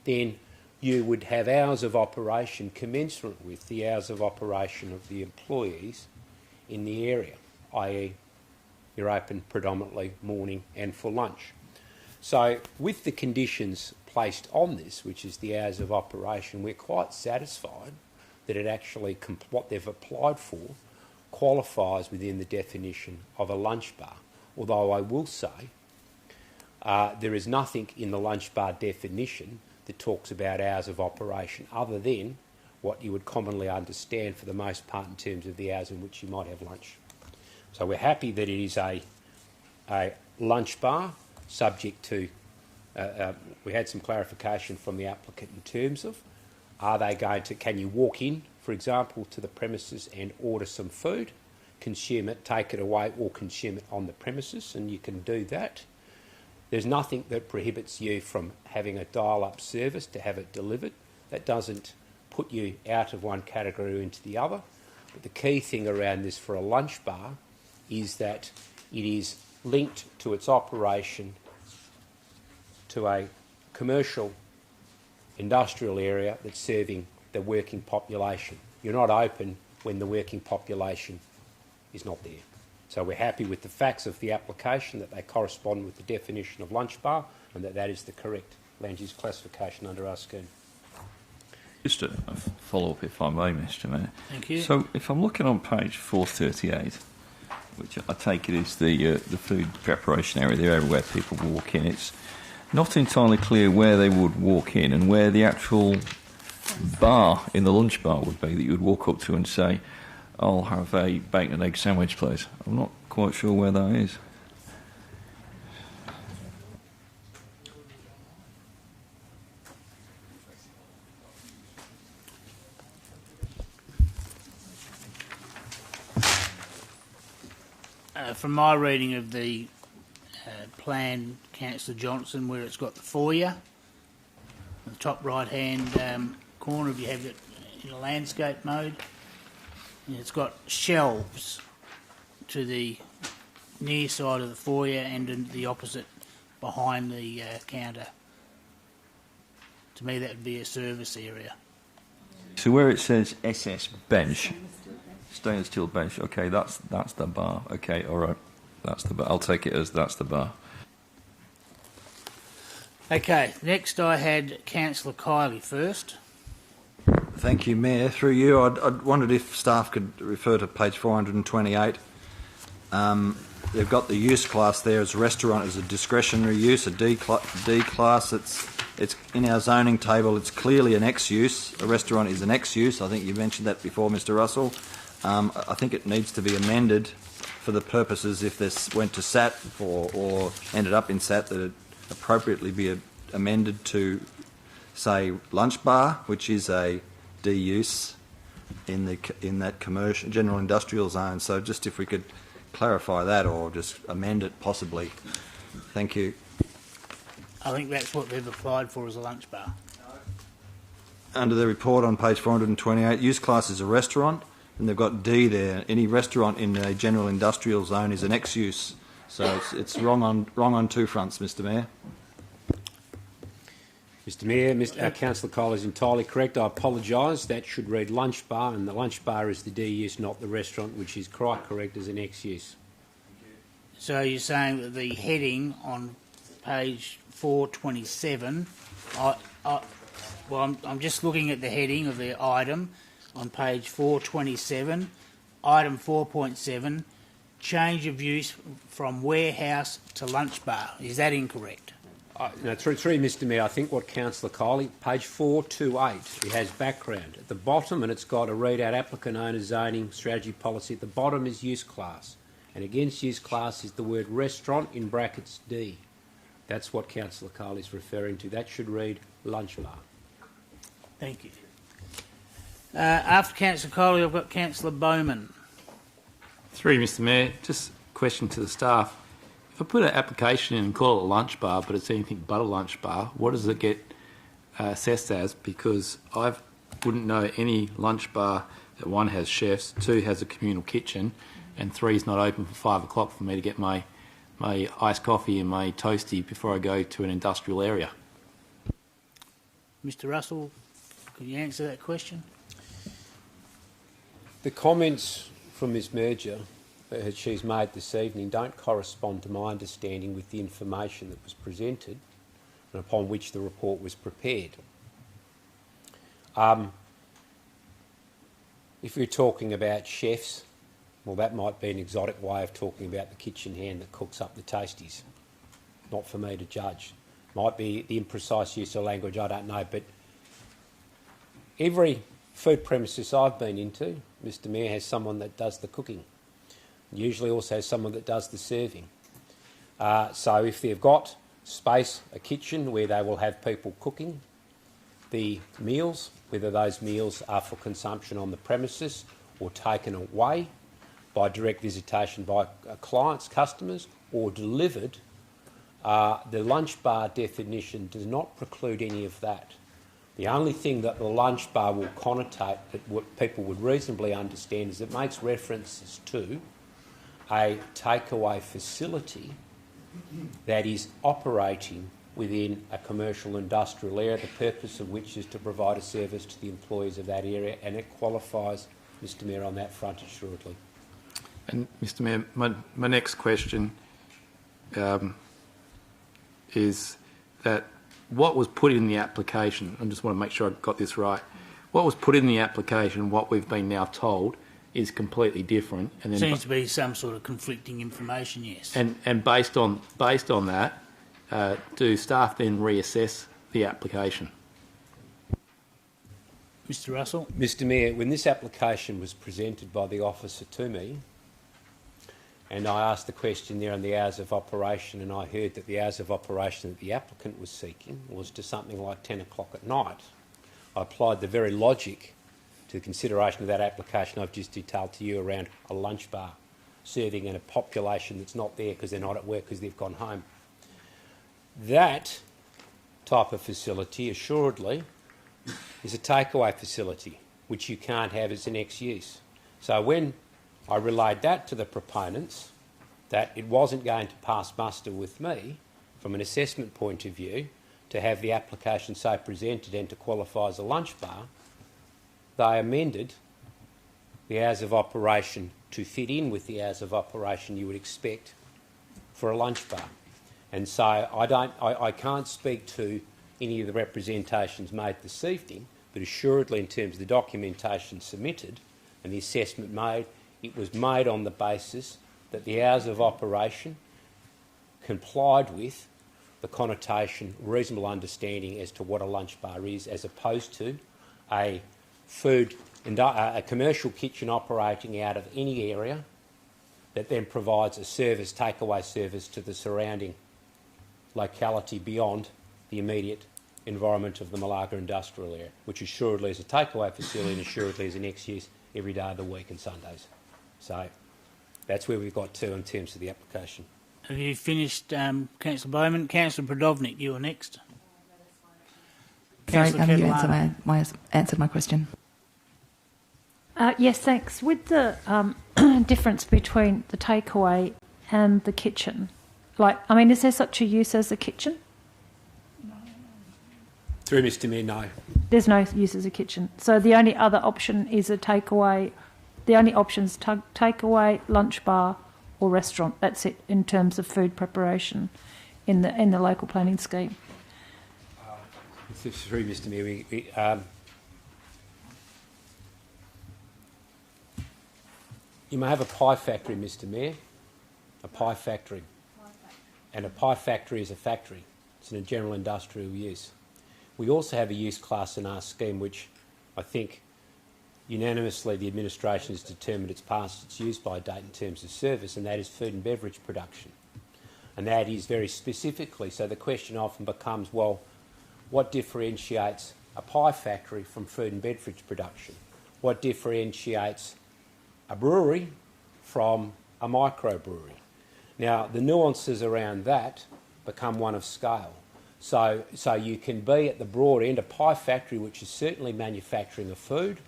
Speaker 18: then you would have hours of operation commensurate with the hours of operation of the employees in the area, i.e. you're open predominantly morning and for lunch. So with the conditions placed on this, which is the hours of operation, we're quite satisfied that it actually, what they've applied for, qualifies within the definition of a lunch bar. Although I will say there is nothing in the lunch bar definition that talks about hours of operation other than what you would commonly understand for the most part in terms of the hours in which you might have lunch. So we're happy that it is a lunch bar subject to, we had some clarification from the applicant in terms of, are they going to, can you walk in, for example, to the premises and order some food, consume it, take it away, or consume it on the premises, and you can do that. There's nothing that prohibits you from having a dial-up service to have it delivered. That doesn't put you out of one category into the other. But the key thing around this for a lunch bar is that it is linked to its operation to a commercial industrial area that's serving the working population. You're not open when the working population is not there. So we're happy with the facts of the application, that they correspond with the definition of lunch bar, and that is the correct land use classification under our scheme.
Speaker 10: Just a follow-up, if I may, Mr Mayor.
Speaker 1: Thank you.
Speaker 10: So if I'm looking on page 438, which I take it is the food preparation area, the area where people walk in, it's not entirely clear where they would walk in and where the actual bar in the lunch bar would be that you would walk up to and say, I'll have a bacon and egg sandwich, please. I'm not quite sure where that is.
Speaker 1: From my reading of the plan, Councillor Johnson, where it's got the foyer, the top right-hand corner, if you have it in a landscape mode, and it's got shelves to the near side of the foyer and in the opposite behind the counter. To me, that would be a service area.
Speaker 10: So where it says SS bench, stainless steel bench, okay, that's the bar. Okay, all right, that's the bar. I'll take it as that's the bar.
Speaker 1: Okay, next I had Councillor Kiley first.
Speaker 17: Thank you, Mayor. Through you, I'd wondered if staff could refer to page 428. They've got the use class there as restaurant as a discretionary use, a D class. It's in our zoning table. It's clearly an X use. A restaurant is an X use. I think you mentioned that before, Mr. Russell. I think it needs to be amended for the purposes, if this went to SAT or ended up in SAT, that it appropriately be amended to say lunch bar, which is a D use in that commercial general industrial zone. So just if we could clarify that or just amend it possibly. Thank you.
Speaker 1: I think that's what they've applied for as a lunch bar.
Speaker 17: Under the report on page 428, use class is a restaurant, and they've got D there. Any restaurant in a general industrial zone is an X use. So it's wrong on two fronts, Mr. Mayor.
Speaker 18: Mr. Mayor, Councillor Cole is entirely correct. I apologise. That should read lunch bar, and the lunch bar is the D use, not the restaurant, which is quite correct as an X use.
Speaker 1: So you're saying that the heading on page 427, I'm just looking at the heading of the item on page 427, item 4.7, change of use from warehouse to lunch bar. Is that incorrect?
Speaker 18: No, through Mr. Mayor, I think what Councillor Coley, page 428, it has background. At the bottom, and it's got a readout applicant owner zoning strategy policy. At the bottom is use class. And against use class is the word restaurant in brackets D. That's what Councillor Coley is referring to. That should read lunch bar.
Speaker 1: Thank you. After Councillor Coley, I've got Councillor Bowman.
Speaker 6: Through Mr. Mayor, just a question to the staff. If I put an application in and call it a lunch bar, but it's anything but a lunch bar, what does it get assessed as? Because I wouldn't know any lunch bar that, one, has chefs, two, has a communal kitchen, and three, is not open for 5 o'clock for me to get my iced coffee and my toasty before I go to an industrial area.
Speaker 1: Mr. Russell, could you answer that question?
Speaker 18: The comments from Ms. Merger that she's made this evening don't correspond to my understanding with the information that was presented and upon which the report was prepared. If you're talking about chefs, well, that might be an exotic way of talking about the kitchen hand that cooks up the tasties. Not for me to judge. Might be the imprecise use of language, I don't know, but every food premises I've been into, Mr. Mayor, has someone that does the cooking. Usually also has someone that does the serving. So if they've got space, a kitchen where they will have people cooking the meals, whether those meals are for consumption on the premises or taken away by direct visitation by clients, customers, or delivered, the lunch bar definition does not preclude any of that. The only thing that the lunch bar will connotate that what people would reasonably understand is it makes references to a takeaway facility that is operating within a commercial industrial area, the purpose of which is to provide a service to the employees of that area, and it qualifies, Mr Mayor, on that front assuredly.
Speaker 6: And Mr Mayor, my next question is that what was put in the application, I just want to make sure I got this right, what was put in the application, what we've been now told, is completely different. And then
Speaker 1: Seems to be some sort of conflicting information, yes.
Speaker 6: And based on that, do staff then reassess the application?
Speaker 1: Mr Russell?
Speaker 18: Mr Mayor, when this application was presented by the officer to me, and I asked the question there on the hours of operation, and I heard that the hours of operation that the applicant was seeking was to something like 10 o'clock at night, I applied the very logic to the consideration of that application I've just detailed to you around a lunch bar serving in a population that's not there because they're not at work because they've gone home. That type of facility, assuredly, is a takeaway facility, which you can't have as an ex-use. So when I relayed that to the proponents, that it wasn't going to pass muster with me from an assessment point of view to have the application so presented and to qualify as a lunch bar, they amended the hours of operation to fit in with the hours of operation you would expect for a lunch bar. And so I can't speak to any of the representations made this evening, but assuredly in terms of the documentation submitted and the assessment made, it was made on the basis that the hours of operation complied with the connotation, reasonable understanding as to what a lunch bar is, as opposed to a commercial kitchen operating out of any area that then provides a service, takeaway service, to the surrounding locality beyond the immediate environment of the Malaga industrial area, which assuredly is a takeaway facility and assuredly is an ex-use every day of the week and Sundays. So that's where we've got to in terms of the application.
Speaker 1: Have you finished, Councillor Bowman? Councillor Brodovnik, you are next.
Speaker 8: Sorry,
Speaker 1: Councillor
Speaker 8: you
Speaker 1: Catalano.
Speaker 8: answered my question.
Speaker 9: Yes, thanks. With the difference between the takeaway and the kitchen, is there such a use as a kitchen?
Speaker 18: Through Mr Mayor, no.
Speaker 9: There's no use as a kitchen. So the only other option is a takeaway. The only options takeaway, lunch bar, or restaurant. That's it in terms of food preparation in the local planning scheme.
Speaker 18: Through Mr Mayor, you may have a pie factory, Mr Mayor, a pie factory. And a pie factory is a factory. It's in a general industrial use. We also have a use class in our scheme which I think unanimously the administration has determined it's past its use-by date in terms of service, and that is food and beverage production. And that is very specifically, so the question often becomes, well, what differentiates a pie factory from food and beverage production? What differentiates a brewery from a microbrewery? Now, the nuances around that become one of scale. So you can be at the broad end, a pie factory which is certainly manufacturing of food,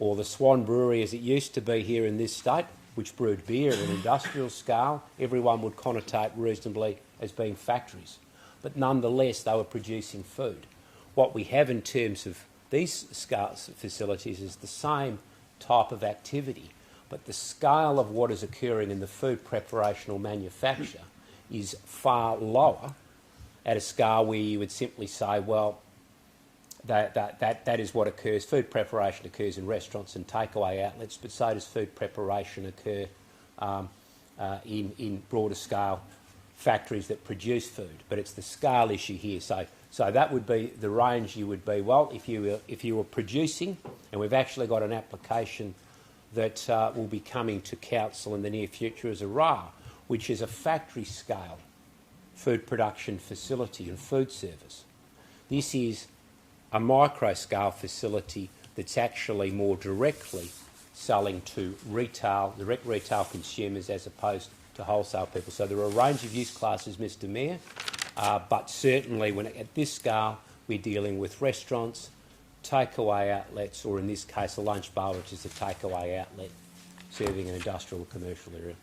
Speaker 18: or the Swan Brewery as it used to be here in this state, which brewed beer at an industrial scale. Everyone would connotate reasonably as being factories. But nonetheless, they were producing food. What we have in terms of these scale facilities is the same type of activity, but the scale of what is occurring in the food preparation or manufacture is far lower at a scale where you would simply say, well, that is what occurs. Food preparation occurs in restaurants and takeaway outlets, but so does food preparation occur in broader scale factories that produce food. But it's the scale issue here. So that would be the range. You would be, well, if you were producing, and we've actually got an application that will be coming to council in the near future as a RA, which is a factory scale food production facility and food service. This is a micro-scale facility that's actually more directly selling to direct retail consumers as opposed to wholesale people. So there are a range of use classes, Mr Mayor, but certainly at this scale we're dealing with restaurants, takeaway outlets, or in this case a lunch bar, which is a takeaway outlet serving an industrial or commercial area.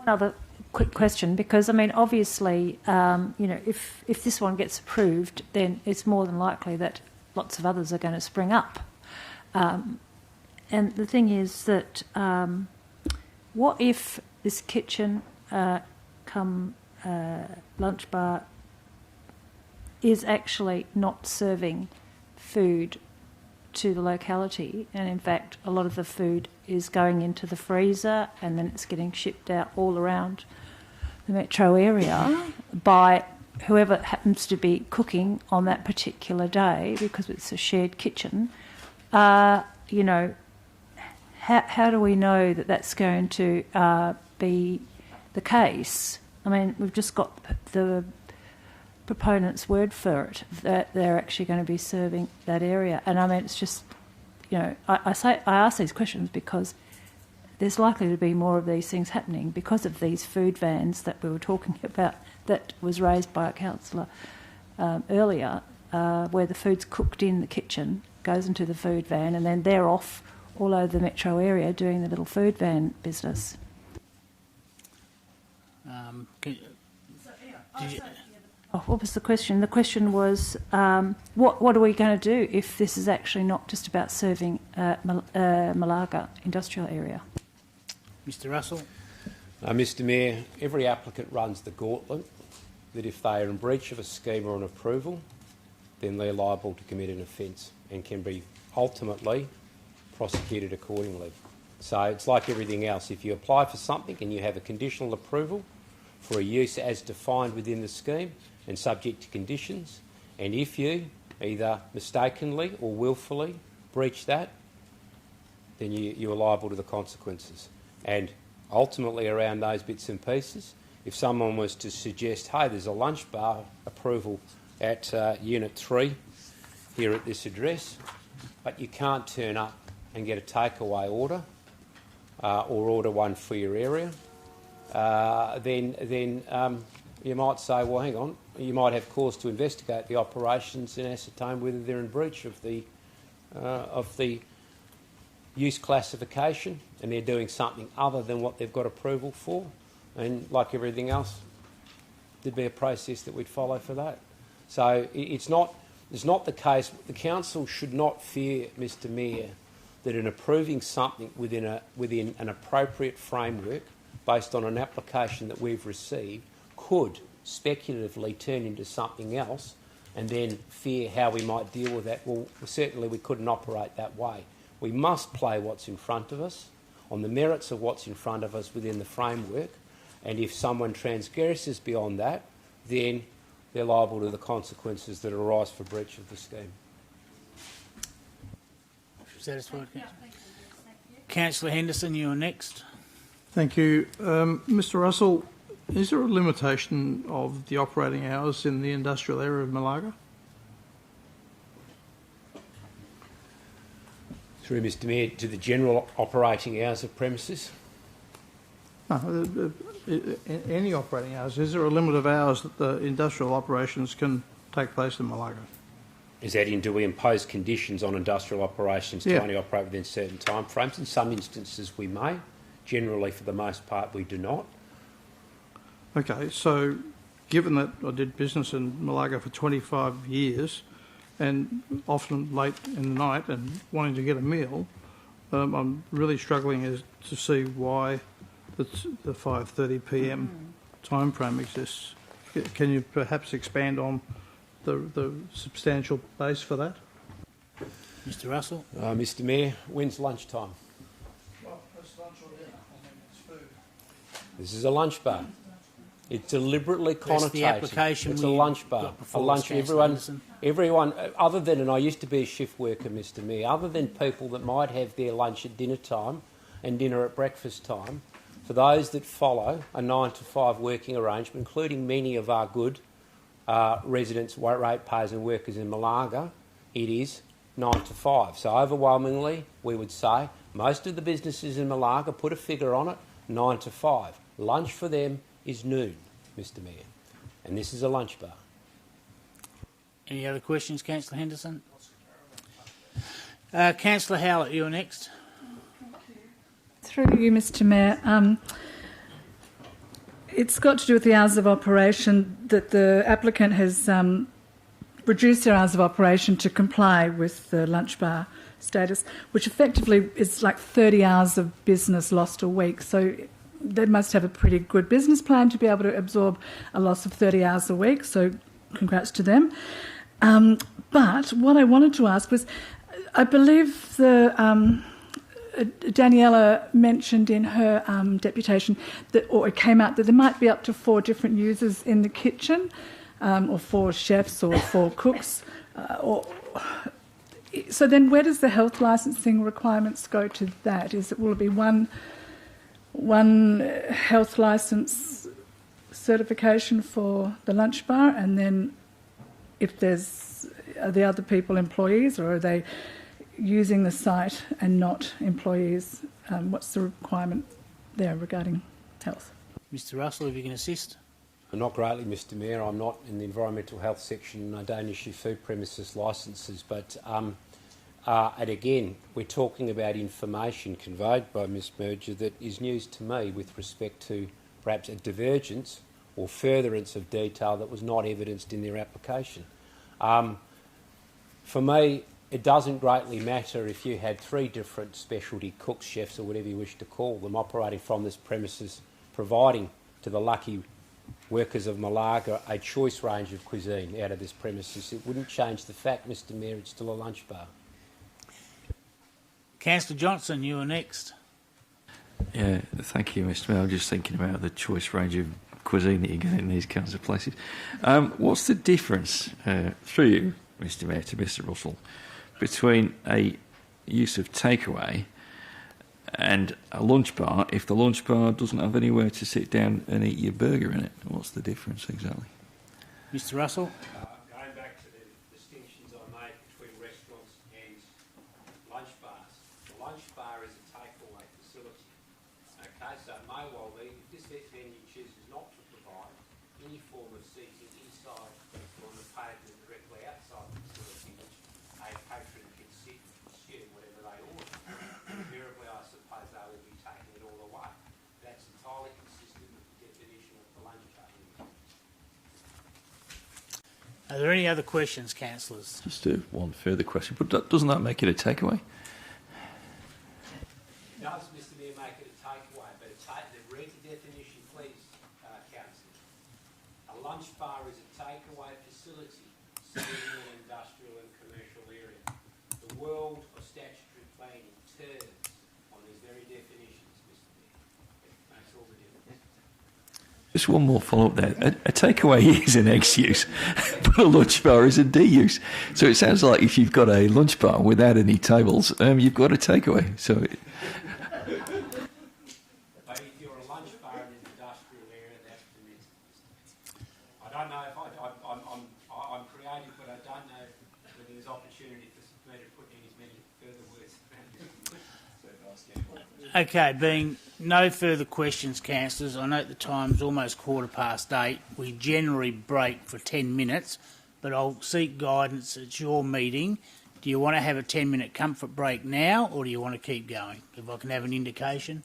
Speaker 9: Another quick question, because I mean, obviously, if this one gets approved, then it's more than likely that lots of others are going to spring up. And the thing is that, what if this kitchen lunch bar is actually not serving food to the locality, and in fact a lot of the food is going into the freezer and then it's getting shipped out all around the metro area by whoever happens to be cooking on that particular day, because it's a shared kitchen. How do we know that that's going to be the case? I mean, we've just got the proponent's word for it that they're actually going to be serving that area, and I mean, it's just, I ask these questions because there's likely to be more of these things happening because of these food vans that we were talking about, that was raised by a councillor earlier, where the food's cooked in the kitchen, goes into the food van, and then they're off all over the metro area doing the little food van business. What was the question? The question was, what are we going to do if this is actually not just about serving Malaga industrial area?
Speaker 1: Mr. Russell.
Speaker 18: Mr. Mayor, every applicant runs the gauntlet that if they are in breach of a scheme or an approval, then they're liable to commit an offence and can be ultimately prosecuted accordingly. So it's like everything else. If you apply for something and you have a conditional approval for a use as defined within the scheme and subject to conditions, and if you either mistakenly or willfully breach that, then you are liable to the consequences. And ultimately around those bits and pieces, if someone was to suggest, hey, there's a lunch bar approval at Unit 3 here at this address, but you can't turn up and get a takeaway order or order one for your area, then you might say, well, hang on, you might have cause to investigate the operations and ascertain whether they're in breach of the use classification and they're doing something other than what they've got approval for. And like everything else, there'd be a process that we'd follow for that. So it's not the case. The council should not fear, Mr. Mayor, that in approving something within an appropriate framework based on an application that we've received could speculatively turn into something else and then fear how we might deal with that. Well, certainly we couldn't operate that way. We must play what's in front of us on the merits of what's in front of us within the framework, and if someone transgresses beyond that, then they're liable to the consequences that arise for breach of the scheme.
Speaker 1: Satisfied? Councillor Henderson, you're next.
Speaker 16: Thank you. Mr. Russell, is there a limitation of the operating hours in the industrial area of Malaga?
Speaker 18: Through Mr. Mayor, to the general operating hours of premises?
Speaker 16: No, any operating hours. Is there a limit of hours that the industrial operations can take place in Malaga?
Speaker 18: Is that in, do we impose conditions on industrial operations to only operate within certain time frames? In some instances we may. Generally, for the most part, we do not.
Speaker 16: Okay, so given that I did business in Malaga for 25 years and often late in the night and wanting to get a meal, I'm really struggling to see why the 5:30 p.m. time frame exists. Can you perhaps expand on the substantial base for that?
Speaker 1: Mr. Russell.
Speaker 18: Mr. Mayor, when's lunchtime?
Speaker 16: Well, it's lunch or dinner. I mean, it's food.
Speaker 18: This is a lunch bar. It's deliberately connotated.
Speaker 1: The application
Speaker 18: it's a lunch bar. A lunch. Everyone, other than, and I used to be a shift worker, Mr. Mayor, other than people that might have their lunch at dinner time and dinner at breakfast time, for those that follow a 9 to 5 working arrangement, including many of our good residents, ratepayers and workers in Malaga, it is 9 to 5. So overwhelmingly, we would say most of the businesses in Malaga, put a figure on it, 9 to 5. Lunch for them is noon, Mr. Mayor, and this is a lunch bar.
Speaker 1: Any other questions, Councillor Henderson? Councillor Howlett, you're next.
Speaker 3: Through you, Mr Mayor. It's got to do with the hours of operation, that the applicant has reduced their hours of operation to comply with the lunch bar status, which effectively is like 30 hours of business lost a week. So they must have a pretty good business plan to be able to absorb a loss of 30 hours a week, so congrats to them. But what I wanted to ask was, I believe Daniela mentioned in her deputation that, or it came out that there might be up to 4 different users in the kitchen, or 4 chefs or 4 cooks. So then, where does the health licensing requirements go to that? Will it be one health license certification for the lunch bar, and then if are the other people employees, or are they using the site and not employees? What's the requirement there regarding health?
Speaker 1: Mr Russell, if you can assist.
Speaker 18: Not greatly, Mr Mayor. I'm not in the environmental health section and I don't issue food premises licences, but and again, we're talking about information conveyed by Ms Merger that is news to me with respect to perhaps a divergence or furtherance of detail that was not evidenced in their application. For me, it doesn't greatly matter if you had 3 different specialty cooks, chefs or whatever you wish to call them operating from this premises, providing to the lucky workers of Malaga a choice range of cuisine out of this premises. It wouldn't change the fact, Mr Mayor, it's still a lunch bar.
Speaker 1: Councillor Johnson, you are next.
Speaker 10: Yeah, thank you, Mr Mayor. I'm just thinking about the choice range of cuisine that you get in these kinds of places. What's the difference, through you, Mr Mayor, to Mr Russell, between a use of takeaway and a lunch bar if the lunch bar doesn't have anywhere to sit down and eat your burger in it? What's the difference exactly?
Speaker 1: Mr Russell?
Speaker 18: Going back to the distinctions I made between restaurants and lunch bars. The lunch bar is a takeaway facility. Okay, so it may well be, if this venue chooses not to provide any form of seating inside or on the pavement directly outside the facility, which a patron can sit and consume whatever they order, invariably I suppose they will be taking it all away. That's entirely consistent with the definition of the lunch bar.
Speaker 1: Are there any other questions, councillors?
Speaker 10: Just one further question, but doesn't that make it a takeaway?
Speaker 18: It does, Mr Mayor, make it a takeaway, but read the definition, please, councillor. A lunch bar is a takeaway facility seen in an industrial and commercial area. The world of statutory planning turns on these very definitions, Mr Mayor. It makes all the difference.
Speaker 10: Just one more follow-up there. A takeaway is an X use, but a lunch bar is a D use. So it sounds like if you've got a lunch bar without any tables, you've got a takeaway. So
Speaker 18: But if you're a lunch bar in an industrial area, that's permitted. I don't know if I'm creative, but I don't know whether there's opportunity for me to put in as many further words.
Speaker 1: Okay, being no further questions, councillors, I note the time's almost 8:15. We generally break for 10 minutes, but I'll seek guidance at your meeting. Do you want to have a 10-minute comfort break now, or do you want to keep going? If I can have an indication.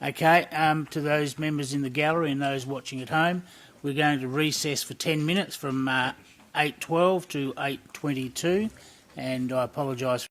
Speaker 1: Okay, to those members in the gallery and those watching at home, we're going to recess for 10 minutes from 8:12 to 8:22, and I apologise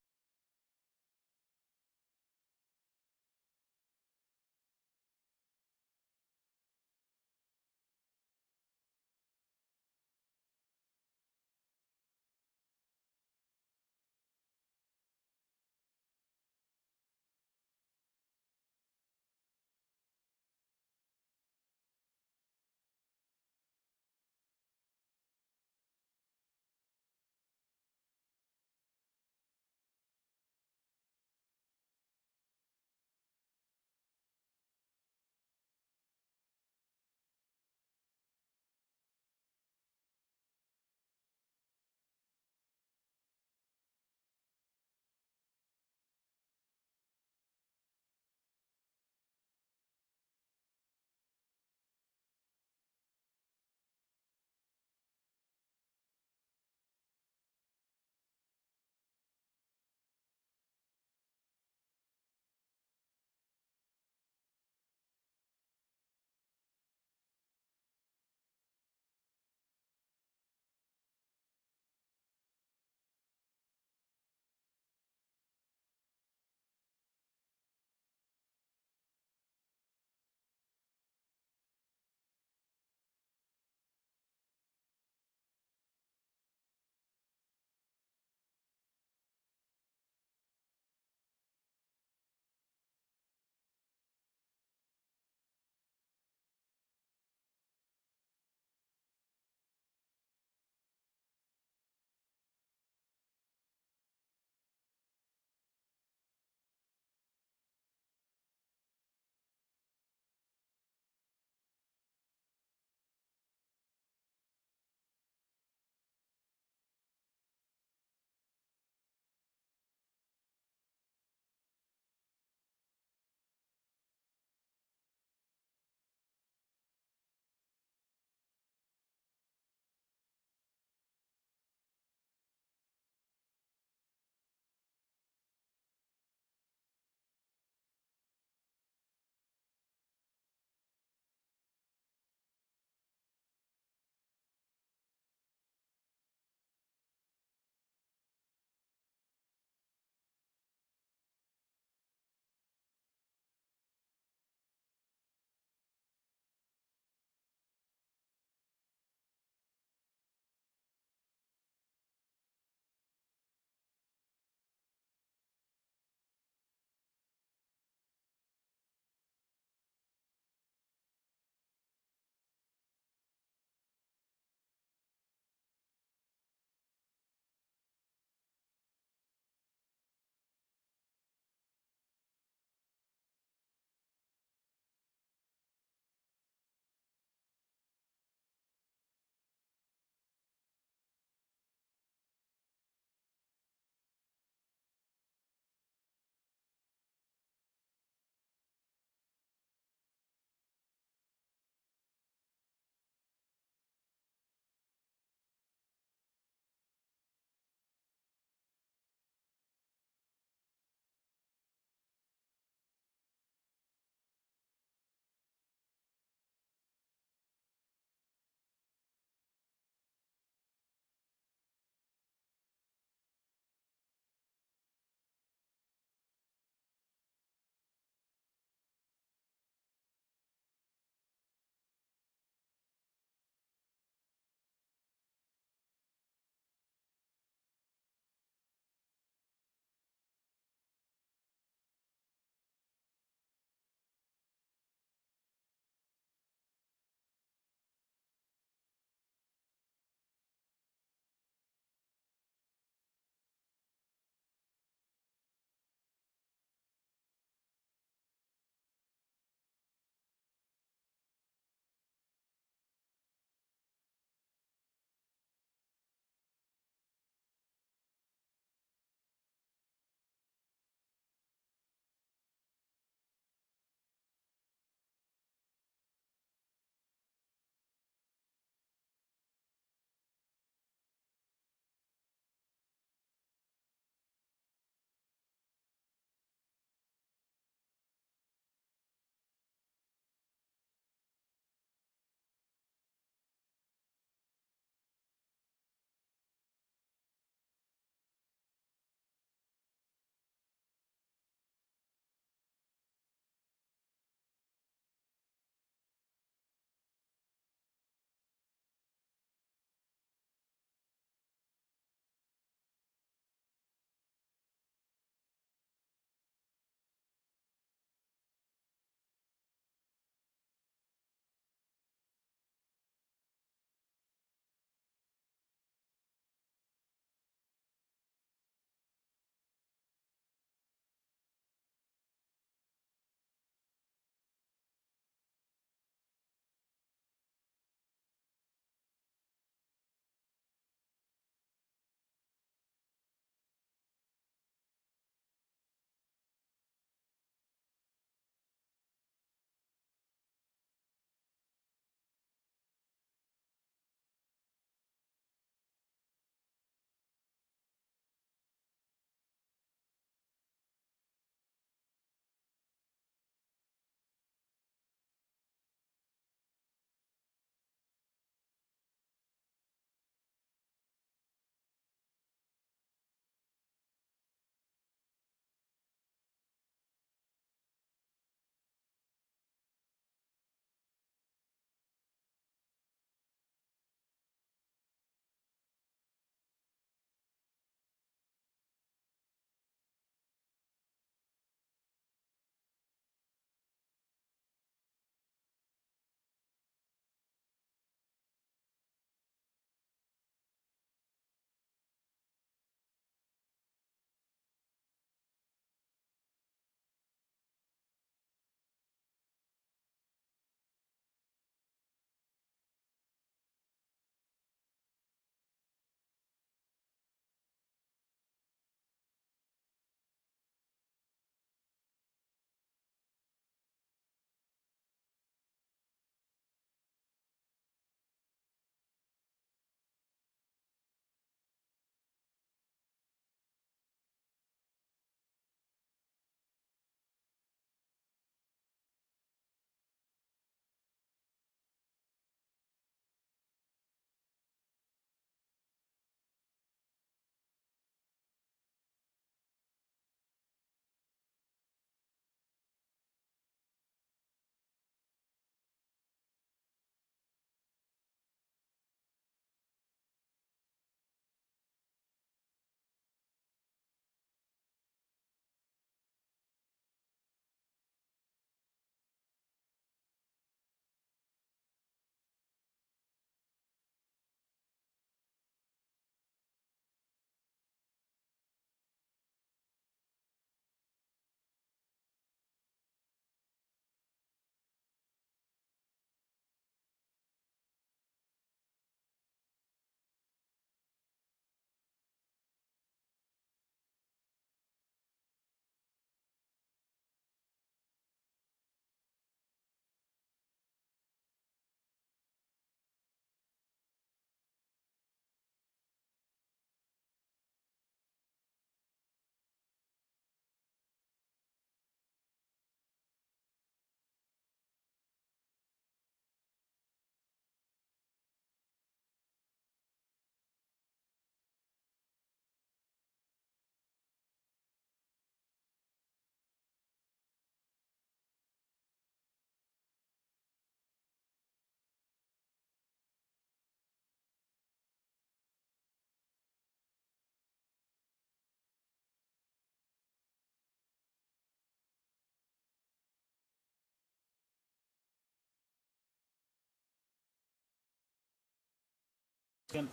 Speaker 1: Thank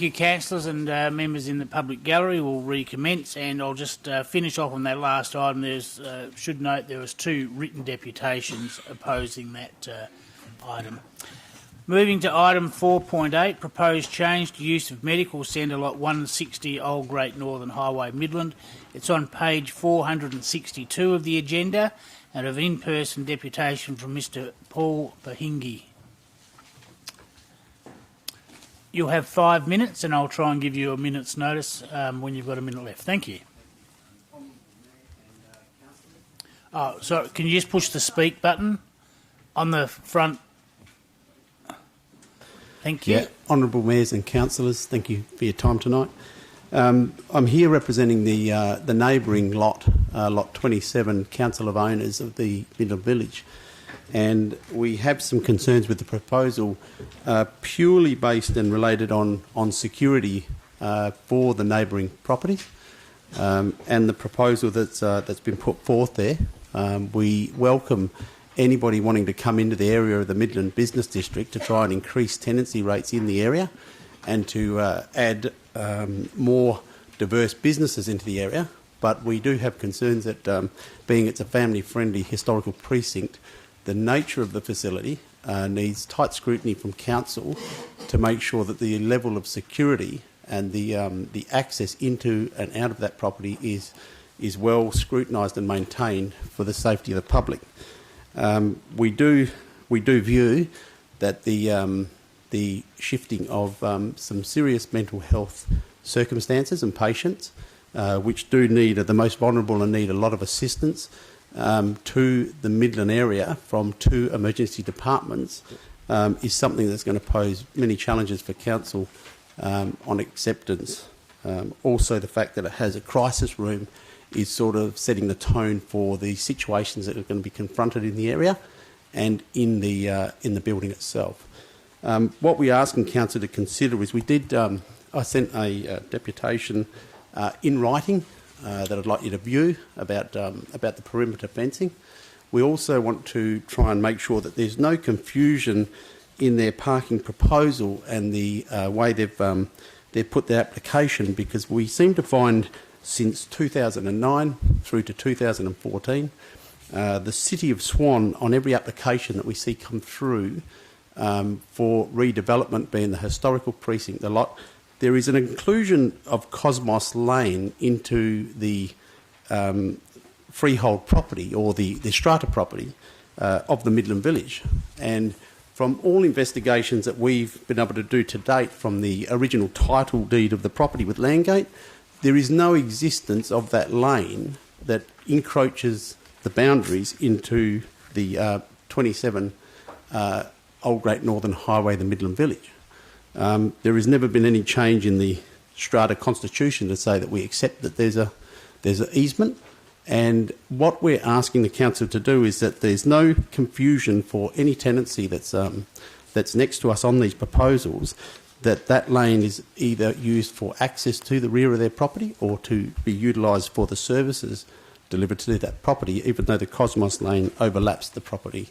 Speaker 1: you, councillors and members in the public gallery. We'll recommence, and I'll just finish off on that last item. Should note there was 2 written deputations opposing that item. Moving to item 4.8, proposed change to use of medical centre lot 160 Old Great Northern Highway Midland. It's on page 462 of the agenda, and of in-person deputation from Mr Paul Bahingi. You'll have 5 minutes, and I'll try and give you a minute's notice when you've got a minute left. Thank you. Oh, sorry, can you just push the speak button on the front? Thank you.
Speaker 11: Yeah, honourable mayors and councillors, thank you for your time tonight. I'm here representing the neighbouring lot, lot 27, Council of Owners of the Midland Village. And we have some concerns with the proposal purely based and related on security for the neighbouring property. And the proposal that's been put forth there, we welcome anybody wanting to come into the area of the Midland Business District to try and increase tenancy rates in the area and to add more diverse businesses into the area. But we do have concerns that being it's a family-friendly historical precinct, the nature of the facility needs tight scrutiny from council to make sure that the level of security and the access into and out of that property is well scrutinised and maintained for the safety of the public. We do view that the shifting of some serious mental health circumstances and patients, which do need, are the most vulnerable and need a lot of assistance, to the Midland area from 2 emergency departments, is something that's going to pose many challenges for council on acceptance. Also, the fact that it has a crisis room is sort of setting the tone for the situations that are going to be confronted in the area and in the building itself. What we're asking council to consider is I sent a deputation in writing that I'd like you to view about the perimeter fencing. We also want to try and make sure that there's no confusion in their parking proposal and the way they've put their application, because we seem to find since 2009 through to 2014, the City of Swan, on every application that we see come through for redevelopment, being the historical precinct, the lot, there is an inclusion of Cosmos Lane into the freehold property or the strata property of the Midland Village. And from all investigations that we've been able to do to date from the original title deed of the property with Landgate, there is no existence of that lane that encroaches the boundaries into the 27 Old Great Northern Highway, the Midland Village. There has never been any change in the strata constitution to say that we accept that there's an easement, and what we're asking the council to do is that there's no confusion for any tenancy that's next to us on these proposals, that lane is either used for access to the rear of their property or to be utilised for the services delivered to that property, even though the Cosmos Lane overlaps the property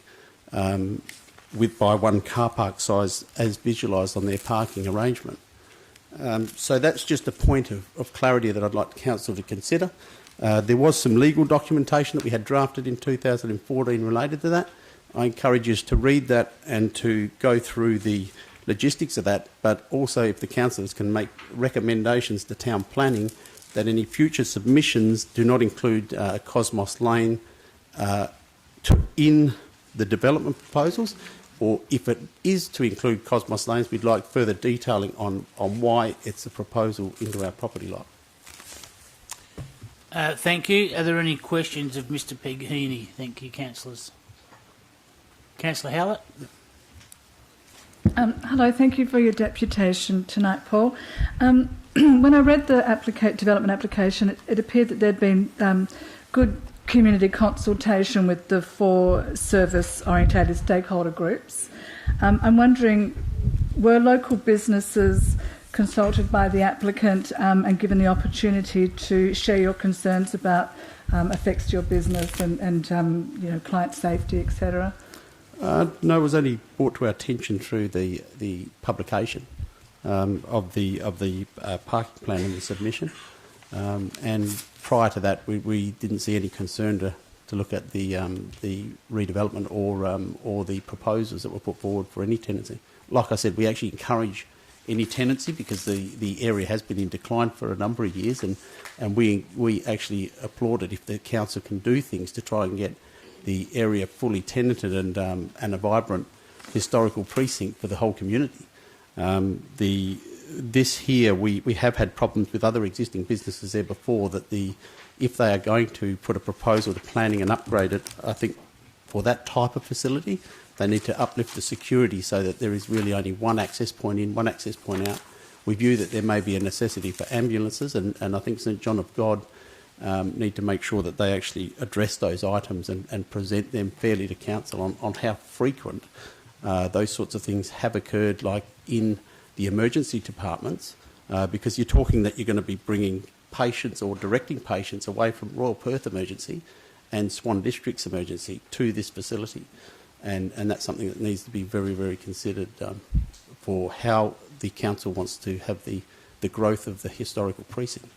Speaker 11: by one car park size as visualised on their parking arrangement. So that's just a point of clarity that I'd like council to consider. There was some legal documentation that we had drafted in 2014 related to that. I encourage you to read that and to go through the logistics of that, but also if the councillors can make recommendations to town planning that any future submissions do not include Cosmos Lane in the development proposals, or if it is to include Cosmos Lanes, we'd like further detailing on why it's a proposal into our property lot.
Speaker 1: Thank you. Are there any questions of Mr Peghini? Thank you, councillors. Councillor Howlett.
Speaker 3: Hello, thank you for your deputation tonight, Paul. When I read the development application, it appeared that there'd been good community consultation with the 4 service-orientated stakeholder groups. I'm wondering, were local businesses consulted by the applicant and given the opportunity to share your concerns about effects to your business and client safety, etc.?
Speaker 11: No, it was only brought to our attention through the publication of the parking plan and the submission. And prior to that, we didn't see any concern to look at the redevelopment or the proposals that were put forward for any tenancy. Like I said, we actually encourage any tenancy because the area has been in decline for a number of years, and we actually applaud it if the council can do things to try and get the area fully tenanted and a vibrant historical precinct for the whole community. This here, we have had problems with other existing businesses there before that if they are going to put a proposal to planning and upgrade it, I think for that type of facility, they need to uplift the security so that there is really only one access point in, one access point out. We view that there may be a necessity for ambulances, and I think St John of God need to make sure that they actually address those items and present them fairly to council on how frequent those sorts of things have occurred, like in the emergency departments, because you're talking that you're going to be bringing patients or directing patients away from Royal Perth Emergency and Swan District's emergency to this facility. And that's something that needs to be very, very considered for how the council wants to have the growth of the historical precinct.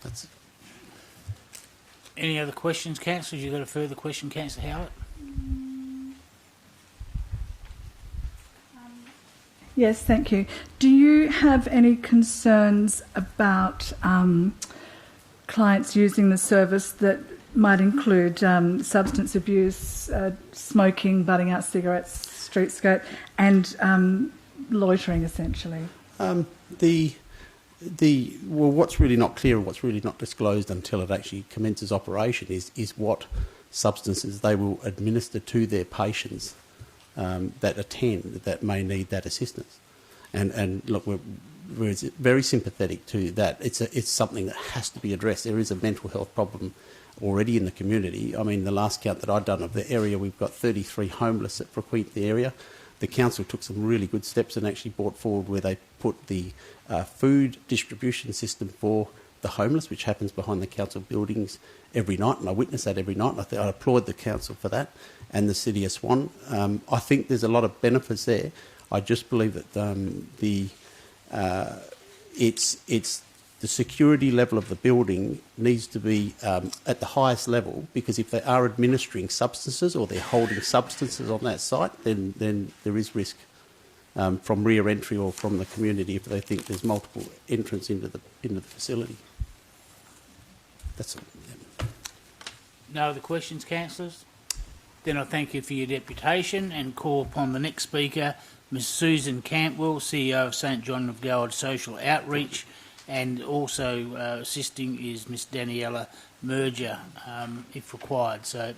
Speaker 11: That's it.
Speaker 1: Any other questions, councillors? You've got a further question, Councillor Howlett?
Speaker 3: Yes, thank you. Do you have any concerns about clients using the service that might include substance abuse, smoking, butting out cigarettes, streetscape, and loitering, essentially?
Speaker 11: What's really not clear and what's really not disclosed until it actually commences operation is what substances they will administer to their patients that attend that may need that assistance. And look, we're very sympathetic to that. It's something that has to be addressed. There is a mental health problem already in the community. I mean, the last count that I'd done of the area, we've got 33 homeless that frequent the area. The council took some really good steps and actually brought forward where they put the food distribution system for the homeless, which happens behind the council buildings every night, and I witness that every night, and I applaud the council for that, and the City of Swan. I think there's a lot of benefits there. I just believe that it's the security level of the building needs to be at the highest level, because if they are administering substances or they're holding substances on that site, then there is risk from rear entry or from the community if they think there's multiple entrants into the facility. That's all. Yeah.
Speaker 1: No other questions, councillors? Then I thank you for your deputation and call upon the next speaker, Ms Susan Cantwell, CEO of St John of God Social Outreach, and also assisting is Miss Daniela Merger, if required. So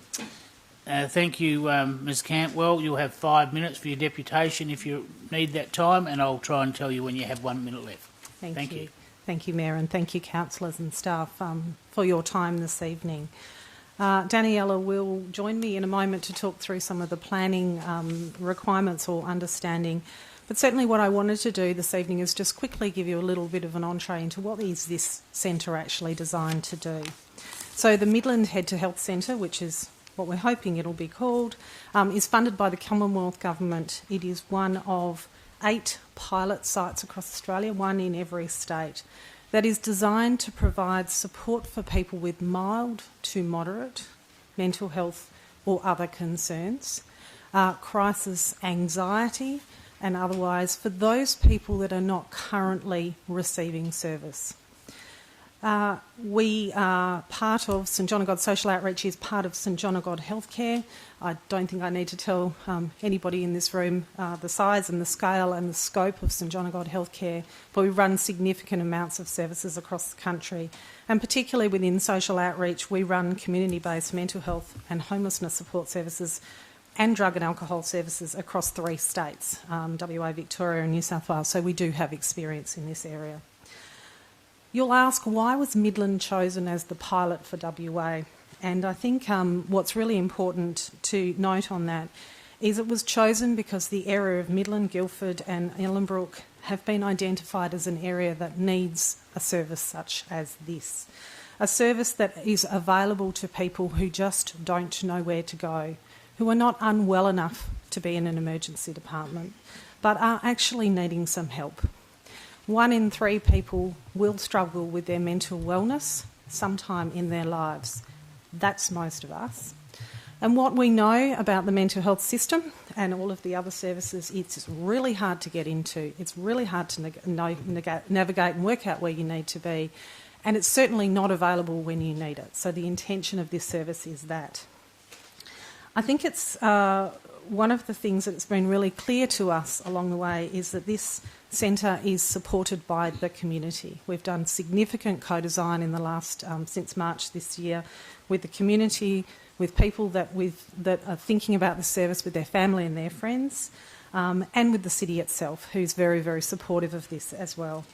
Speaker 1: thank you, Ms Cantwell. You'll have 5 minutes for your deputation if you need that time, and I'll try and tell you when you have 1 minute left.
Speaker 12: Thank you. Thank you, Mayor, and thank you, councillors and staff, for your time this evening. Daniela will join me in a moment to talk through some of the planning requirements or understanding. But certainly what I wanted to do this evening is just quickly give you a little bit of an entree into what is this centre actually designed to do. So the Midland Head to Health Centre, which is what we're hoping it'll be called, is funded by the Commonwealth Government. It is one of 8 pilot sites across Australia, one in every state, that is designed to provide support for people with mild to moderate mental health or other concerns, crisis anxiety, and otherwise for those people that are not currently receiving service. We are part of St John of God Social Outreach, is part of St John of God Healthcare. I don't think I need to tell anybody in this room the size and the scale and the scope of St John of God Healthcare, but we run significant amounts of services across the country. And particularly within social outreach, we run community-based mental health and homelessness support services and drug and alcohol services across 3 states, WA, Victoria and New South Wales, so we do have experience in this area. You'll ask, why was Midland chosen as the pilot for WA? And I think what's really important to note on that is it was chosen because the area of Midland, Guildford and Ellenbrook have been identified as an area that needs a service such as this. A service that is available to people who just don't know where to go, who are not unwell enough to be in an emergency department, but are actually needing some help. 1 in 3 people will struggle with their mental wellness sometime in their lives. That's most of us. And what we know about the mental health system and all of the other services, it's really hard to get into. It's really hard to navigate and work out where you need to be. And it's certainly not available when you need it. So the intention of this service is that. I think it's one of the things that's been really clear to us along the way is that this centre is supported by the community. We've done significant co-design in the last, since March this year, with the community, with people that are thinking about the service with their family and their friends, and with the city itself, who's very, very supportive of this as well.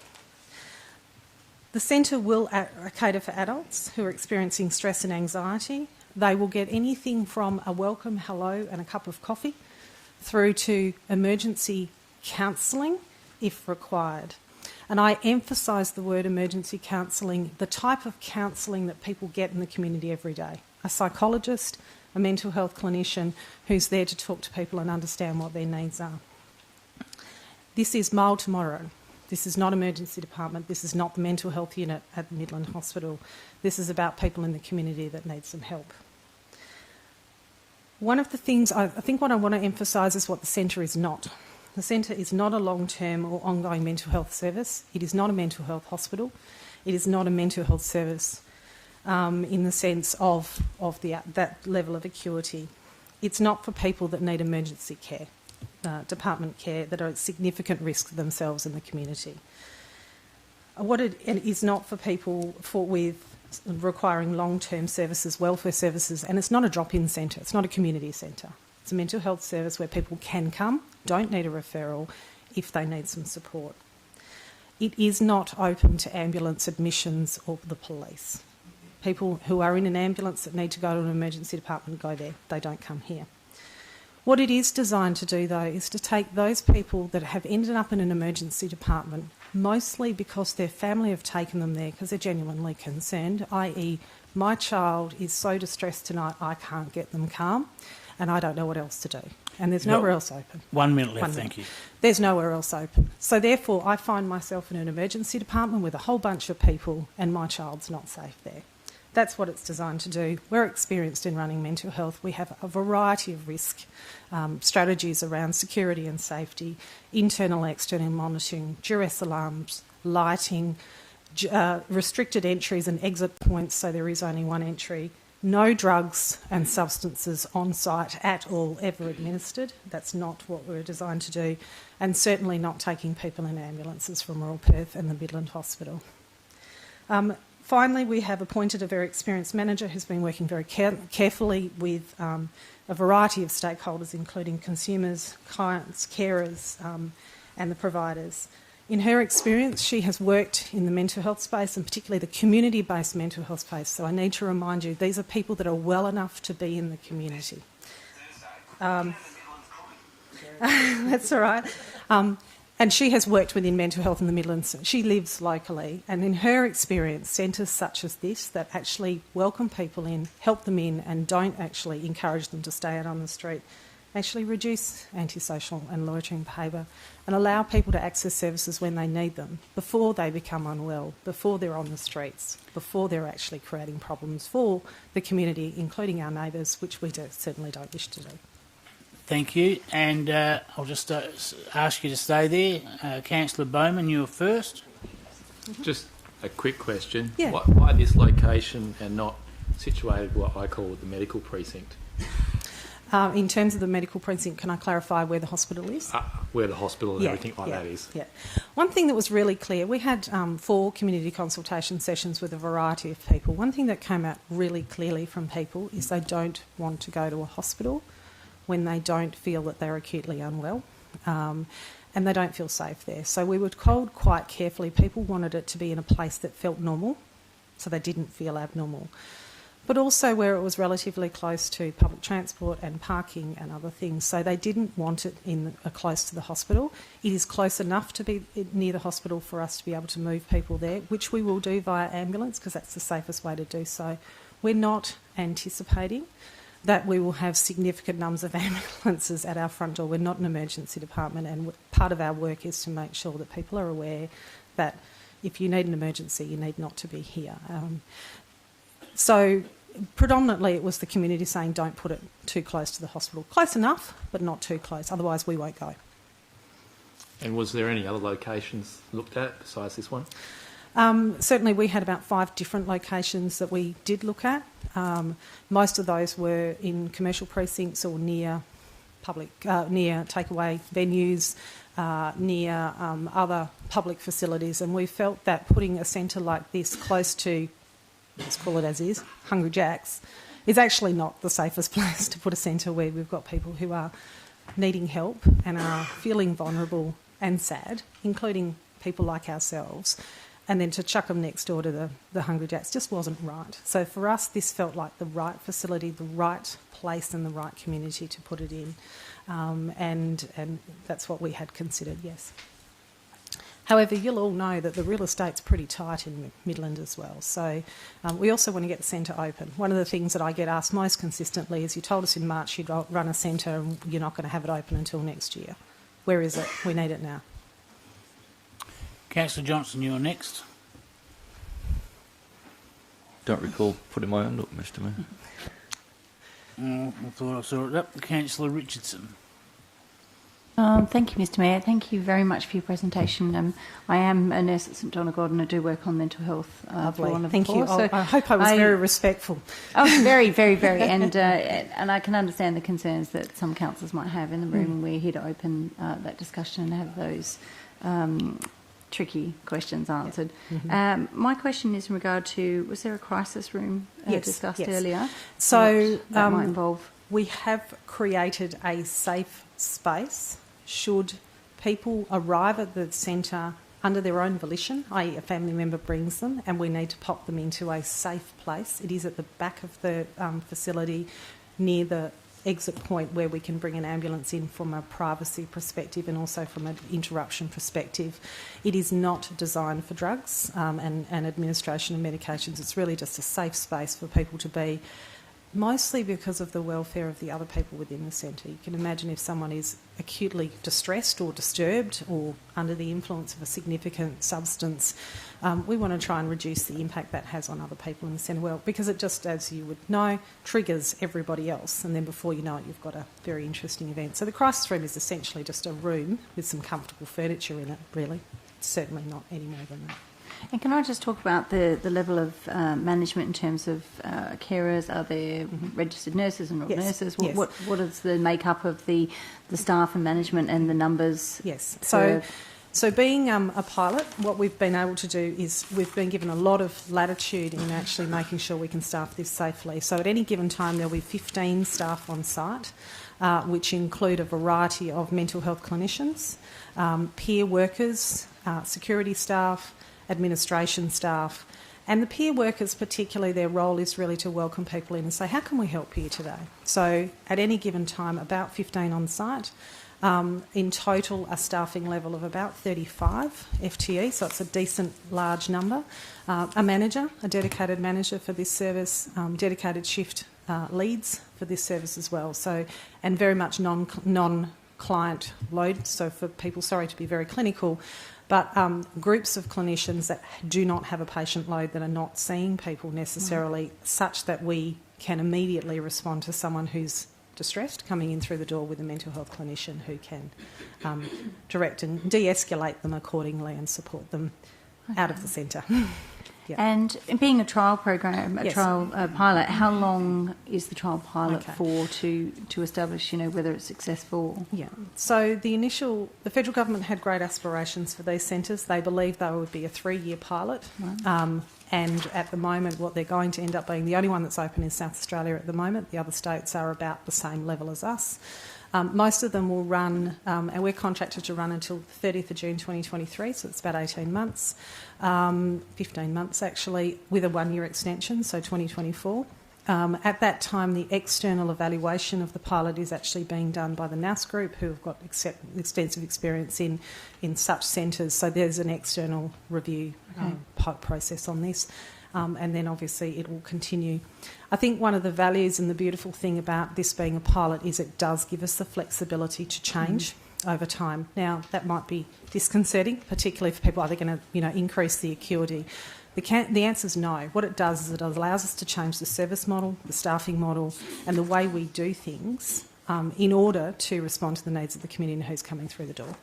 Speaker 12: The centre will cater for adults who are experiencing stress and anxiety. They will get anything from a welcome hello and a cup of coffee through to emergency counselling if required. And I emphasise the word emergency counselling, the type of counselling that people get in the community every day. A psychologist, a mental health clinician who's there to talk to people and understand what their needs are. This is mild tomorrow. This is not emergency department. This is not the mental health unit at the Midland Hospital. This is about people in the community that need some help. One of the things, I think what I want to emphasise is what the centre is not. The centre is not a long-term or ongoing mental health service. It is not a mental health hospital. It is not a mental health service in the sense of that level of acuity. It's not for people that need emergency care, department care, that are at significant risk to themselves and the community. What it is not for people with requiring long-term services, welfare services, and it's not a drop-in centre, it's not a community centre. It's a mental health service where people can come, don't need a referral if they need some support. It is not open to ambulance admissions or the police. People who are in an ambulance that need to go to an emergency department go there, they don't come here. What it is designed to do, though, is to take those people that have ended up in an emergency department, mostly because their family have taken them there because they're genuinely concerned, i.e. my child is so distressed tonight I can't get them calm and I don't know what else to do. And there's nowhere else open.
Speaker 1: 1 minute left, thank you.
Speaker 12: There's nowhere else open. So therefore I find myself in an emergency department with a whole bunch of people and my child's not safe there. That's what it's designed to do. We're experienced in running mental health. We have a variety of risk strategies around security and safety, internal and external monitoring, duress alarms, lighting, restricted entries and exit points so there is only one entry, no drugs and substances on site at all ever administered. That's not what we're designed to do, and certainly not taking people in ambulances from Royal Perth and the Midland Hospital. Finally, we have appointed a very experienced manager who's been working very carefully with a variety of stakeholders, including consumers, clients, carers, and the providers. In her experience, she has worked in the mental health space, and particularly the community-based mental health space. So I need to remind you, these are people that are well enough to be in the community. That's all right. And she has worked within mental health in the Midlands. She lives locally, and in her experience, centres such as this that actually welcome people in, help them in, and don't actually encourage them to stay out on the street, actually reduce antisocial and loitering behaviour and allow people to access services when they need them, before they become unwell, before they're on the streets, before they're actually creating problems for the community, including our neighbours, which we certainly don't wish to do.
Speaker 1: Thank you, and I'll just ask you to stay there. Councillor Bowman, you were first.
Speaker 6: Just a quick question.
Speaker 12: Yeah.
Speaker 6: Why this location and not situated what I call the medical precinct?
Speaker 12: In terms of the medical precinct, can I clarify where the hospital is?
Speaker 6: Where the hospital and everything like that is.
Speaker 12: Yeah. One thing that was really clear, we had 4 community consultation sessions with a variety of people. One thing that came out really clearly from people is they don't want to go to a hospital when they don't feel that they're acutely unwell, and they don't feel safe there. So we were told quite carefully people wanted it to be in a place that felt normal, so they didn't feel abnormal, but also where it was relatively close to public transport and parking and other things. So they didn't want it close to the hospital. It is close enough to be near the hospital for us to be able to move people there, which we will do via ambulance because that's the safest way to do so. We're not anticipating that we will have significant numbers of ambulances at our front door. We're not an emergency department, and part of our work is to make sure that people are aware that if you need an emergency, you need not to be here. So predominantly it was the community saying don't put it too close to the hospital. Close enough, but not too close, otherwise we won't go.
Speaker 6: And was there any other locations looked at besides this one?
Speaker 12: Certainly we had about 5 different locations that we did look at. Most of those were in commercial precincts or near near takeaway venues, near other public facilities, and we felt that putting a centre like this close to, let's call it as is, Hungry Jack's, is actually not the safest place to put a centre where we've got people who are needing help and are feeling vulnerable and sad, including people like ourselves, and then to chuck them next door to the Hungry Jack's just wasn't right. So for us, this felt like the right facility, the right place and the right community to put it in, and that's what we had considered, yes. However, you'll all know that the real estate's pretty tight in Midland as well, so we also want to get the centre open. One of the things that I get asked most consistently is, you told us in March you'd run a centre and you're not going to have it open until next year. Where is it? We need it now.
Speaker 1: Councillor Johnson, you're next.
Speaker 17: Don't recall putting my hand up, Mr Mayor.
Speaker 1: I thought I saw it up. Councillor Richardson.
Speaker 4: Thank you, Mr Mayor. Thank you very much for your presentation. I am a nurse at St John of God and I do work on mental health.
Speaker 12: Thank you. So I hope I was very respectful.
Speaker 4: Oh, very, very, very. And I can understand the concerns that some councillors might have in the room. We're here to open that discussion and have those tricky questions answered. My question is in regard to, was there a crisis room discussed earlier?
Speaker 12: So
Speaker 4: that might involve.
Speaker 12: We have created a safe space should people arrive at the centre under their own volition, i.e. a family member brings them and we need to pop them into a safe place. It is at the back of the facility near the exit point where we can bring an ambulance in from a privacy perspective and also from an interruption perspective. It is not designed for drugs and administration of medications. It's really just a safe space for people to be, mostly because of the welfare of the other people within the centre. You can imagine if someone is acutely distressed or disturbed or under the influence of a significant substance, we want to try and reduce the impact that has on other people in the centre, well, because it just, as you would know, triggers everybody else, and then before you know it, you've got a very interesting event. So the crisis room is essentially just a room with some comfortable furniture in it, really. It's certainly not any more than that.
Speaker 4: And can I just talk about the level of management in terms of carers? Are there registered nurses and not nurses? What is the makeup of the staff and management and the numbers?
Speaker 12: Yes. So being a pilot, what we've been able to do is we've been given a lot of latitude in actually making sure we can staff this safely. So at any given time there'll be 15 staff on site, which include a variety of mental health clinicians, peer workers, security staff, administration staff, and the peer workers particularly, their role is really to welcome people in and say, how can we help you today? So at any given time, about 15 on site. In total, a staffing level of about 35 FTE, so it's a decent large number. A manager, a dedicated manager for this service, dedicated shift leads for this service as well. So, and very much non-client load, so for people, sorry to be very clinical, but groups of clinicians that do not have a patient load, that are not seeing people necessarily, such that we can immediately respond to someone who's distressed coming in through the door with a mental health clinician who can direct and de-escalate them accordingly and support them out of the centre.
Speaker 4: And being a trial program, trial pilot, how long is the trial pilot for to establish, whether it's successful?
Speaker 12: Yeah. So the federal government had great aspirations for these centres. They believed they would be a 3-year pilot. Wow. And at the moment, what they're going to end up being, the only one that's open is South Australia at the moment. The other states are about the same level as us. Most of them will run, and we're contracted to run until 30th of June 2023, so it's about 18 months, 15 months actually, with a 1-year extension, so 2024. At that time, the external evaluation of the pilot is actually being done by the NAS Group, who have got extensive experience in such centres, so there's an external review process on this. and then obviously it will continue. I think one of the values and the beautiful thing about this being a pilot is it does give us the flexibility to change over time. Now, that might be disconcerting, particularly for people, are they going to increase the acuity? The answer is no. What it does is it allows us to change the service model, the staffing model, and the way we do things in order to respond to the needs of the community and who's coming through the door,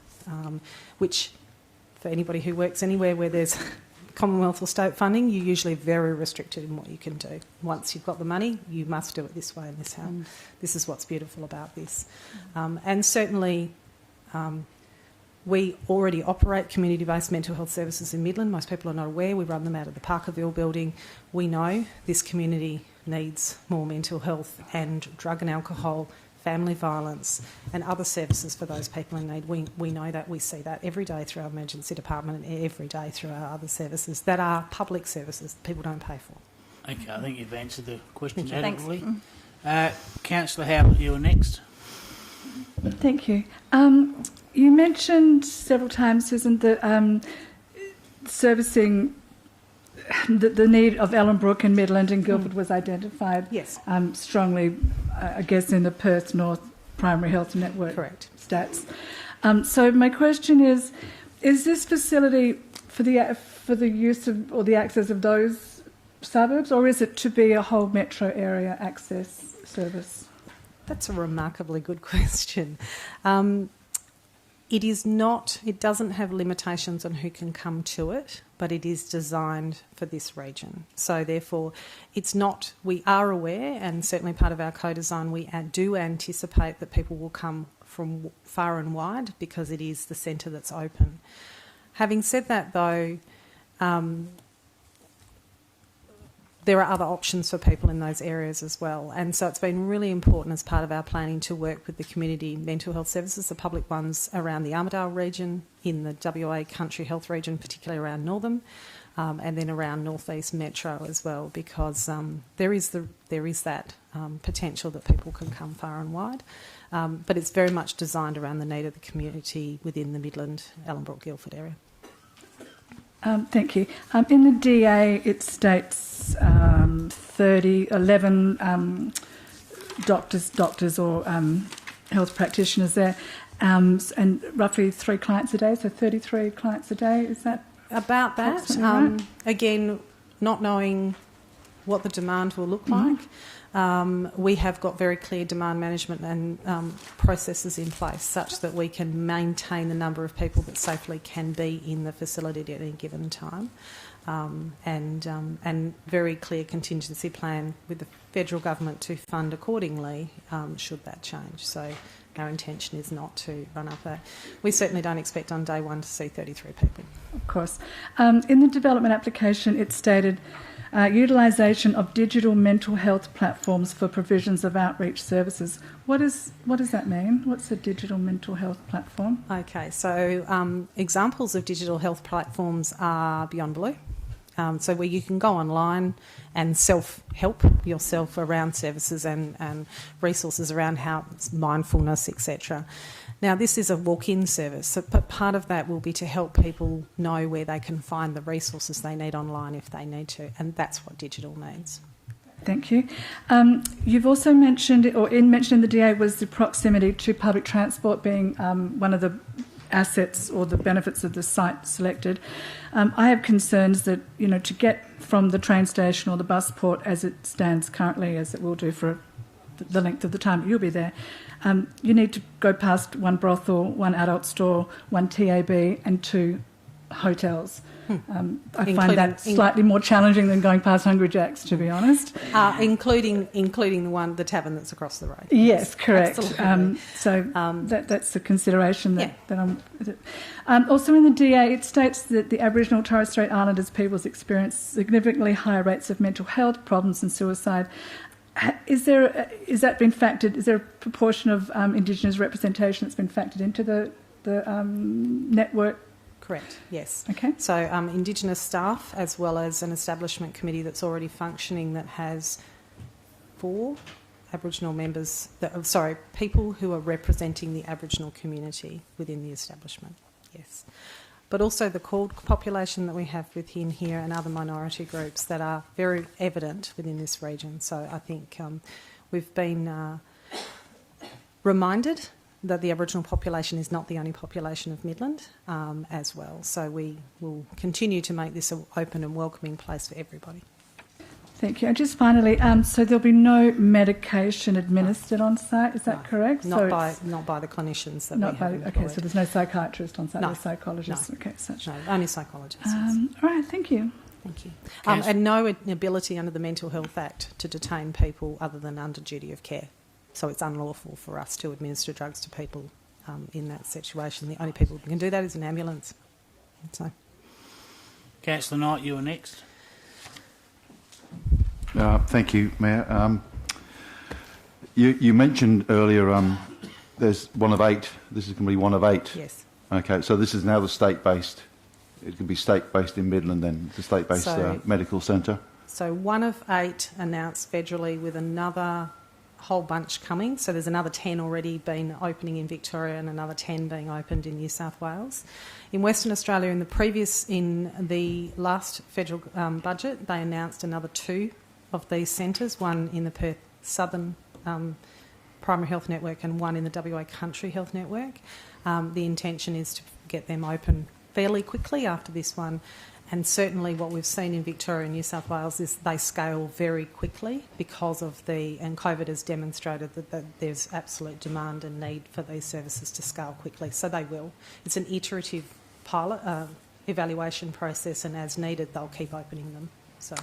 Speaker 12: which, for anybody who works anywhere where there's Commonwealth or state funding, you're usually very restricted in what you can do. Once you've got the money, you must do it this way and this how. This is what's beautiful about this. And certainly we already operate community-based mental health services in Midland. Most people are not aware. We run them out of the Parkerville building. We know this community needs more mental health and drug and alcohol, family violence and other services for those people in need. We know that. We see that every day through our emergency department and every day through our other services that are public services that people don't pay for.
Speaker 1: Okay, I think you've answered the question
Speaker 12: Thanks.
Speaker 1: adequately. Councillor Howlett, you're next.
Speaker 3: Thank you. You mentioned several times, Susan, that servicing the need of Ellenbrook and Midland and Guildford was identified strongly, I guess, in the Perth North Primary Health Network stats. So my question is this facility for the use of or the access of those suburbs, or is it to be a whole metro area access service?
Speaker 12: That's a remarkably good question. It is not, it doesn't have limitations on who can come to it, but it is designed for this region. So therefore, it's not, we are aware, and certainly part of our co-design, we do anticipate that people will come from far and wide because it is the centre that's open. Having said that though, there are other options for people in those areas as well. And so it's been really important as part of our planning to work with the community mental health services, the public ones around the Armidale region, in the WA Country Health region, particularly around Northam, and then around North East Metro as well, because there is that potential that people can come far and wide. But it's very much designed around the need of the community within the Midland, Ellenbrook, Guildford area.
Speaker 3: Thank you. In the DA, it states 11 doctors or health practitioners there, and roughly 3 clients a day, so 33 clients a day. Is that
Speaker 12: about that?
Speaker 3: Right?
Speaker 12: Again, not knowing what the demand will look like. We have got very clear demand management and processes in place such that we can maintain the number of people that safely can be in the facility at any given time, and very clear contingency plan with the federal government to fund accordingly should that change. So our intention is not to run up that. We certainly don't expect on day one to see 33 people.
Speaker 3: Of course. In the development application, it stated utilisation of digital mental health platforms for provisions of outreach services. What does that mean? What's a digital mental health platform?
Speaker 12: Okay, so examples of digital health platforms are Beyond Blue. So where you can go online and self-help yourself around services and resources around health, mindfulness, etc. Now, this is a walk-in service, but part of that will be to help people know where they can find the resources they need online if they need to, and that's what digital needs.
Speaker 3: Thank you. You've also mentioned in the DA was the proximity to public transport being one of the assets or the benefits of the site selected. I have concerns that, to get from the train station or the bus port as it stands currently, as it will do for the length of the time that you'll be there, you need to go past one brothel, one adult store, one TAB and 2 hotels. I find that slightly more challenging than going past Hungry Jack's, to be honest.
Speaker 12: Including the tavern that's across the road.
Speaker 3: Yes, correct.
Speaker 12: Absolutely.
Speaker 3: That's a consideration that I'm... also in the DA, it states that the Aboriginal Torres Strait Islanders peoples experience significantly higher rates of mental health problems and suicide. Is there a proportion of Indigenous representation that's been factored into the network?
Speaker 12: Correct, yes.
Speaker 3: Okay.
Speaker 12: So Indigenous staff, as well as an establishment committee that's already functioning that has 4 Aboriginal members, people who are representing the Aboriginal community within the establishment, yes. but also the Kurd population that we have within here and other minority groups that are very evident within this region. So I think we've been reminded that the Aboriginal population is not the only population of Midland as well. So we will continue to make this an open and welcoming place for everybody.
Speaker 3: Thank you. And just finally, so there'll be no medication administered on site, is that correct?
Speaker 12: Not
Speaker 3: So
Speaker 12: by
Speaker 3: it's
Speaker 12: the clinicians that
Speaker 3: not
Speaker 12: we
Speaker 3: by
Speaker 12: have
Speaker 3: okay,
Speaker 12: employed.
Speaker 3: so there's no psychiatrist on site,
Speaker 12: No.
Speaker 3: no psychologist.
Speaker 12: No.
Speaker 3: Okay, such.
Speaker 12: No, only psychologists.
Speaker 3: All right, thank you.
Speaker 12: Thank you. And no ability under the Mental Health Act to detain people other than under duty of care. So it's unlawful for us to administer drugs to people in that situation. The only people who can do that is an ambulance. So,
Speaker 1: Councillor Knight, you are next.
Speaker 7: Thank you, Mayor. You mentioned earlier there's one of 8. This is going to be one of 8.
Speaker 12: Yes.
Speaker 7: Okay, so this is now the state-based. It can be state-based in Midland then, the state-based medical centre.
Speaker 12: So 1 of 8 announced federally with another whole bunch coming. So there's another 10 already been opening in Victoria and another 10 being opened in New South Wales. In Western Australia, in the last federal budget, they announced another 2 of these centres, one in the Perth Southern Primary Health Network and one in the WA Country Health Network. The intention is to get them open fairly quickly after this one. And certainly what we've seen in Victoria and New South Wales is they scale very quickly because of and COVID has demonstrated that there's absolute demand and need for these services to scale quickly. So they will. It's an iterative pilot evaluation process, and as needed, they'll keep opening them. So.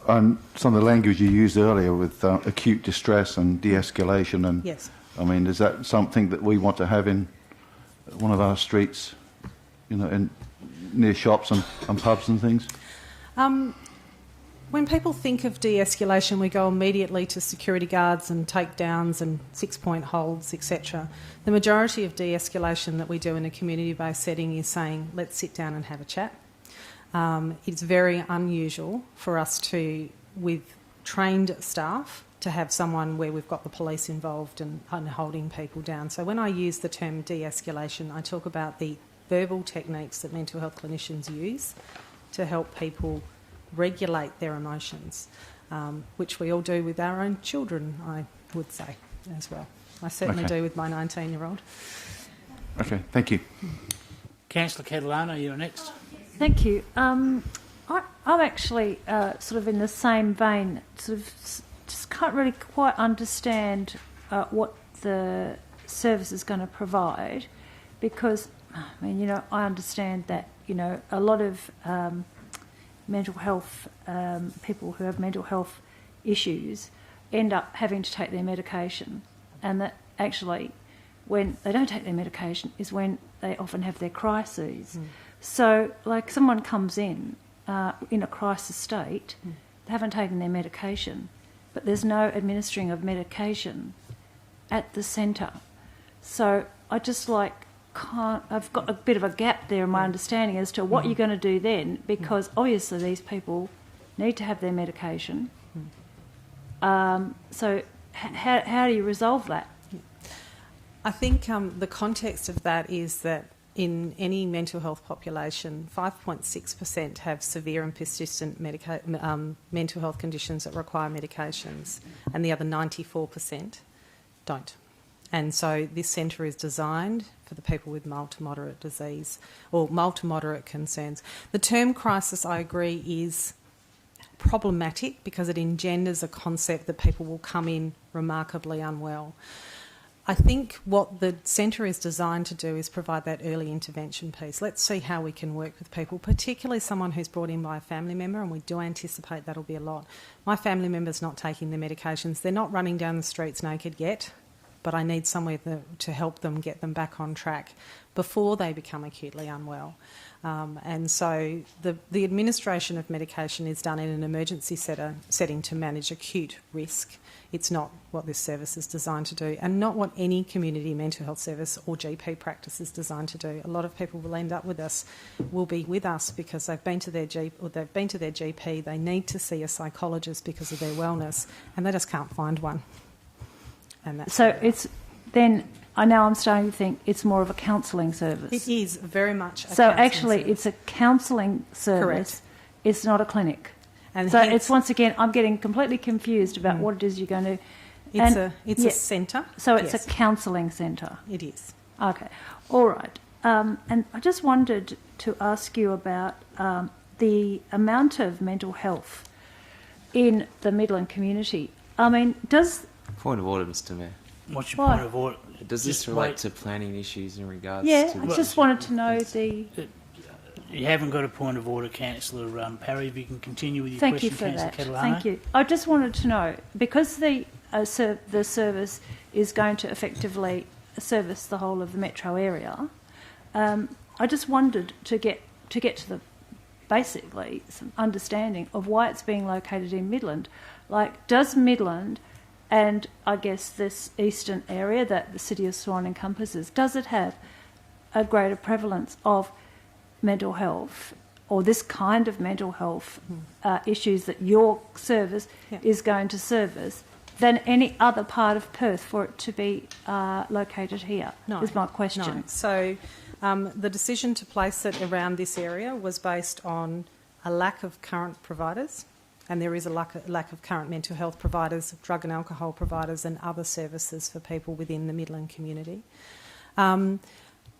Speaker 7: And some of the language you used earlier with acute distress and de-escalation, and
Speaker 12: yes.
Speaker 7: I mean, is that something that we want to have in one of our streets, near shops and pubs and things?
Speaker 12: When people think of de-escalation, we go immediately to security guards and takedowns and 6-point holds, etc. The majority of de-escalation that we do in a community-based setting is saying, let's sit down and have a chat. It's very unusual for us to, with trained staff, to have someone where we've got the police involved and holding people down. So when I use the term de-escalation, I talk about the verbal techniques that mental health clinicians use to help people regulate their emotions, which we all do with our own children, I would say, as well. I certainly do with my 19-year-old.
Speaker 7: Okay, thank you.
Speaker 1: Councillor Catalano, you're next.
Speaker 9: Thank you. I'm actually sort of in the same vein, sort of just can't really quite understand what the service is going to provide, because, I mean, I understand that, a lot of mental health, people who have mental health issues end up having to take their medication, and that actually when they don't take their medication is when they often have their crises. So, like, someone comes in a crisis state, they haven't taken their medication, but there's no administering of medication at the centre. So I just I've got a bit of a gap there in my understanding as to what you're going to do then, because obviously these people need to have their medication. So how do you resolve that?
Speaker 12: I think the context of that is that in any mental health population, 5.6% have severe and persistent mental health conditions that require medications, and the other 94% don't. And so this centre is designed for the people with mild to moderate disease or mild to moderate concerns. The term crisis, I agree, is problematic because it engenders a concept that people will come in remarkably unwell. I think what the centre is designed to do is provide that early intervention piece. Let's see how we can work with people, particularly someone who's brought in by a family member, and we do anticipate that'll be a lot. My family member's not taking their medications. They're not running down the streets naked yet, but I need somewhere to help them get them back on track before they become acutely unwell. And so the administration of medication is done in an emergency setting to manage acute risk. It's not what this service is designed to do, and not what any community mental health service or GP practice is designed to do. A lot of people will end up with us, will be with us because they've been to their GP, they need to see a psychologist because of their wellness, and they just can't find one. And that's
Speaker 9: so it's then I'm starting to think it's more of a counselling service.
Speaker 12: It is very much a
Speaker 9: So
Speaker 12: counselling
Speaker 9: actually,
Speaker 12: service.
Speaker 9: it's a counselling service.
Speaker 12: Correct.
Speaker 9: It's not a clinic.
Speaker 12: And
Speaker 9: so
Speaker 12: hence-
Speaker 9: it's once again, I'm getting completely confused about what it is you're going to.
Speaker 12: It's
Speaker 9: and-
Speaker 12: a centre.
Speaker 9: So it's
Speaker 12: yes.
Speaker 9: a counselling centre.
Speaker 12: It is.
Speaker 9: Okay, all right. And I just wanted to ask you about the amount of mental health in the Midland community. I mean, does...
Speaker 13: Point of order, Mr Mayor.
Speaker 1: What's your point of order?
Speaker 13: Does this
Speaker 1: Just
Speaker 13: relate
Speaker 1: wait.
Speaker 13: to planning issues in regards
Speaker 9: Yeah,
Speaker 13: to...
Speaker 9: I just wanted to know the...
Speaker 1: You haven't got a point of order, Councillor Parry. If you can continue with your
Speaker 9: Thank you
Speaker 1: question,
Speaker 9: for that.
Speaker 1: Councillor Catalano.
Speaker 9: Thank you. I just wanted to know, because the service is going to effectively service the whole of the metro area, I just wondered to get to the basically some understanding of why it's being located in Midland. Like, does Midland and I guess this eastern area that the City of Swan encompasses, does it have a greater prevalence of mental health or this kind of mental health issues that your service is going to service than any other part of Perth for it to be located here?
Speaker 12: No,
Speaker 9: is my question.
Speaker 12: No. So the decision to place it around this area was based on a lack of current providers, and there is a lack of current mental health providers, drug and alcohol providers and other services for people within the Midland community.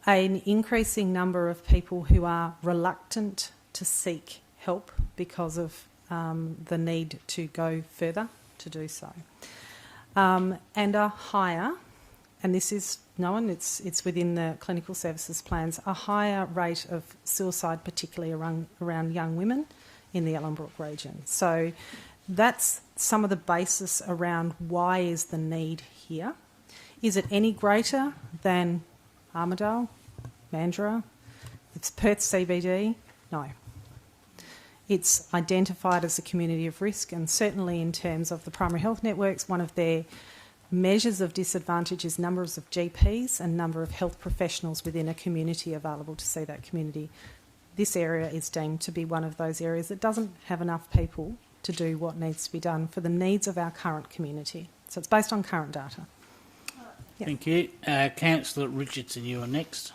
Speaker 12: An increasing number of people who are reluctant to seek help because of the need to go further to do so. And a higher, and this is known, it's within the clinical services plans, a higher rate of suicide, particularly around young women in the Ellenbrook region. So that's some of the basis around why is the need here. Is it any greater than Armidale, Mandurah? It's Perth CBD? No. It's identified as a community of risk, and certainly in terms of the primary health networks, one of their measures of disadvantage is numbers of GPs and number of health professionals within a community available to see that community. This area is deemed to be one of those areas that doesn't have enough people to do what needs to be done for the needs of our current community. So it's based on current data. Yeah.
Speaker 1: Thank you. Councillor Richardson, you are next.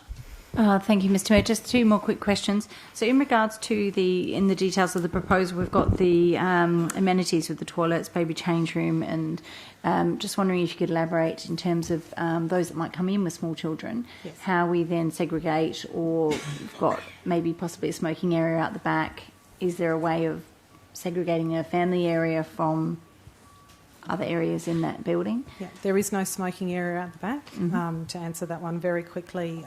Speaker 4: Thank you, Mr Mayor. Just two more quick questions. So in regards to in the details of the proposal, we've got the amenities with the toilets, baby change room, and just wondering if you could elaborate in terms of those that might come in with small children,
Speaker 12: yes.
Speaker 4: how we then segregate, or we've got maybe possibly a smoking area out the back. Is there a way of segregating a family area from other areas in that building?
Speaker 12: Yeah, there is no smoking area at the back.
Speaker 4: Mm-hmm.
Speaker 12: To answer that one very quickly,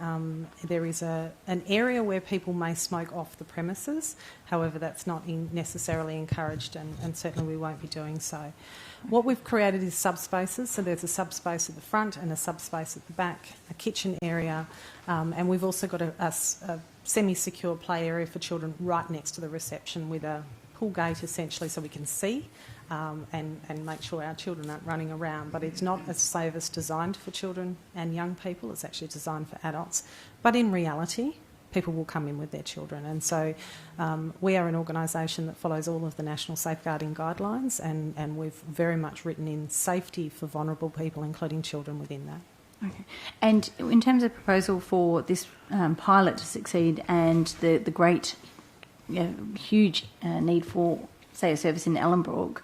Speaker 12: there is an area where people may smoke off the premises. However, that's not necessarily encouraged, and certainly we won't be doing so. What we've created is subspaces. So there's a subspace at the front and a subspace at the back, a kitchen area, and we've also got a semi-secure play area for children right next to the reception with a pull gate essentially so we can see and make sure our children aren't running around. But it's not a service designed for children and young people, it's actually designed for adults. But in reality, people will come in with their children. And so we are an organisation that follows all of the national safeguarding guidelines, and we've very much written in safety for vulnerable people, including children within that.
Speaker 4: Okay. And in terms of proposal for this pilot to succeed and the great, huge need for, say, a service in Ellenbrook,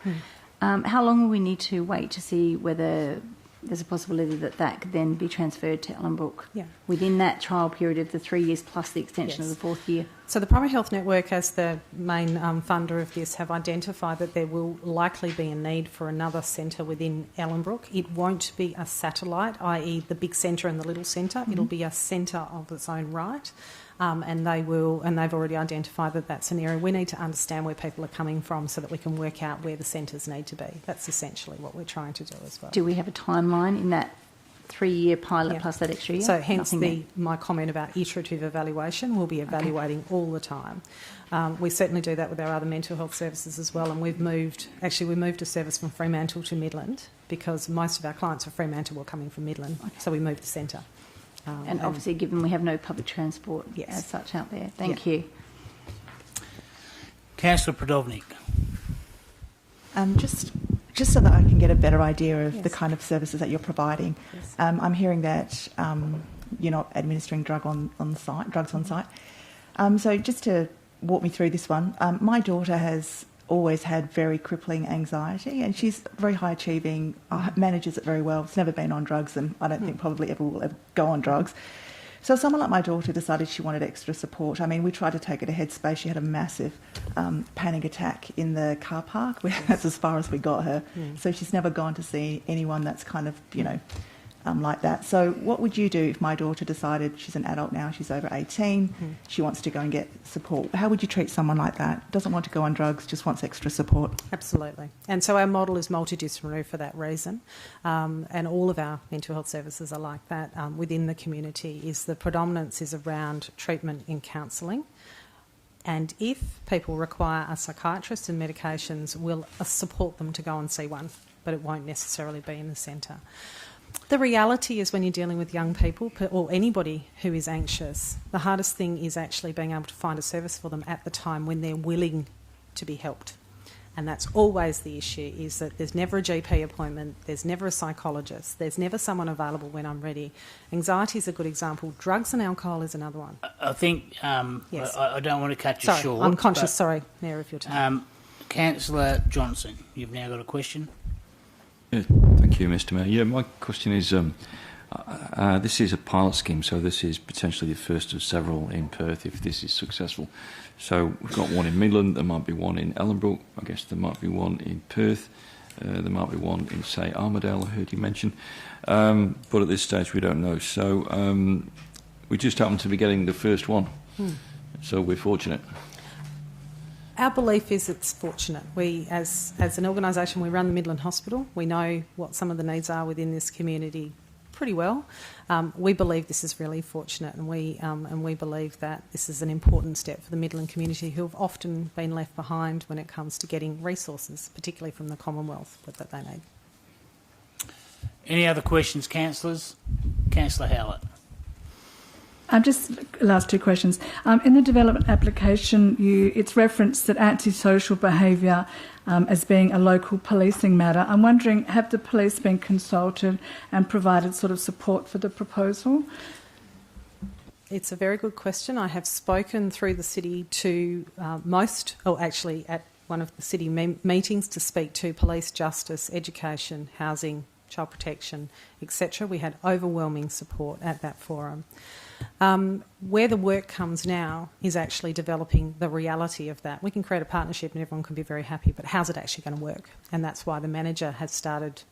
Speaker 4: how long will we need to wait to see whether there's a possibility that could then be transferred to Ellenbrook within that trial period of the 3 years plus the extension of the fourth year?
Speaker 12: So the Primary Health Network, as the main funder of this, have identified that there will likely be a need for another centre within Ellenbrook. It won't be a satellite, i.e. the big centre and the little centre. It'll be a centre of its own right. And they've already identified that that's an area. We need to understand where people are coming from so that we can work out where the centres need to be. That's essentially what we're trying to do as well.
Speaker 4: Do we have a timeline in that 3-year pilot plus that extra year?
Speaker 12: So hence my comment about iterative evaluation. We'll be evaluating all the time. We certainly do that with our other mental health services as well, and we moved a service from Fremantle to Midland because most of our clients for Fremantle were coming from Midland, so we moved the centre.
Speaker 4: And obviously, given we have no public transport as such out there. Thank you.
Speaker 1: Councillor Prodovnik.
Speaker 8: Just just so that I can get a better idea of
Speaker 12: Yes.
Speaker 8: the kind of services that you're providing.
Speaker 12: Yes.
Speaker 8: I'm hearing that you're not administering drugs on site. So just to walk me through this one, my daughter has always had very crippling anxiety, and she's very high achieving, manages it very well. It's never been on drugs, and I don't think probably ever will ever go on drugs. So if someone like my daughter decided she wanted extra support, I mean, we tried to take her to Headspace. She had a massive panic attack in the car park. That's as far as we got her. So she's never gone to see anyone that's kind of, like that. So what would you do if my daughter decided, she's an adult now, she's over 18, she wants to go and get support? How would you treat someone like that? Doesn't want to go on drugs, just wants extra support.
Speaker 12: Absolutely. And so our model is multidisciplinary for that reason. And all of our mental health services are like that within the community. Is the predominance is around treatment in counselling. And if people require a psychiatrist and medications, we'll support them to go and see one, but it won't necessarily be in the centre. The reality is when you're dealing with young people or anybody who is anxious, the hardest thing is actually being able to find a service for them at the time when they're willing to be helped. And that's always the issue, is that there's never a GP appointment, there's never a psychologist, there's never someone available when I'm ready. Anxiety is a good example. Drugs and alcohol is another one.
Speaker 1: I think,
Speaker 12: Yes.
Speaker 1: I don't want to cut you
Speaker 12: Sorry,
Speaker 1: short.
Speaker 12: I'm conscious,
Speaker 1: but,
Speaker 12: sorry, Mayor, if you're time.
Speaker 1: Councillor Johnson, you've now got a question.
Speaker 10: Yeah, thank you, Mr. Mayor. Yeah, my question is, this is a pilot scheme, so this is potentially the first of several in Perth if this is successful. So we've got one in Midland, there might be one in Ellenbrook, I guess there might be one in Perth, there might be one in, say, Armidale, I heard you mention. But at this stage we don't know. So we just happen to be getting the first one. So we're fortunate.
Speaker 12: Our belief is it's fortunate. We, as an organisation, we run the Midland Hospital. We know what some of the needs are within this community pretty well. We believe this is really fortunate, and we believe that this is an important step for the Midland community, who have often been left behind when it comes to getting resources, particularly from the Commonwealth, that they need.
Speaker 1: Any other questions, councillors? Councillor Howlett.
Speaker 3: Just last two questions. In the development application, it's referenced that antisocial behaviour as being a local policing matter. I'm wondering, have the police been consulted and provided sort of support for the proposal?
Speaker 12: It's a very good question. I have spoken through the city to actually at one of the city meetings to speak to police, justice, education, housing, child protection, etc. We had overwhelming support at that forum. Where the work comes now is actually developing the reality of that. We can create a partnership and everyone can be very happy, but how's it actually going to work? And that's why the manager has started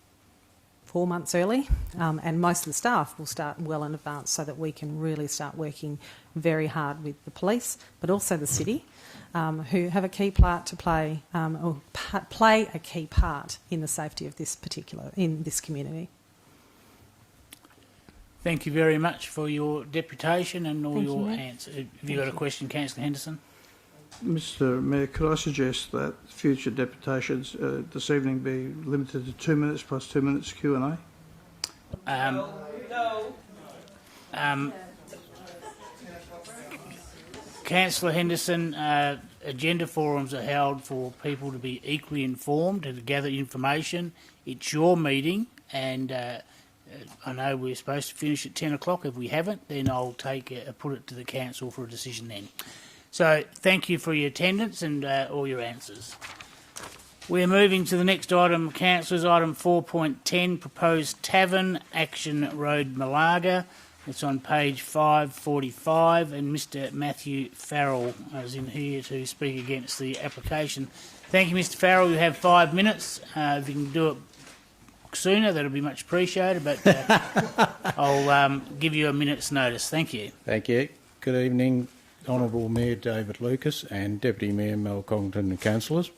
Speaker 12: 4 months early, and most of the staff will start well in advance so that we can really start working very hard with the police, but also the city, who have a key part to play, play a key part in the safety of this community.
Speaker 1: Thank you very much for your deputation and all
Speaker 12: Thank
Speaker 1: your
Speaker 12: you, Mayor.
Speaker 1: answers. Have you got a question, Councillor Henderson?
Speaker 16: Mr. Mayor, could I suggest that future deputations this evening be limited to 2 minutes plus 2 minutes Q&A?
Speaker 1: Councillor Henderson, agenda forums are held for people to be equally informed and to gather information. It's your meeting, and I know we're supposed to finish at 10 o'clock. If we haven't, then I'll put it to the council for a decision then. So thank you for your attendance and all your answers. We're moving to the next item, councillors, item 4.10, proposed tavern, Action Road, Malaga. It's on page 545, and Mr. Matthew Farrell is in here to speak against the application. Thank you, Mr. Farrell. You have 5 minutes. If you can do it sooner, that'll be much appreciated, but I'll give you a minute's notice. Thank you.
Speaker 14: Thank you. Good evening, Honourable Mayor David Lucas and Deputy Mayor Mel Congdon and councillors.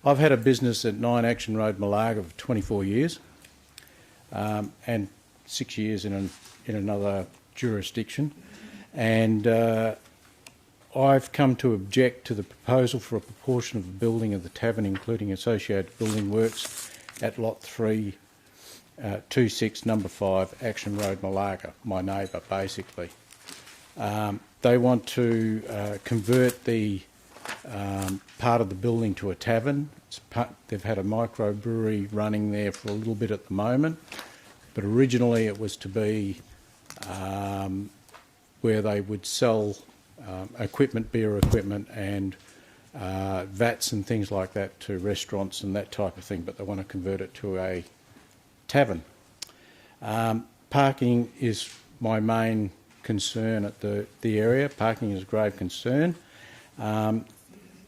Speaker 14: I've had a business at 9 Action Road, Malaga for 24 years, and 6 years in another jurisdiction, and I've come to object to the proposal for a proportion of the building of the tavern, including associated building works, at Lot 3, 26, number 5, Action Road, Malaga, my neighbour, basically. They want to convert the part of the building to a tavern. They've had a microbrewery running there for a little bit at the moment, but originally it was to be where they would sell equipment, beer equipment and vats and things like that to restaurants and that type of thing, but they want to convert it to a tavern. Parking is my main concern at the area. Parking is a grave concern.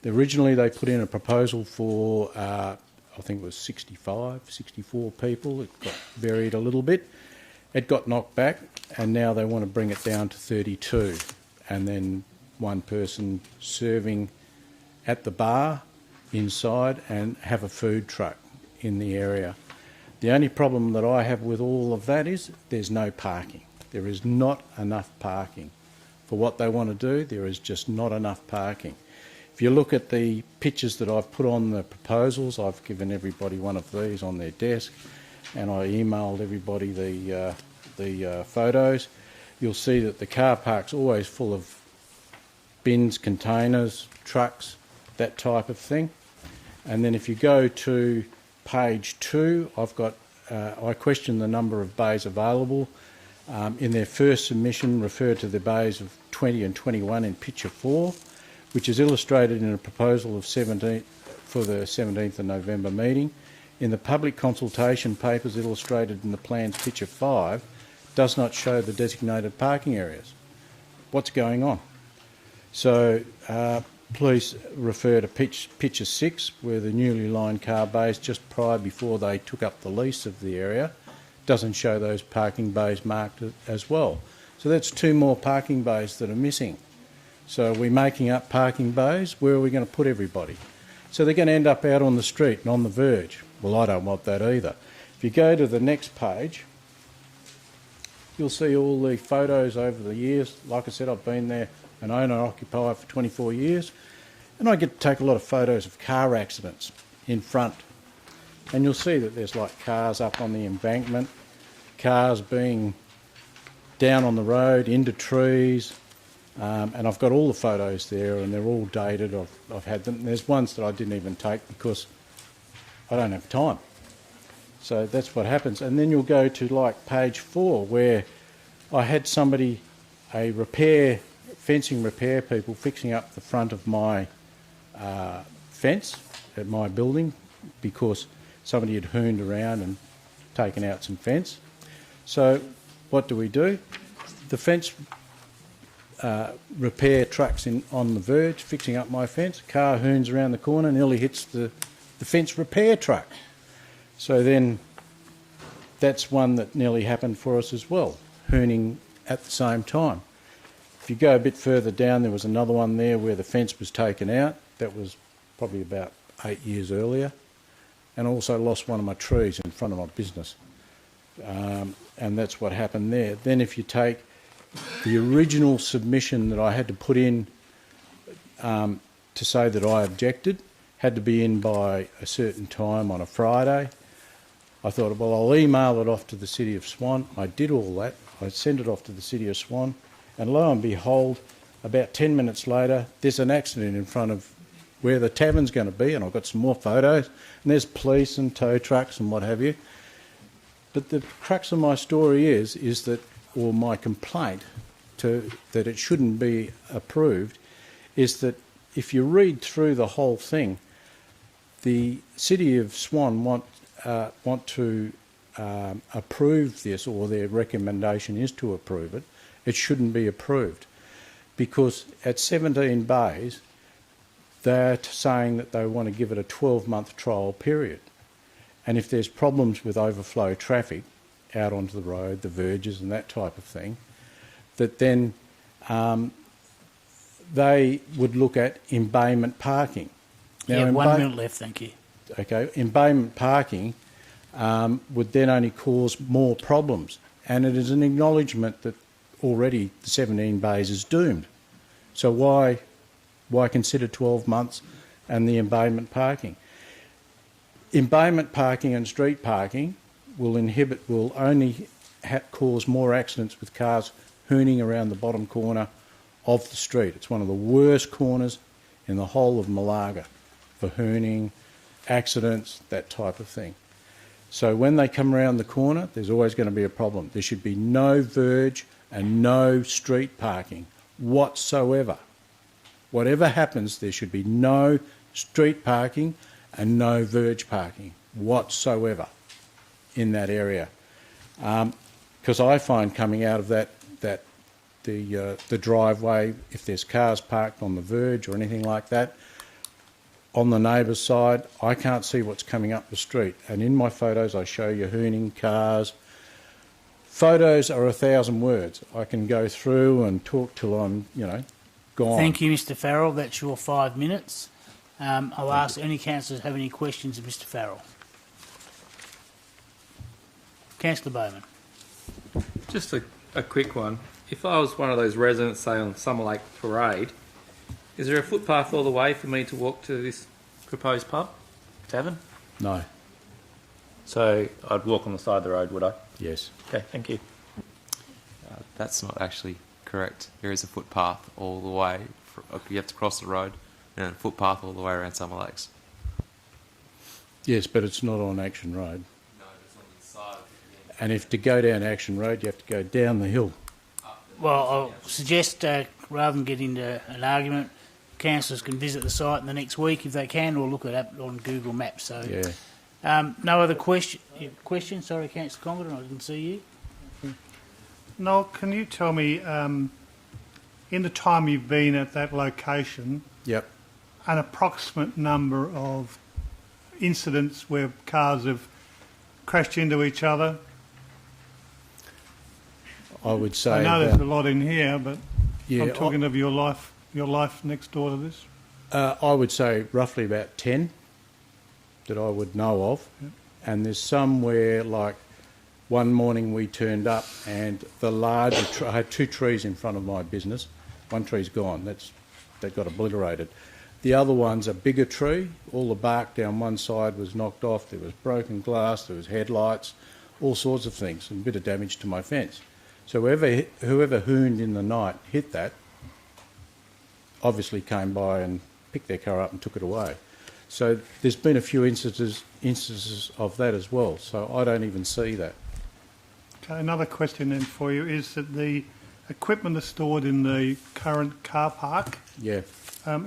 Speaker 14: Originally they put in a proposal for, I think it was 64 people. It got varied a little bit. It got knocked back, and now they want to bring it down to 32, and then one person serving at the bar inside and have a food truck in the area. The only problem that I have with all of that is there's no parking. There is not enough parking. For what they want to do, there is just not enough parking. If you look at the pictures that I've put on the proposals, I've given everybody one of these on their desk, and I emailed everybody the photos. You'll see that the car park's always full of bins, containers, trucks, that type of thing. And then if you go to page 2, I've got I questioned the number of bays available. In their first submission, referred to the bays of 20 and 21 in picture 4, which is illustrated in a proposal of 17 for the 17th of November meeting. In the public consultation papers illustrated in the plan's picture 5, does not show the designated parking areas. What's going on? So please refer to picture 6, where the newly lined car bays just prior before they took up the lease of the area doesn't show those parking bays marked as well. So that's 2 more parking bays that are missing. So are we making up parking bays? Where are we going to put everybody? So they're going to end up out on the street and on the verge. Well, I don't want that either. If you go to the next page, you'll see all the photos over the years. Like I said, I've been there an owner-occupier for 24 years, and I get to take a lot of photos of car accidents in front. And you'll see that there's like cars up on the embankment, cars being down on the road, into trees, and I've got all the photos there, and they're all dated. I've had them. There's ones that I didn't even take because I don't have time. So that's what happens. And then you'll go to like page 4, where I had somebody, fencing repair people, fixing up the front of my fence at my building because somebody had hooned around and taken out some fence. So what do? The fence repair truck's on the verge, fixing up my fence. Car hoons around the corner, nearly hits the fence repair truck. So then that's one that nearly happened for us as well, hooning at the same time. If you go a bit further down, there was another one there where the fence was taken out. That was probably about 8 years earlier. And I also lost one of my trees in front of my business. And that's what happened there. Then if you take the original submission that I had to put in to say that I objected, had to be in by a certain time on a Friday. I thought, well, I'll email it off to the City of Swan. I did all that. I sent it off to the City of Swan. And lo and behold, about 10 minutes later, there's an accident in front of where the tavern's going to be, and I've got some more photos, and there's police and tow trucks and what have you. But the crux of my story is that, or my complaint that it shouldn't be approved, is that if you read through the whole thing, the City of Swan want to approve this, or their recommendation is to approve it. It shouldn't be approved because at 17 bays, they're saying that they want to give it a 12-month trial period. And if there's problems with overflow traffic out onto the road, the verges and that type of thing, that then they would look at embayment parking.
Speaker 1: Now, you have 1 minute left, thank you.
Speaker 14: Okay, embayment parking would then only cause more problems. And it is an acknowledgement that already the 17 bays is doomed. So why consider 12 months and the embayment parking? Embayment parking and street parking will only cause more accidents with cars hooning around the bottom corner of the street. It's one of the worst corners in the whole of Malaga for hooning, accidents, that type of thing. So when they come around the corner, there's always going to be a problem. There should be no verge and no street parking whatsoever. Whatever happens, there should be no street parking and no verge parking whatsoever in that area. Because I find coming out of the driveway, if there's cars parked on the verge or anything like that, on the neighbour's side, I can't see what's coming up the street. And in my photos, I show you hooning, cars. Photos are 1,000 words. I can go through and talk till I'm, gone.
Speaker 1: Thank you, Mr Farrell. That's your 5 minutes. I'll ask any councillors have any questions of Mr Farrell. Councillor Bowman.
Speaker 6: Just a quick one. If I was one of those residents, say on Summer Lake Parade, is there a footpath all the way for me to walk to this proposed pub, tavern?
Speaker 14: No.
Speaker 6: So I'd walk on the side of the road, would I?
Speaker 14: Yes.
Speaker 6: Okay, thank you.
Speaker 13: That's not actually correct. There is a footpath all the way. You have to cross the road and a footpath all the way around Summer Lakes.
Speaker 14: Yes, but it's not on Action Road.
Speaker 13: No, it's on the side.
Speaker 14: And if to go down Action Road, you have to go down the hill.
Speaker 1: Well, I'll suggest, rather than get into an argument, councillors can visit the site in the next week if they can, or look it up on Google Maps. So,
Speaker 14: yeah.
Speaker 1: No other question? Sorry, Councillor Congdon, I didn't see you.
Speaker 15: Noel, can you tell me, in the time you've been at that location,
Speaker 14: Yep.
Speaker 15: an approximate number of incidents where cars have crashed into each other?
Speaker 14: I would say.
Speaker 15: I know there's a lot in here, but
Speaker 14: Yeah,
Speaker 15: I'm talking of your life next door to this.
Speaker 14: I would say roughly about 10 that I would know of.
Speaker 15: Yep.
Speaker 14: And there's some where, like, one morning we turned up and the larger I had 2 trees in front of my business. One tree's gone. That got obliterated. The other one's a bigger tree. All the bark down one side was knocked off. There was broken glass. There was headlights, all sorts of things, and a bit of damage to my fence. So whoever hooned in the night hit that, obviously came by and picked their car up and took it away. So there's been a few instances of that as well. So I don't even see that.
Speaker 15: Okay, another question then for you is that the equipment is stored in the current car park.
Speaker 14: Yeah.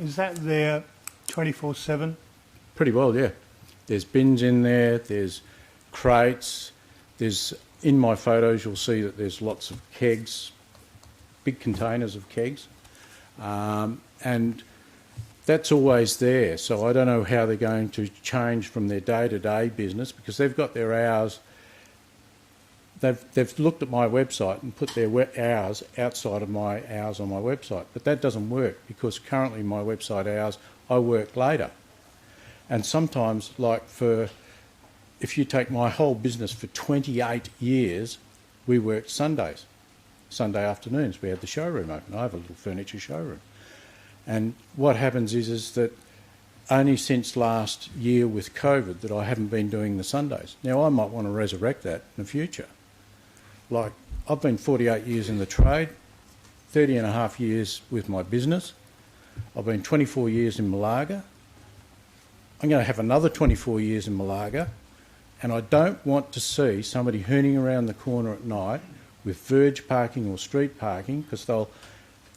Speaker 15: Is that there 24/7?
Speaker 14: Pretty well, yeah. There's bins in there, there's crates, in my photos you'll see that there's lots of kegs, big containers of kegs, and that's always there. So I don't know how they're going to change from their day-to-day business, because they've got their hours. They've looked at my website and put their hours outside of my hours on my website, but that doesn't work, because currently my website hours, I work later. And sometimes, if you take my whole business for 28 years, we worked Sundays. Sunday afternoons, we had the showroom open. I have a little furniture showroom. And what happens is that only since last year with COVID that I haven't been doing the Sundays. Now, I might want to resurrect that in the future. Like, I've been 48 years in the trade, 30 and a half years with my business. I've been 24 years in Malaga. I'm going to have another 24 years in Malaga. And I don't want to see somebody hooning around the corner at night with verge parking or street parking, because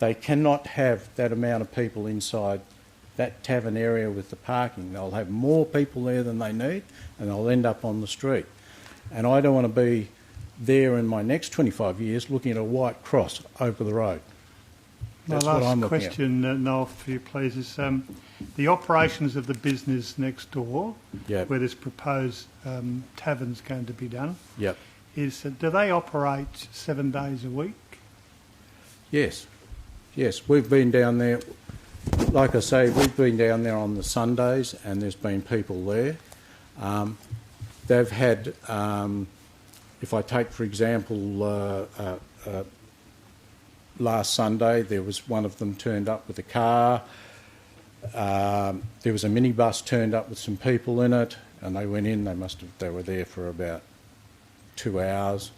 Speaker 14: they cannot have that amount of people inside that tavern area with the parking. They'll have more people there than they need, and they'll end up on the street. And I don't want to be there in my next 25 years looking at a white cross over the road. That's
Speaker 15: my
Speaker 14: what I'm
Speaker 15: last
Speaker 14: looking at.
Speaker 15: question, Noel, for you, please, is the operations of the business next door,
Speaker 14: Yep.
Speaker 15: where this proposed tavern's going to be done,
Speaker 14: Yep.
Speaker 15: is do they operate 7 days a week?
Speaker 14: Yes. Yes, we've been down there. Like I say, we've been down there on the Sundays, and there's been people there. They've had, if I take, for example, last Sunday, there was one of them turned up with a car. There was a minibus turned up with some people in it, and they went in. They were there for about 2 hours.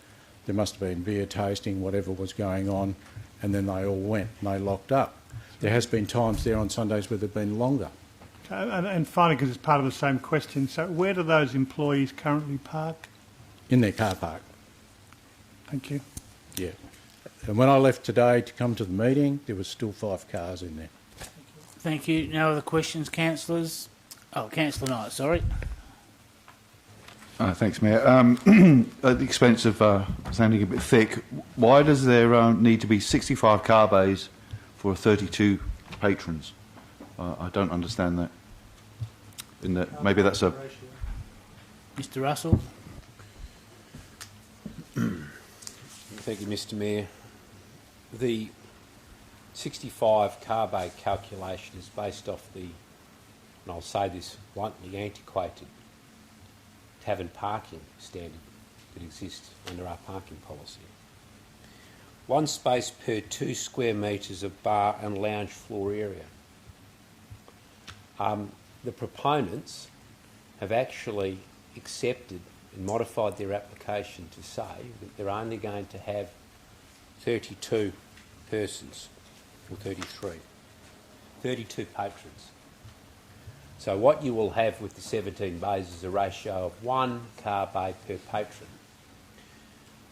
Speaker 14: There must have been beer tasting, whatever was going on, and then they all went and they locked up. There has been times there on Sundays where they've been longer.
Speaker 15: And finally, because it's part of the same question, so where do those employees currently park?
Speaker 14: In their car park.
Speaker 15: Thank you.
Speaker 14: Yeah. And when I left today to come to the meeting, there was still 5 cars in there.
Speaker 1: Thank you. No other questions, councillors? Oh, Councillor Knight, sorry.
Speaker 7: Thanks, Mayor. At the expense of sounding a bit thick, why does there need to be 65 car bays for 32 patrons? I don't understand that. In that, maybe that's a...
Speaker 1: Mr Russell.
Speaker 18: Thank you, Mr Mayor. The 65 car bay calculation is based off the, and I'll say this bluntly, antiquated tavern parking standard that exists under our parking policy. 1 space per 2 square metres of bar and lounge floor area. The proponents have actually accepted and modified their application to say that they're only going to have 32 persons, or 32 patrons. So what you will have with the 17 bays is a ratio of 1 car bay per patron.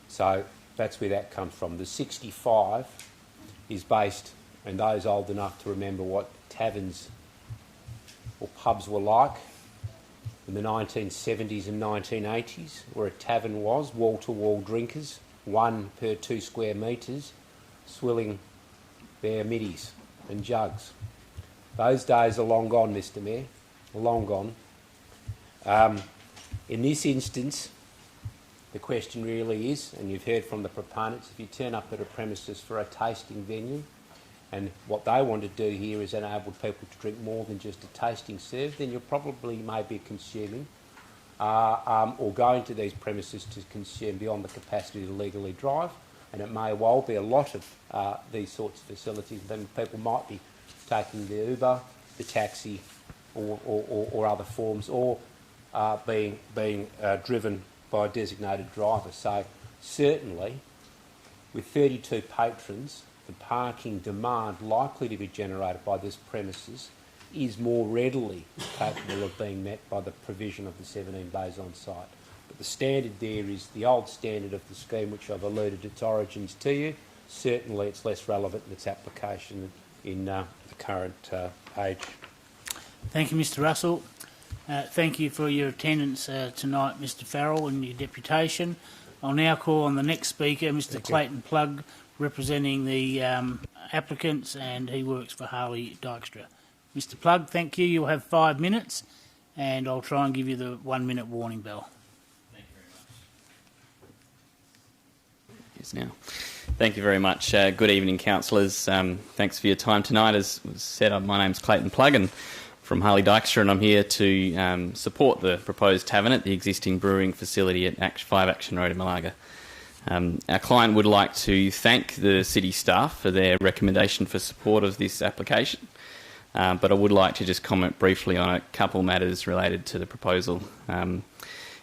Speaker 18: So that's where that comes from. The 65 is based, and those old enough to remember what taverns or pubs were like in the 1970s and 1980s, where a tavern was, wall-to-wall drinkers, 1 per 2 square metres, swilling their middies and jugs. Those days are long gone, Mr Mayor, long gone. In this instance, the question really is, and you've heard from the proponents, if you turn up at a premises for a tasting venue, and what they want to do here is enable people to drink more than just a tasting serve, then you're probably maybe consuming or going to these premises to consume beyond the capacity to legally drive, and it may well be a lot of these sorts of facilities. Then people might be taking the Uber, the taxi, or other forms, or being driven by a designated driver. So certainly, with 32 patrons, the parking demand likely to be generated by this premises is more readily capable of being met by the provision of the 17 bays on site. But the standard there is the old standard of the scheme, which I've alluded its origins to you. Certainly it's less relevant in its application in the current age.
Speaker 1: Thank you, Mr Russell. Thank you for your attendance tonight, Mr Farrell, and your deputation. I'll now call on the next speaker, Mr Clayton Plugg, representing the applicants, and he works for Harley Dykstra. Mr Plugg, thank you. You'll have 5 minutes, and I'll try and give you the 1 minute warning bell.
Speaker 19: Thank you very much. Yes, now. Thank you very much. Good evening, councillors. Thanks for your time tonight. As was said, my name's Clayton Plugg and from Harley Dykstra, and I'm here to support the proposed tavern at the existing brewing facility at 5 Action Road in Malaga. Our client would like to thank the city staff for their recommendation for support of this application, but I would like to just comment briefly on a couple matters related to the proposal.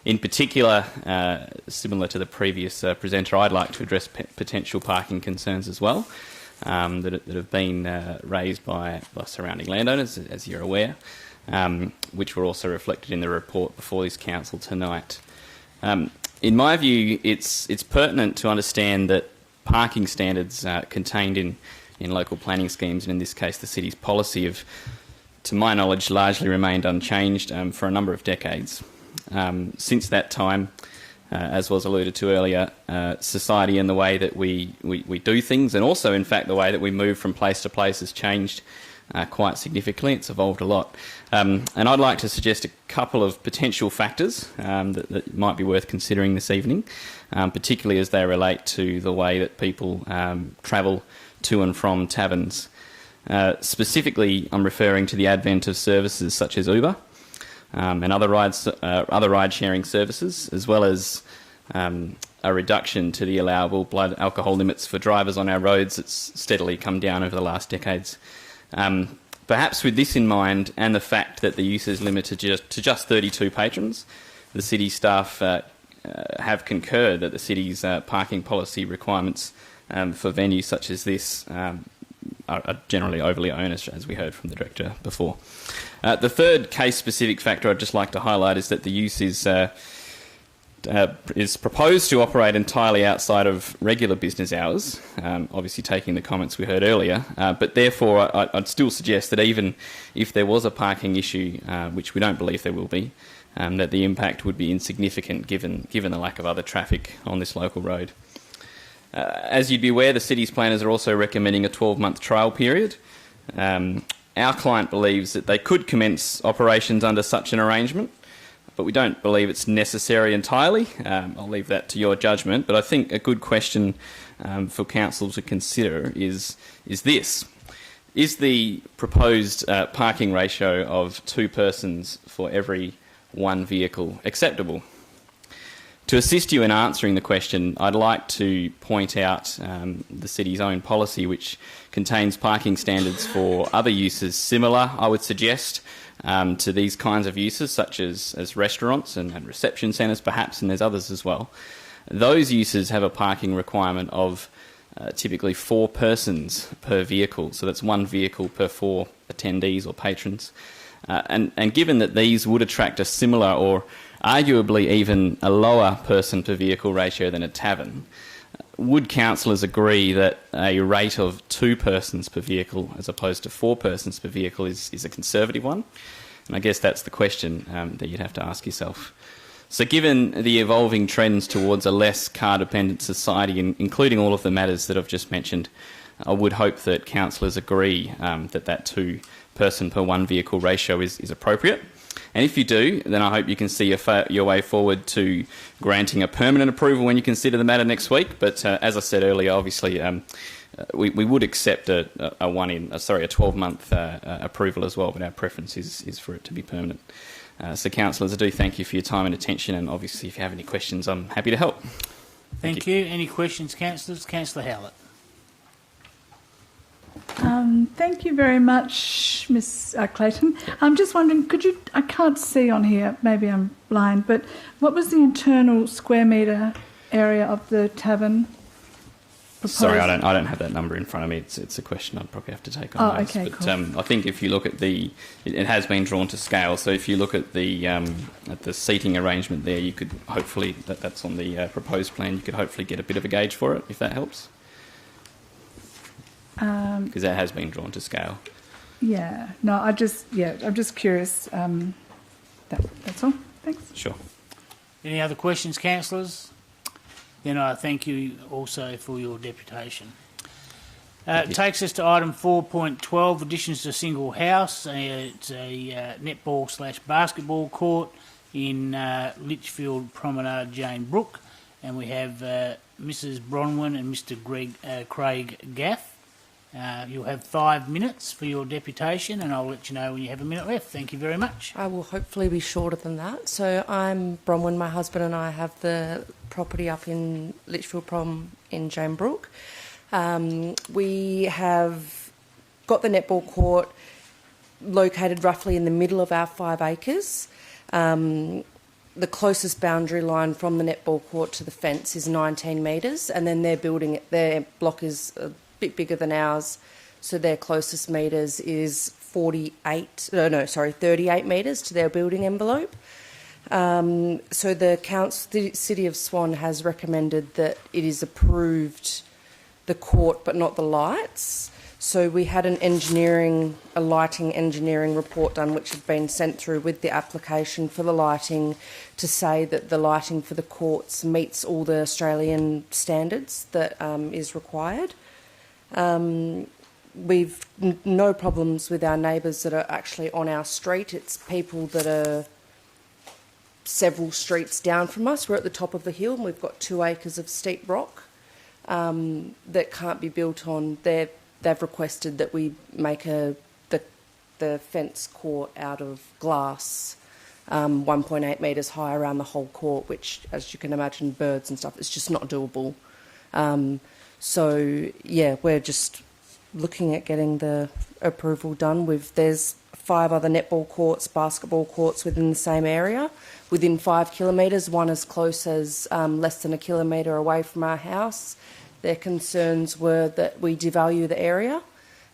Speaker 19: In particular, similar to the previous presenter, I'd like to address potential parking concerns as well that have been raised by surrounding landowners, as you're aware, which were also reflected in the report before this council tonight. In my view, it's pertinent to understand that parking standards contained in local planning schemes, and in this case the city's policy, have, to my knowledge, largely remained unchanged for a number of decades. Since that time, as was alluded to earlier, society and the way that we do things, and also, in fact, the way that we move from place to place has changed quite significantly. It's evolved a lot. And I'd like to suggest a couple of potential factors that might be worth considering this evening, particularly as they relate to the way that people travel to and from taverns. Specifically, I'm referring to the advent of services such as Uber and other ride-sharing services, as well as a reduction to the allowable blood alcohol limits for drivers on our roads that's steadily come down over the last decades. Perhaps with this in mind, and the fact that the use is limited to just 32 patrons, the city staff have concurred that the city's parking policy requirements for venues such as this are generally overly onerous, as we heard from the Director before. The third case-specific factor I'd just like to highlight is that the use is proposed to operate entirely outside of regular business hours, obviously taking the comments we heard earlier, but therefore I'd still suggest that even if there was a parking issue, which we don't believe there will be, that the impact would be insignificant given the lack of other traffic on this local road. As you'd be aware, the city's planners are also recommending a 12-month trial period. Our client believes that they could commence operations under such an arrangement, but we don't believe it's necessary entirely. I'll leave that to your judgment, but I think a good question for council to consider is this. Is the proposed parking ratio of 2 persons for every 1 vehicle acceptable? To assist you in answering the question, I'd like to point out the city's own policy, which contains parking standards for other uses similar, I would suggest, to these kinds of uses, such as restaurants and reception centres perhaps, and there's others as well. Those uses have a parking requirement of typically 4 persons per vehicle, so that's 1 vehicle per 4 attendees or patrons. And given that these would attract a similar or arguably even a lower person per vehicle ratio than a tavern, would councillors agree that a rate of 2 persons per vehicle as opposed to 4 persons per vehicle is a conservative one? And I guess that's the question that you'd have to ask yourself. So given the evolving trends towards a less car-dependent society, including all of the matters that I've just mentioned, I would hope that councillors agree that 2 person per 1 vehicle ratio is appropriate. And if you do, then I hope you can see your way forward to granting a permanent approval when you consider the matter next week. But as I said earlier, obviously we would accept a 12-month approval as well, but our preference is for it to be permanent. So councillors, I do thank you for your time and attention, and obviously if you have any questions, I'm happy to help.
Speaker 1: Thank you. Any questions, councillors? Councillor Howlett.
Speaker 3: Thank you very much, Ms. Clayton. I'm just wondering, I can't see on here, maybe I'm blind, but what was the internal square metre area of the tavern proposed?
Speaker 19: Sorry, I don't have that number in front of me. It's a question I'd probably have to take on notice.
Speaker 3: Okay,
Speaker 19: but
Speaker 3: cool.
Speaker 19: I think if you look at it has been drawn to scale. So if you look at the seating arrangement there, you could hopefully that's on the proposed plan. You could hopefully get a bit of a gauge for it, if that helps. Because that has been drawn to scale.
Speaker 3: Yeah. No, I'm just curious. That's all. Thanks.
Speaker 19: Sure.
Speaker 1: Any other questions, councillors? Then I thank you also for your deputation. It takes us to item 4.12, additions to single house. It's a netball/basketball court in Litchfield Promenade, Jane Brook. And we have Mrs. Bronwyn and Mr. Craig Gaff. You'll have 5 minutes for your deputation, and I'll let you know when you have a minute left. Thank you very much.
Speaker 2: I will hopefully be shorter than that. So I'm Bronwyn, my husband and I have the property up in Litchfield Prom in Jane Brook. We have got the netball court located roughly in the middle of our 5 acres. The closest boundary line from the netball court to the fence is 19 metres, and then their block is bit bigger than ours, so their closest metres is 38 metres to their building envelope. So the City of Swan has recommended that it is approved the court but not the lights. So we had a lighting engineering report done, which had been sent through with the application for the lighting to say that the lighting for the courts meets all the Australian standards that is required. We've no problems with our neighbours that are actually on our street. It's people that are several streets down from us. We're at the top of the hill and we've got 2 acres of steep rock that can't be built on. They've requested that we make the fence court out of glass, 1.8 metres high around the whole court, which, as you can imagine, birds and stuff, it's just not doable. So, yeah, we're just looking at getting the approval done. There's 5 other netball courts, basketball courts within the same area, within 5 kilometres, one as close as less than a kilometre away from our house. Their concerns were that we devalue the area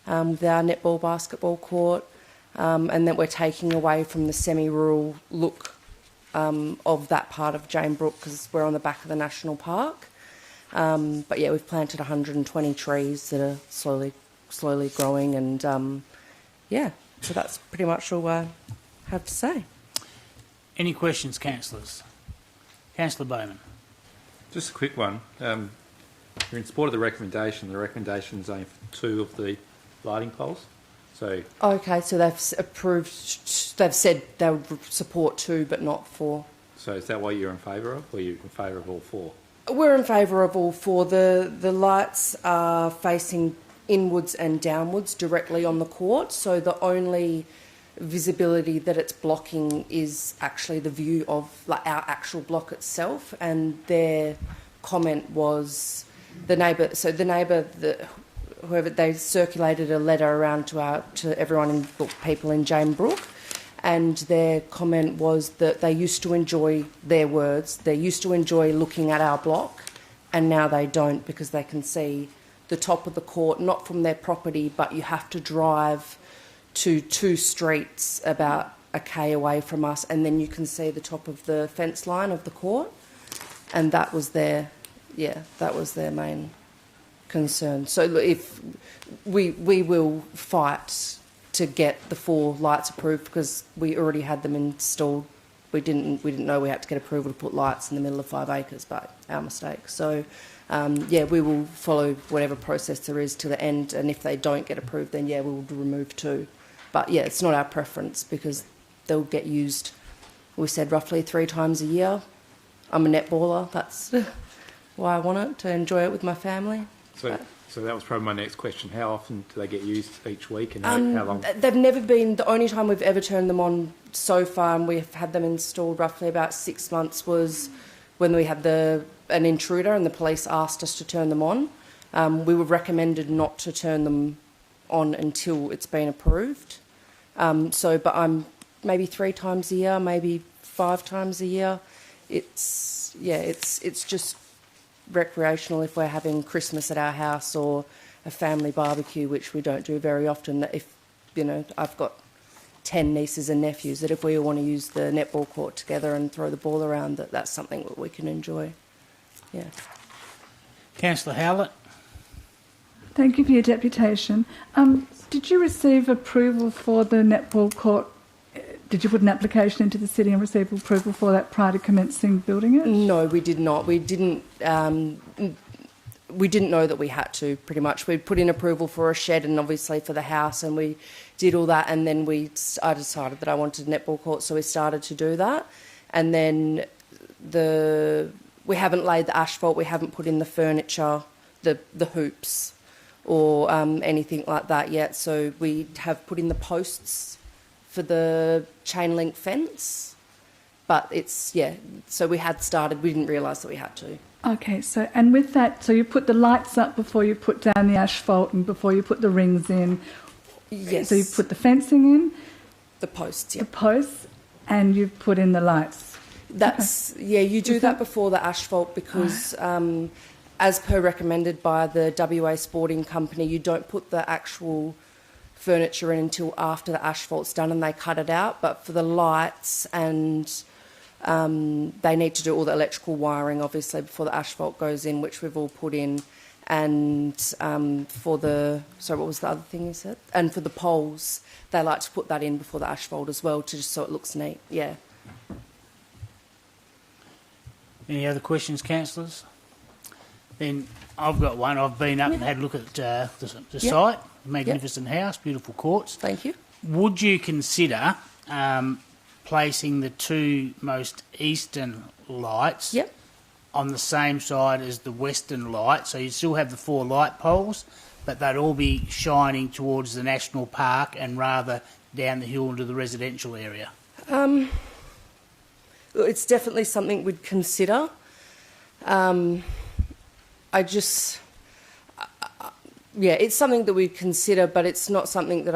Speaker 2: with our netball basketball court, and that we're taking away from the semi-rural look of that part of Jane Brook because we're on the back of the national park. But yeah, we've planted 120 trees that are slowly growing, and yeah, so that's pretty much all I have to say.
Speaker 1: Any questions, councillors? Councillor Bowman.
Speaker 6: Just a quick one. You're in support of the recommendation. The recommendation is only for 2 of the lighting poles. So
Speaker 2: Okay, so they've approved. They've said they would support 2, but not 4.
Speaker 6: So is that what you're in favour of, or are you in favour of all 4?
Speaker 2: We're in favour of all 4. The lights are facing inwards and downwards directly on the court, so the only visibility that it's blocking is actually the view of our actual block itself. And their comment was the neighbour. So the neighbour, whoever, they circulated a letter around to everyone, people in Jane Brook, and their comment was that they used to enjoy, their words, they used to enjoy looking at our block, and now they don't because they can see the top of the court, not from their property, but you have to drive to 2 streets about a K away from us, and then you can see the top of the fence line of the court, and that was their main concern. So if we will fight to get the 4 lights approved because we already had them installed. We didn't know we had to get approval to put lights in the middle of 5 acres, but our mistake. So we will follow whatever process there is to the end, and if they don't get approved, then we will remove 2. But yeah, it's not our preference because they'll get used, we said, roughly 3 times a year. I'm a netballer, that's why I want it, to enjoy it with my family.
Speaker 6: So that was probably my next question. How often do they get used each week, and how long?
Speaker 2: They've never been, the only time we've ever turned them on so far, and we've had them installed roughly about 6 months, was when we had an intruder and the police asked us to turn them on. We were recommended not to turn them on until it's been approved. But I'm maybe 3 times a year, maybe 5 times a year. It's just recreational if we're having Christmas at our house or a family barbecue, which we don't do very often. That if, I've got 10 nieces and nephews, that if we all want to use the netball court together and throw the ball around, that's something that we can enjoy. Yeah.
Speaker 1: Councillor Howlett.
Speaker 3: Thank you for your deputation. Did you receive approval for the netball court? Did you put an application into the city and receive approval for that prior to commencing building it?
Speaker 2: No, we did not. We didn't know that we had to, pretty much. We'd put in approval for a shed and obviously for the house, and we did all that, and then I decided that I wanted a netball court, so we started to do that. And then we haven't laid the asphalt, we haven't put in the furniture, the hoops, or anything like that yet. So we have put in the posts for the chain link fence, but so we had started, we didn't realise that we had to.
Speaker 3: Okay, so and with that, so you put the lights up before you put down the asphalt and before you put the rings in?
Speaker 2: Yes.
Speaker 3: So you put the fencing in?
Speaker 2: The posts, yeah.
Speaker 3: The posts, and you put in the lights?
Speaker 2: You do that before the asphalt because as per recommended by the WA Sporting Company, you don't put the actual furniture in until after the asphalt's done and they cut it out. But for the lights, and they need to do all the electrical wiring obviously before the asphalt goes in, which we've all put in. And for what was the other thing you said? And for the poles, they like to put that in before the asphalt as well, just so it looks neat. Yeah.
Speaker 1: Any other questions, councillors? Then I've got one. I've been up and had a look at the site. Magnificent house, beautiful courts.
Speaker 2: Thank you.
Speaker 1: Would you consider placing the 2 most eastern lights on the same side as the western light? So you still have the 4 light poles, but they'd all be shining towards the national park and rather down the hill into the residential area.
Speaker 2: It's definitely something we'd consider. It's something that we'd consider, but it's not something that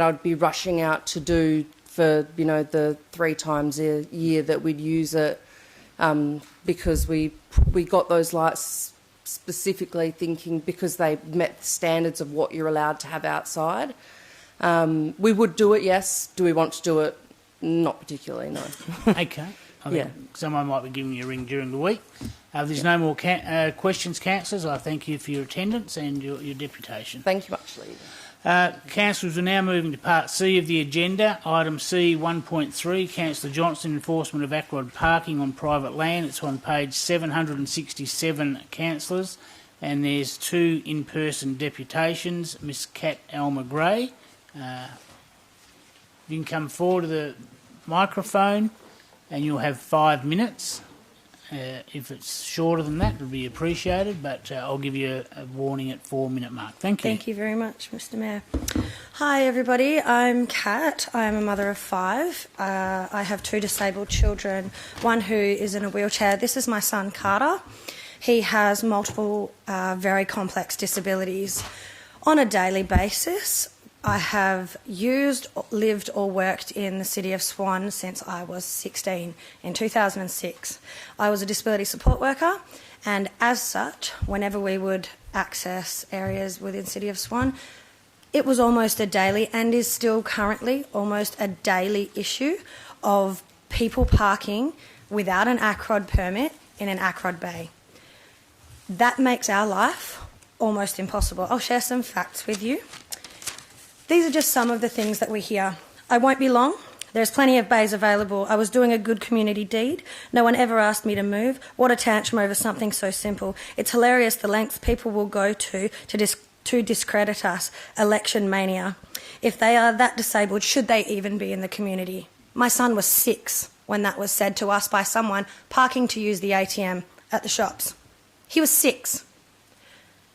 Speaker 2: I'd be rushing out to do for the 3 times a year that we'd use it, because we got those lights
Speaker 20: specifically thinking because they met the standards of what you're allowed to have outside. We would do it, yes. Do we want to do it? Not particularly, no.
Speaker 1: Okay. I think someone might be giving you a ring during the week. If there's no more questions, councillors, I thank you for your attendance and your deputation.
Speaker 20: Thank you much, Leader.
Speaker 1: Councillors, we're now moving to Part C of the agenda. Item C 1.3, Councillor Johnston, enforcement of ACROD parking on private land. It's on page 767, councillors, and there's 2 in-person deputations. Miss Kat Alma Gray. You can come forward to the microphone and you'll have 5 minutes. If it's shorter than that, it would be appreciated, but I'll give you a warning at 4-minute mark. Thank you.
Speaker 22: Thank you very much, Mr Mayor. Hi, everybody. I'm Kat. I'm a mother of 5. I have 2 disabled children, one who is in a wheelchair. This is my son, Carter. He has multiple very complex disabilities. On a daily basis, I have used, lived or worked in the City of Swan since I was 16 in 2006. I was a disability support worker, and as such, whenever we would access areas within City of Swan, it was almost a daily, and is still currently almost a daily issue of people parking without an ACROD permit in an ACROD bay. That makes our life almost impossible. I'll share some facts with you. These are just some of the things that we hear. I won't be long. There's plenty of bays available. I was doing a good community deed. No one ever asked me to move. What a tantrum over something so simple. It's hilarious the lengths people will go to discredit us. Election mania. If they are that disabled, should they even be in the community? My son was 6 when that was said to us by someone parking to use the ATM at the shops. He was 6.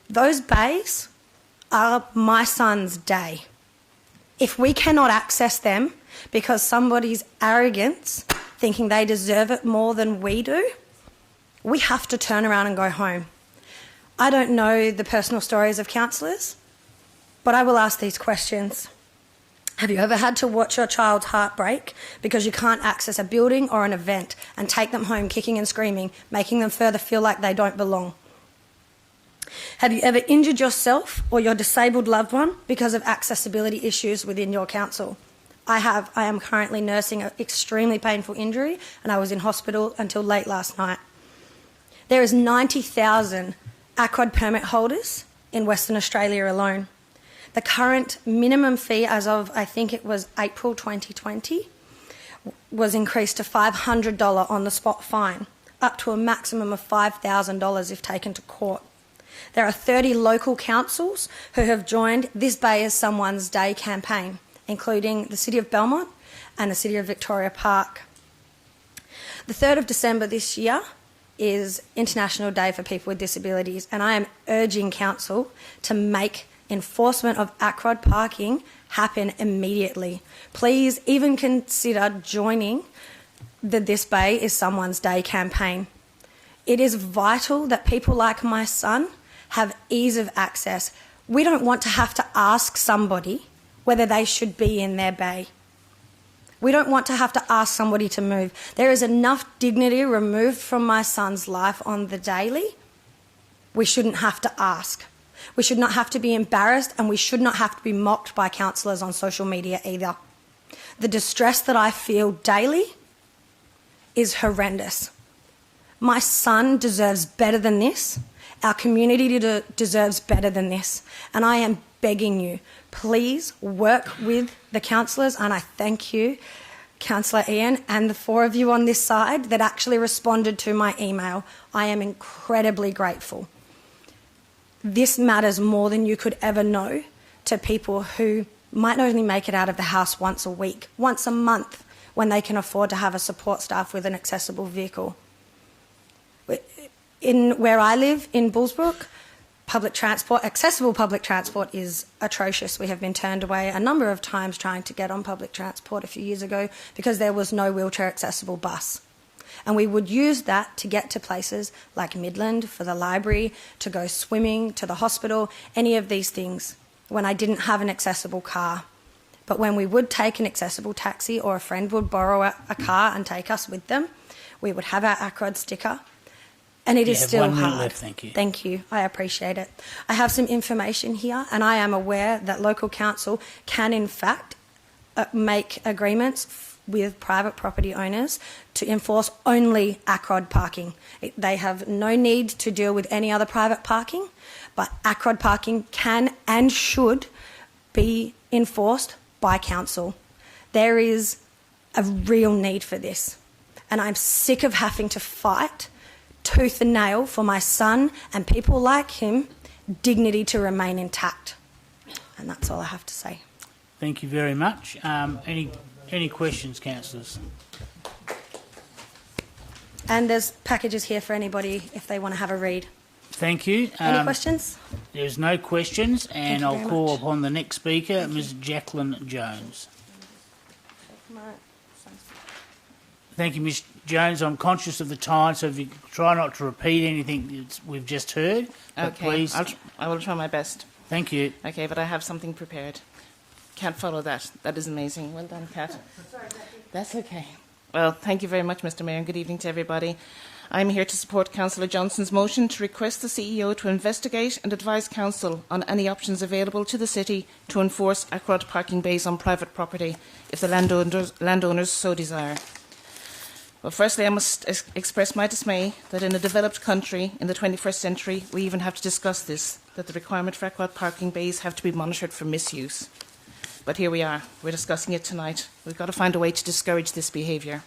Speaker 22: Those bays are my son's day. If we cannot access them because somebody's arrogance, thinking they deserve it more than we do, we have to turn around and go home. I don't know the personal stories of councillors, but I will ask these questions. Have you ever had to watch your child's heart break because you can't access a building or an event and take them home kicking and screaming, making them further feel like they don't belong? Have you ever injured yourself or your disabled loved one because of accessibility issues within your council? I have. I am currently nursing an extremely painful injury and I was in hospital until late last night. There is 90,000 ACROD permit holders in Western Australia alone. The current minimum fee as of, I think it was April 2020, was increased to $500 on the spot fine, up to a maximum of $5,000 if taken to court. There are 30 local councils who have joined This Bay is Someone's Day campaign, including the City of Belmont and the City of Victoria Park. The 3rd of December this year is International Day for People with Disabilities, and I am urging Council to make enforcement of ACROD parking happen immediately. Please even consider joining the This Bay is Someone's Day campaign. It is vital that people like my son have ease of access. We don't want to have to ask somebody whether they should be in their bay. We don't want to have to ask somebody to move. There is enough dignity removed from my son's life on the daily. We shouldn't have to ask. We should not have to be embarrassed, and we should not have to be mocked by councillors on social media either. The distress that I feel daily is horrendous. My son deserves better than this. Our community deserves better than this. And I am begging you, please work with the councillors, and I thank you, Councillor Ian, and the 4 of you on this side that actually responded to my email. I am incredibly grateful. This matters more than you could ever know to people who might only make it out of the house once a week, once a month, when they can afford to have a support staff with an accessible vehicle. In where I live, in Bullsbrook, public transport, accessible public transport is atrocious. We have been turned away a number of times trying to get on public transport a few years ago because there was no wheelchair accessible bus. And we would use that to get to places like Midland, for the library, to go swimming, to the hospital, any of these things, when I didn't have an accessible car. But when we would take an accessible taxi, or a friend would borrow a car and take us with them, we would have our ACROD sticker. And it
Speaker 1: You
Speaker 22: is
Speaker 1: have
Speaker 22: still
Speaker 1: 1 minute
Speaker 22: hard.
Speaker 1: left, thank you.
Speaker 22: Thank you. I appreciate it. I have some information here, and I am aware that local council can, in fact, make agreements with private property owners to enforce only ACROD parking. They have no need to deal with any other private parking, but ACROD parking can and should be enforced by council. There is a real need for this, and I'm sick of having to fight tooth and nail for my son and people like him dignity to remain intact. And that's all I have to say.
Speaker 1: Thank you very much. Any questions, councillors?
Speaker 22: And there's packages here for anybody if they want to have a read.
Speaker 1: Thank you.
Speaker 22: Any questions?
Speaker 1: There's no questions, and
Speaker 22: you
Speaker 1: I'll
Speaker 22: very
Speaker 1: call
Speaker 22: much.
Speaker 1: upon the next speaker, Ms. Jacqueline Jones. Thank you, Ms. Jones. I'm conscious of the time, so if you try not to repeat anything we've just heard, but
Speaker 5: Okay,
Speaker 1: please.
Speaker 5: I will try my best.
Speaker 1: Thank you.
Speaker 5: Okay, but I have something prepared. Can't follow that. That is amazing. Well done, Kat. That's okay. Well, thank you very much, Mr. Mayor, and good evening to everybody. I'm here to support Councillor Johnson's motion to request the CEO to investigate and advise Council on any options available to the City to enforce ACROD parking bays on private property if the landowners so desire. Well, firstly, I must express my dismay that in a developed country in the 21st century, we even have to discuss this, that the requirement for ACROD parking bays have to be monitored for misuse. But here we are. We're discussing it tonight. We've got to find a way to discourage this behaviour.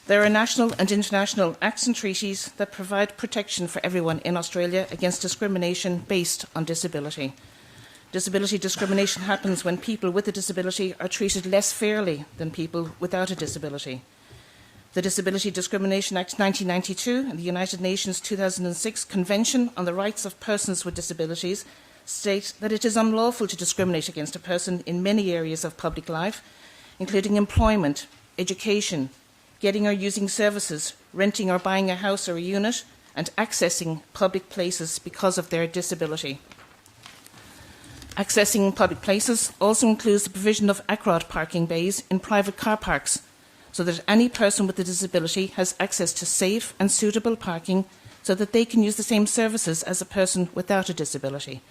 Speaker 5: There are national and international acts and treaties that provide protection for everyone in Australia against discrimination based on disability. Disability discrimination happens when people with a disability are treated less fairly than people without a disability. The Disability Discrimination Act 1992 and the United Nations 2006 Convention on the Rights of Persons with Disabilities state that it is unlawful to discriminate against a person in many areas of public life, including employment, education, getting or using services, renting or buying a house or a unit, and accessing public places because of their disability. Accessing public places also includes the provision of ACROD parking bays in private car parks, so that any person with a disability has access to safe and suitable parking so that they can use the same services as a person without a disability.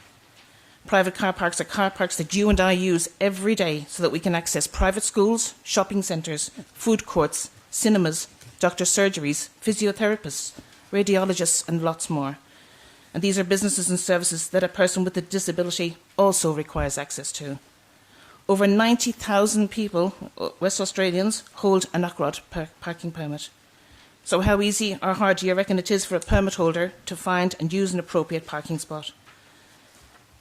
Speaker 5: Private car parks are car parks that you and I use every day so that we can access private schools, shopping centres, food courts, cinemas, doctor surgeries, physiotherapists, radiologists and lots more. And these are businesses and services that a person with a disability also requires access to. Over 90,000 people, West Australians, hold an ACROD parking permit. So how easy or hard do you reckon it is for a permit holder to find and use an appropriate parking spot?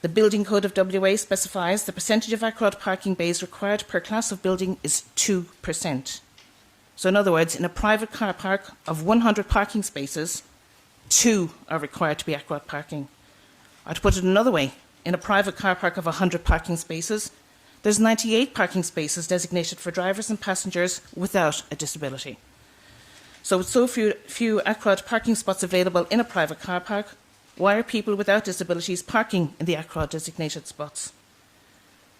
Speaker 5: The Building Code of WA specifies the percentage of ACROD parking bays required per class of building is 2%. So in other words, in a private car park of 100 parking spaces, 2 are required to be ACROD parking. Or to put it another way, in a private car park of 100 parking spaces, there's 98 parking spaces designated for drivers and passengers without a disability. So with so few ACROD parking spots available in a private car park, why are people without disabilities parking in the ACROD designated spots?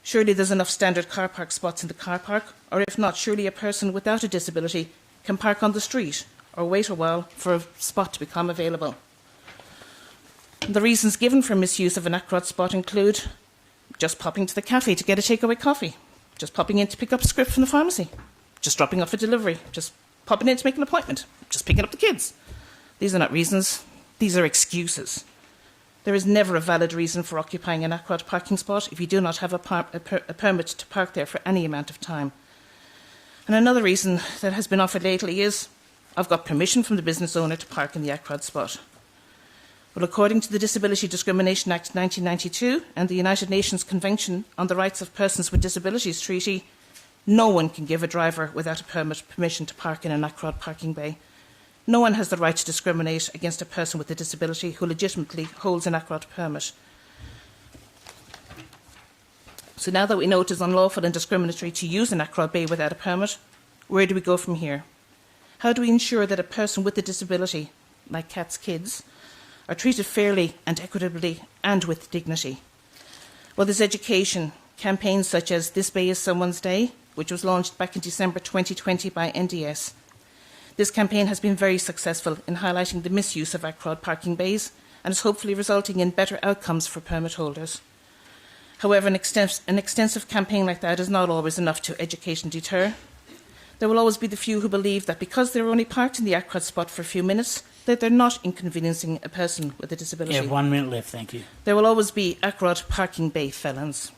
Speaker 5: Surely there's enough standard car park spots in the car park, or if not, surely a person without a disability can park on the street or wait a while for a spot to become available. The reasons given for misuse of an ACROD spot include just popping to the cafe to get a takeaway coffee, just popping in to pick up a script from the pharmacy, just dropping off a delivery, just popping in to make an appointment, just picking up the kids. These are not reasons, these are excuses. There is never a valid reason for occupying an ACROD parking spot if you do not have a permit to park there for any amount of time. And another reason that has been offered lately is, I've got permission from the business owner to park in the ACROD spot. Well, according to the Disability Discrimination Act 1992 and the United Nations Convention on the Rights of Persons with Disabilities Treaty, no one can give a driver without a permit permission to park in an ACROD parking bay. No one has the right to discriminate against a person with a disability who legitimately holds an ACROD permit. So now that we know it is unlawful and discriminatory to use an ACROD bay without a permit, where do we go from here? How do we ensure that a person with a disability, like Kat's kids, are treated fairly and equitably and with dignity? Well, there's education. Campaigns such as This Bay is Someone's Day, which was launched back in December 2020 by NDS. This campaign has been very successful in highlighting the misuse of Acrod parking bays and is hopefully resulting in better outcomes for permit holders. However, an extensive campaign like that is not always enough to educate and deter. There will always be the few who believe that because they're only parked in the Acrod spot for a few minutes, that they're not inconveniencing a person with a disability.
Speaker 1: You have 1 minute left, thank you.
Speaker 5: There will always be Acrod parking bay felons.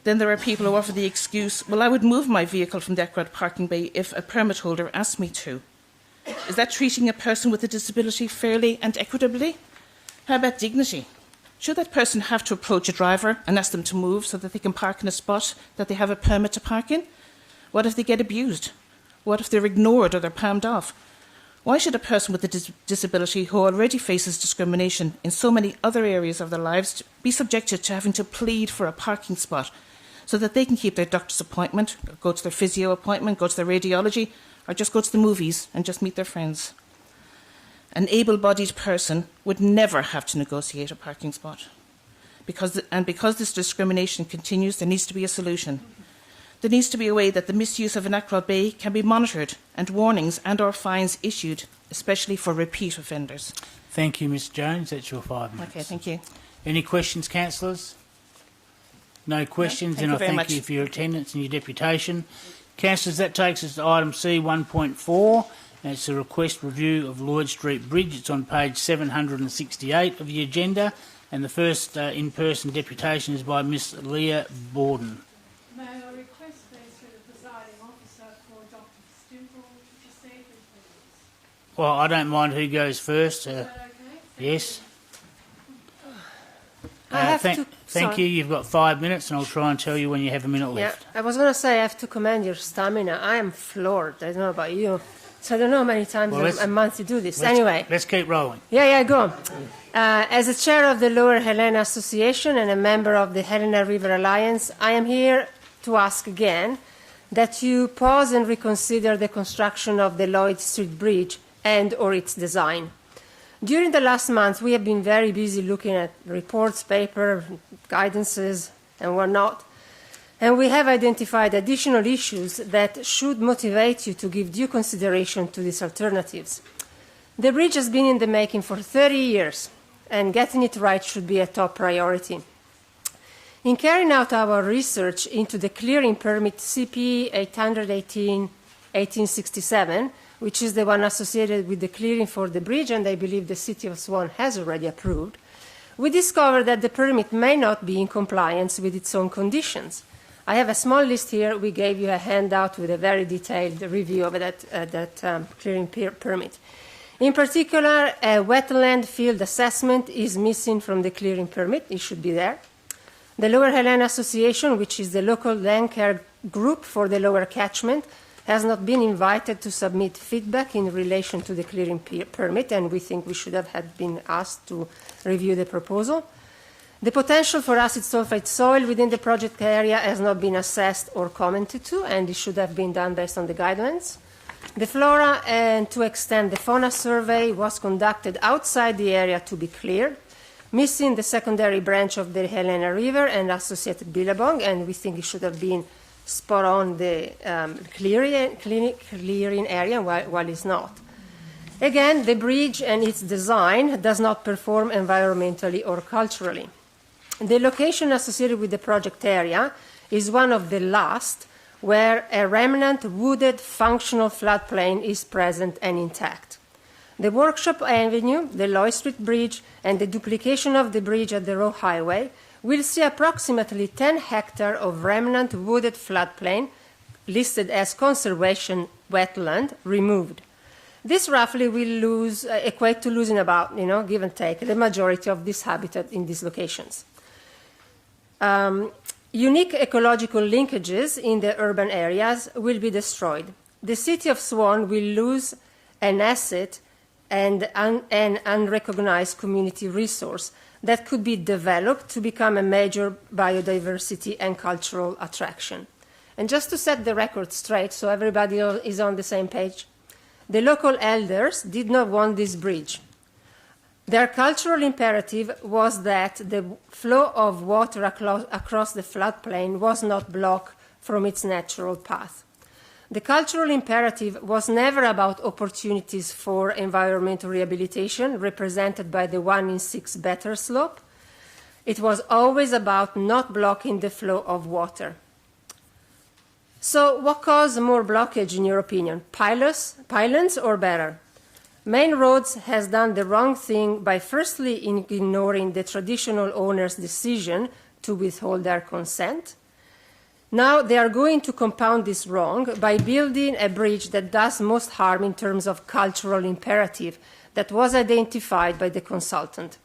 Speaker 5: Then there are people who offer the excuse, well, I would move my vehicle from the Acrod parking bay if a permit holder asked me to. Is that treating a person with a disability fairly and equitably? How about dignity? Should that person have to approach a driver and ask them to move so that they can park in a spot that they have a permit to park in? What if they get abused? What if they're ignored or they're palmed off? Why should a person with a disability who already faces discrimination in so many other areas of their lives be subjected to having to plead for a parking spot so that they can keep their doctor's appointment, or go to their physio appointment, go to their radiology, or just go to the movies and just meet their friends? An able-bodied person would never have to negotiate a parking spot. Because this discrimination continues, there needs to be a solution. There needs to be a way that the misuse of an Acrod bay can be monitored and warnings and/or fines issued, especially for repeat offenders.
Speaker 1: Thank you, Ms Jones. That's your 5 minutes.
Speaker 5: Okay, thank you.
Speaker 1: Any questions, councillors? No questions,
Speaker 5: No,
Speaker 1: then I
Speaker 5: very
Speaker 1: thank
Speaker 5: much.
Speaker 1: you for your attendance and your deputation. Councillors, that takes us to item C 1.4, and it's a request review of Lloyd Street Bridge. It's on page 768 of the agenda, and the first in-person deputation is by Miss Leah Borden.
Speaker 11: May I request these through the presiding officer for Dr. Stimple to proceed with these?
Speaker 1: Well, I don't mind who goes first.
Speaker 11: Is that okay?
Speaker 1: Yes.
Speaker 21: I have
Speaker 1: thank
Speaker 21: sorry.
Speaker 1: you. You've got 5 minutes, and I'll try and tell you when you have a minute left.
Speaker 21: Yeah, I was going to say I have to commend your stamina. I am floored. I don't know about you. So I don't know how many times a month you do this. Anyway.
Speaker 1: Let's keep rolling.
Speaker 21: Yeah, go on. As a chair of the Lower Helena Association and a member of the Helena River Alliance, I am here to ask again that you pause and reconsider the construction of the Lloyd Street Bridge and or its design. During the last month, we have been very busy looking at reports, paper, guidances, and whatnot, and we have identified additional issues that should motivate you to give due consideration to these alternatives. The bridge has been in the making for 30 years, and getting it right should be a top priority. In carrying out our research into the clearing permit CP 818/1867, which is the one associated with the clearing for the bridge, and I believe the City of Swan has already approved, we discovered that the permit may not be in compliance with its own conditions. I have a small list here. We gave you a handout with a very detailed review of that clearing permit. In particular, a wetland field assessment is missing from the clearing permit. It should be there. The Lower Helena Association, which is the local land care group for the lower catchment, has not been invited to submit feedback in relation to the clearing permit, and we think we should have been asked to review the proposal. The potential for acid sulfate soil within the project area has not been assessed or commented to, and it should have been done based on the guidelines. The flora and to extend the fauna survey was conducted outside the area to be cleared, missing the secondary branch of the Helena River and associated billabong, and we think it should have been spot on the clearing area while it's not. Again, the bridge and its design does not perform environmentally or culturally. The location associated with the project area is one of the last where a remnant wooded functional floodplain is present and intact. The Workshop Avenue, the Lloyd Street Bridge, and the duplication of the bridge at the Roe Highway will see approximately 10 hectares of remnant wooded floodplain listed as conservation wetland removed. This roughly will equate to losing about, give and take, the majority of this habitat in these locations. Unique ecological linkages in the urban areas will be destroyed. The City of Swan will lose an asset and an unrecognized community resource that could be developed to become a major biodiversity and cultural attraction. And just to set the record straight so everybody is on the same page, the local elders did not want this bridge. Their cultural imperative was that the flow of water across the floodplain was not blocked from its natural path. The cultural imperative was never about opportunities for environmental rehabilitation, represented by the 1 in 6 better slope. It was always about not blocking the flow of water. So what caused more blockage in your opinion? Pylons or better? Main Roads has done the wrong thing by firstly ignoring the traditional owner's decision to withhold their consent. Now they are going to compound this wrong by building a bridge that does most harm in terms of cultural imperative that was identified by the consultant.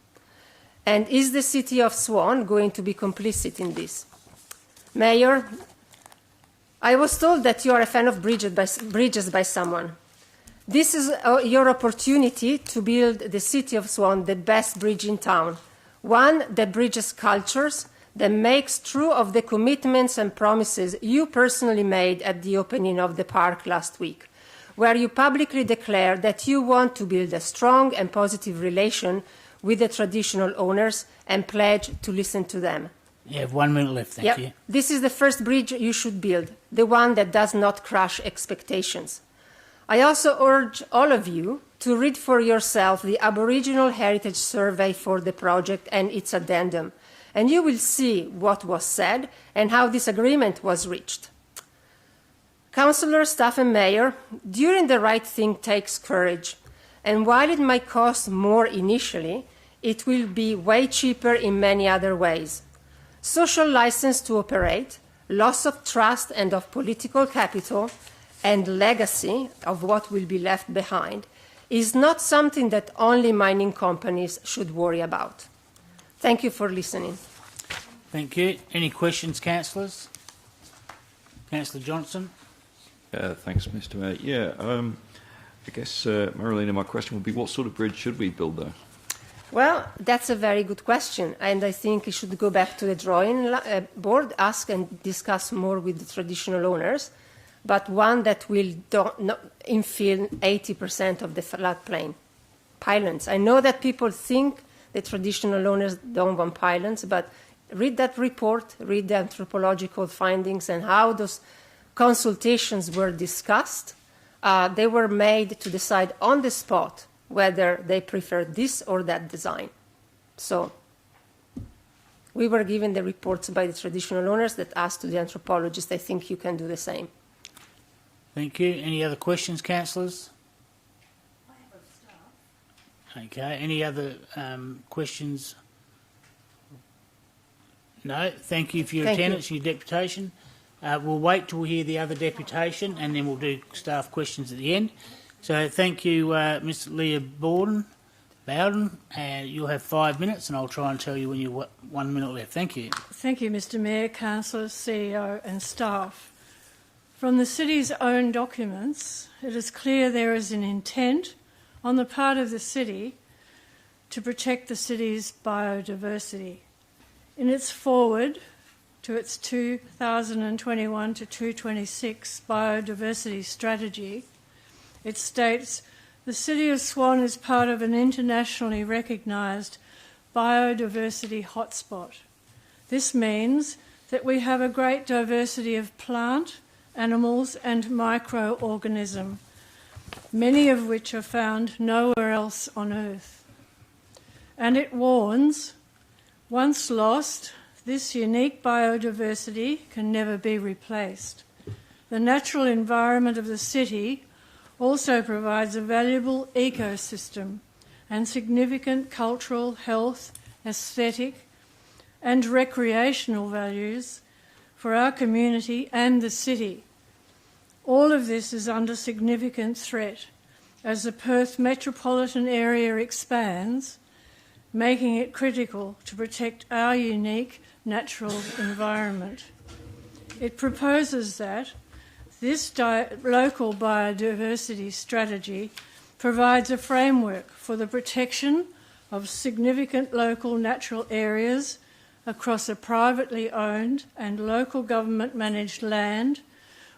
Speaker 21: And is the city of Swan going to be complicit in this? Mayor, I was told that you are a fan of bridges by someone. This is your opportunity to build the city of Swan the best bridge in town, one that bridges cultures, that makes true of the commitments and promises you personally made at the opening of the park last week, where you publicly declared that you want to build a strong and positive relation with the traditional owners and pledge to listen to them.
Speaker 1: You have 1 minute left, thank you.
Speaker 21: This is the first bridge you should build, the one that does not crush expectations. I also urge all of you to read for yourself the Aboriginal Heritage Survey for the project and its addendum, and you will see what was said and how this agreement was reached. Councillor, staff and mayor, doing the right thing takes courage, and while it might cost more initially, it will be way cheaper in many other ways. Social license to operate, loss of trust and of political capital, and legacy of what will be left behind is not something that only mining companies should worry about. Thank you for listening.
Speaker 1: Thank you. Any questions, councillors? Councillor Johnson.
Speaker 10: Thanks, Mr. Mayor. Yeah, I guess, Marilena, my question would be, what sort of bridge should we build, though?
Speaker 21: Well, that's a very good question, and I think it should go back to the drawing board, ask and discuss more with the traditional owners, but one that will not infill 80% of the floodplain. Pylons. I know that people think the traditional owners don't want pylons, but read that report, read the anthropological findings and how those consultations were discussed. They were made to decide on the spot whether they prefer this or that design. So we were given the reports by the traditional owners that asked to the anthropologists. I think you can do the same.
Speaker 1: Thank you. Any other questions, councillors? Okay. Any other questions? No. Thank you for your attendance and your deputation. We'll wait till we hear the other deputation and then we'll do staff questions at the end. So thank you, Mr. Leah Bowden, and you'll have 5 minutes and I'll try and tell you when you've 1 minute left. Thank you.
Speaker 11: Thank you, Mr Mayor, councillors, CEO and staff. From the city's own documents, it is clear there is an intent on the part of the city to protect the city's biodiversity. In its forward to its 2021 to 2026 biodiversity strategy, it states, the City of Swan is part of an internationally recognised biodiversity hotspot. This means that we have a great diversity of plant, animals and microorganisms, many of which are found nowhere else on Earth. And it warns, once lost, this unique biodiversity can never be replaced. The natural environment of the city also provides a valuable ecosystem and significant cultural, health, aesthetic and recreational values for our community and the city. All of this is under significant threat as the Perth metropolitan area expands, making it critical to protect our unique natural environment. It proposes that this local biodiversity strategy provides a framework for the protection of significant local natural areas across a privately owned and local government managed land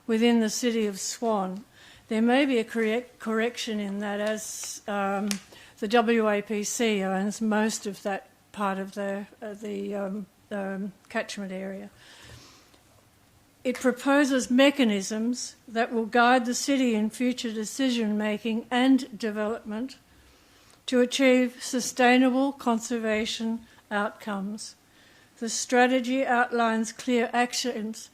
Speaker 11: within the City of Swan. There may be a correction in that, as the WAPC owns most of that part of the catchment area. It proposes mechanisms that will guide the city in future decision-making and development to achieve sustainable conservation outcomes. The strategy outlines clear actions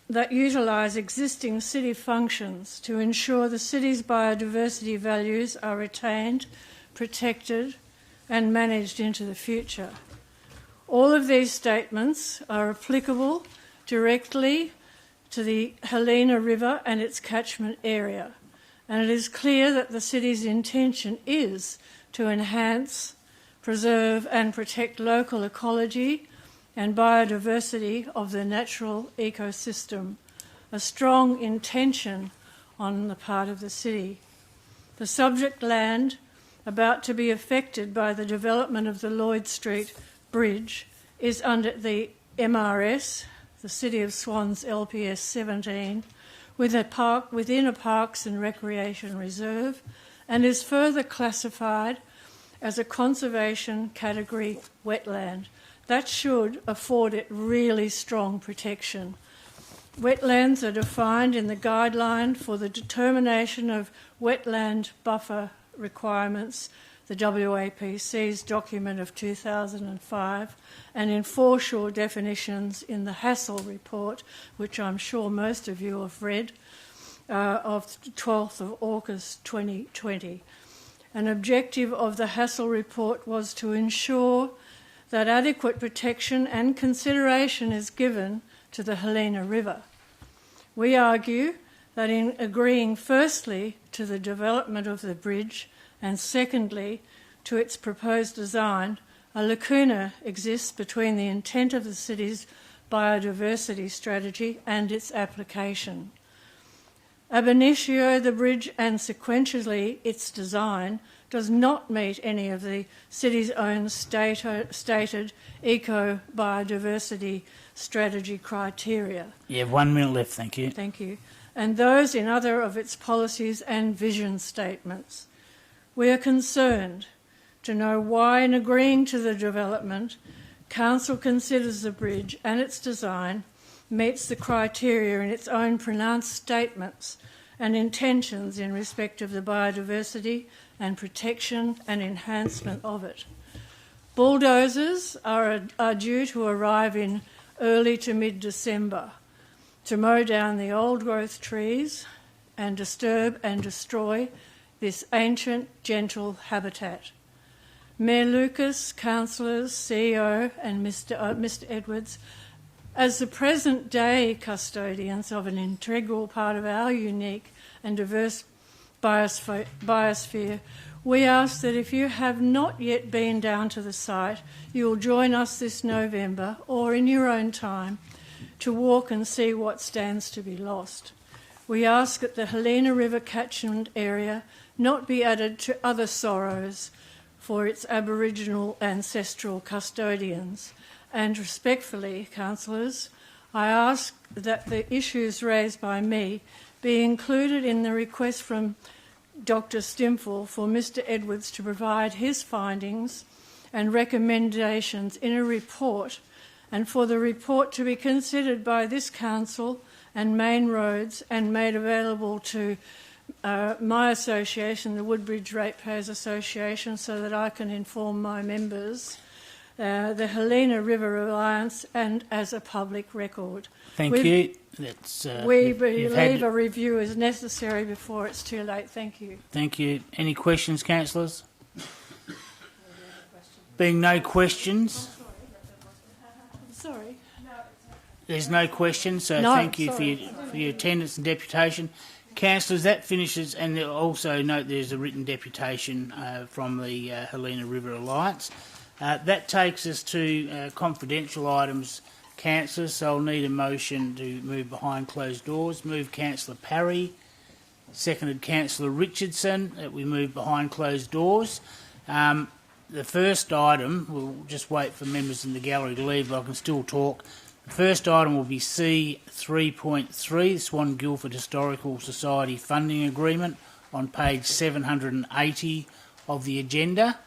Speaker 11: that utilise existing city functions to ensure the city's biodiversity values are retained, protected and managed into the future. All of these statements are applicable directly to the Helena River and its catchment area, and it is clear that the city's intention is to enhance, preserve and protect local ecology and biodiversity of the natural ecosystem, a strong intention on the part of the city. The subject land about to be affected by the development of the Lloyd Street Bridge is under the MRS, the City of Swans LPS 17, within a Parks and Recreation Reserve, and is further classified as a conservation category wetland. That should afford it really strong protection. Wetlands are defined in the guideline for the determination of wetland buffer requirements, the WAPC's document of 2005, and in foreshore definitions in the Hassel report, which I'm sure most of you have read, of 12th of August 2020. An objective of the Hassel report was to ensure that adequate protection and consideration is given to the Helena River. We argue that in agreeing firstly to the development of the bridge and secondly to its proposed design, a lacuna exists between the intent of the city's biodiversity strategy and its application. Ab initio, the bridge and sequentially its design does not meet any of the city's own stated eco-biodiversity strategy criteria.
Speaker 1: You have 1 minute left, thank you.
Speaker 11: Thank you. And those in other of its policies and vision statements. We are concerned to know why, in agreeing to the development, Council considers the bridge and its design meets the criteria in its own pronounced statements and intentions in respect of the biodiversity and protection and enhancement of it. Bulldozers are due to arrive in early to mid-December to mow down the old growth trees and disturb and destroy this ancient, gentle habitat. Mayor Lucas, councillors, CEO and Mr Edwards, as the present-day custodians of an integral part of our unique and diverse biosphere, we ask that if you have not yet been down to the site, you will join us this November or in your own time to walk and see what stands to be lost. We ask that the Helena River catchment area not be added to other sorrows for its Aboriginal ancestral custodians. And respectfully, councillors, I ask that the issues raised by me be included in the request from Dr Stimfel for Mr Edwards to provide his findings and recommendations in a report, and for the report to be considered by this council and Main Roads and made available to my association, the Woodbridge Ratepayers Association, so that I can inform my members, the Helena River Alliance, and as a public record.
Speaker 1: Thank you.
Speaker 11: We believe a review is necessary before it's too late. Thank you.
Speaker 1: Thank you. Any questions, councillors? Being no questions,
Speaker 11: Sorry.
Speaker 1: there's no questions, so thank you for your attendance and deputation. Councillors, that finishes, and also note there's a written deputation from the Helena River Alliance. That takes us to confidential items, councillors, so I'll need a motion to move behind closed doors. Move Councillor Parry, seconded Councillor Richardson, that we move behind closed doors. The first item, we'll just wait for members in the gallery to leave, but I can still talk. The first item will be C 3.3, Swan Guildford Historical Society Funding Agreement, on page 780 of the agenda.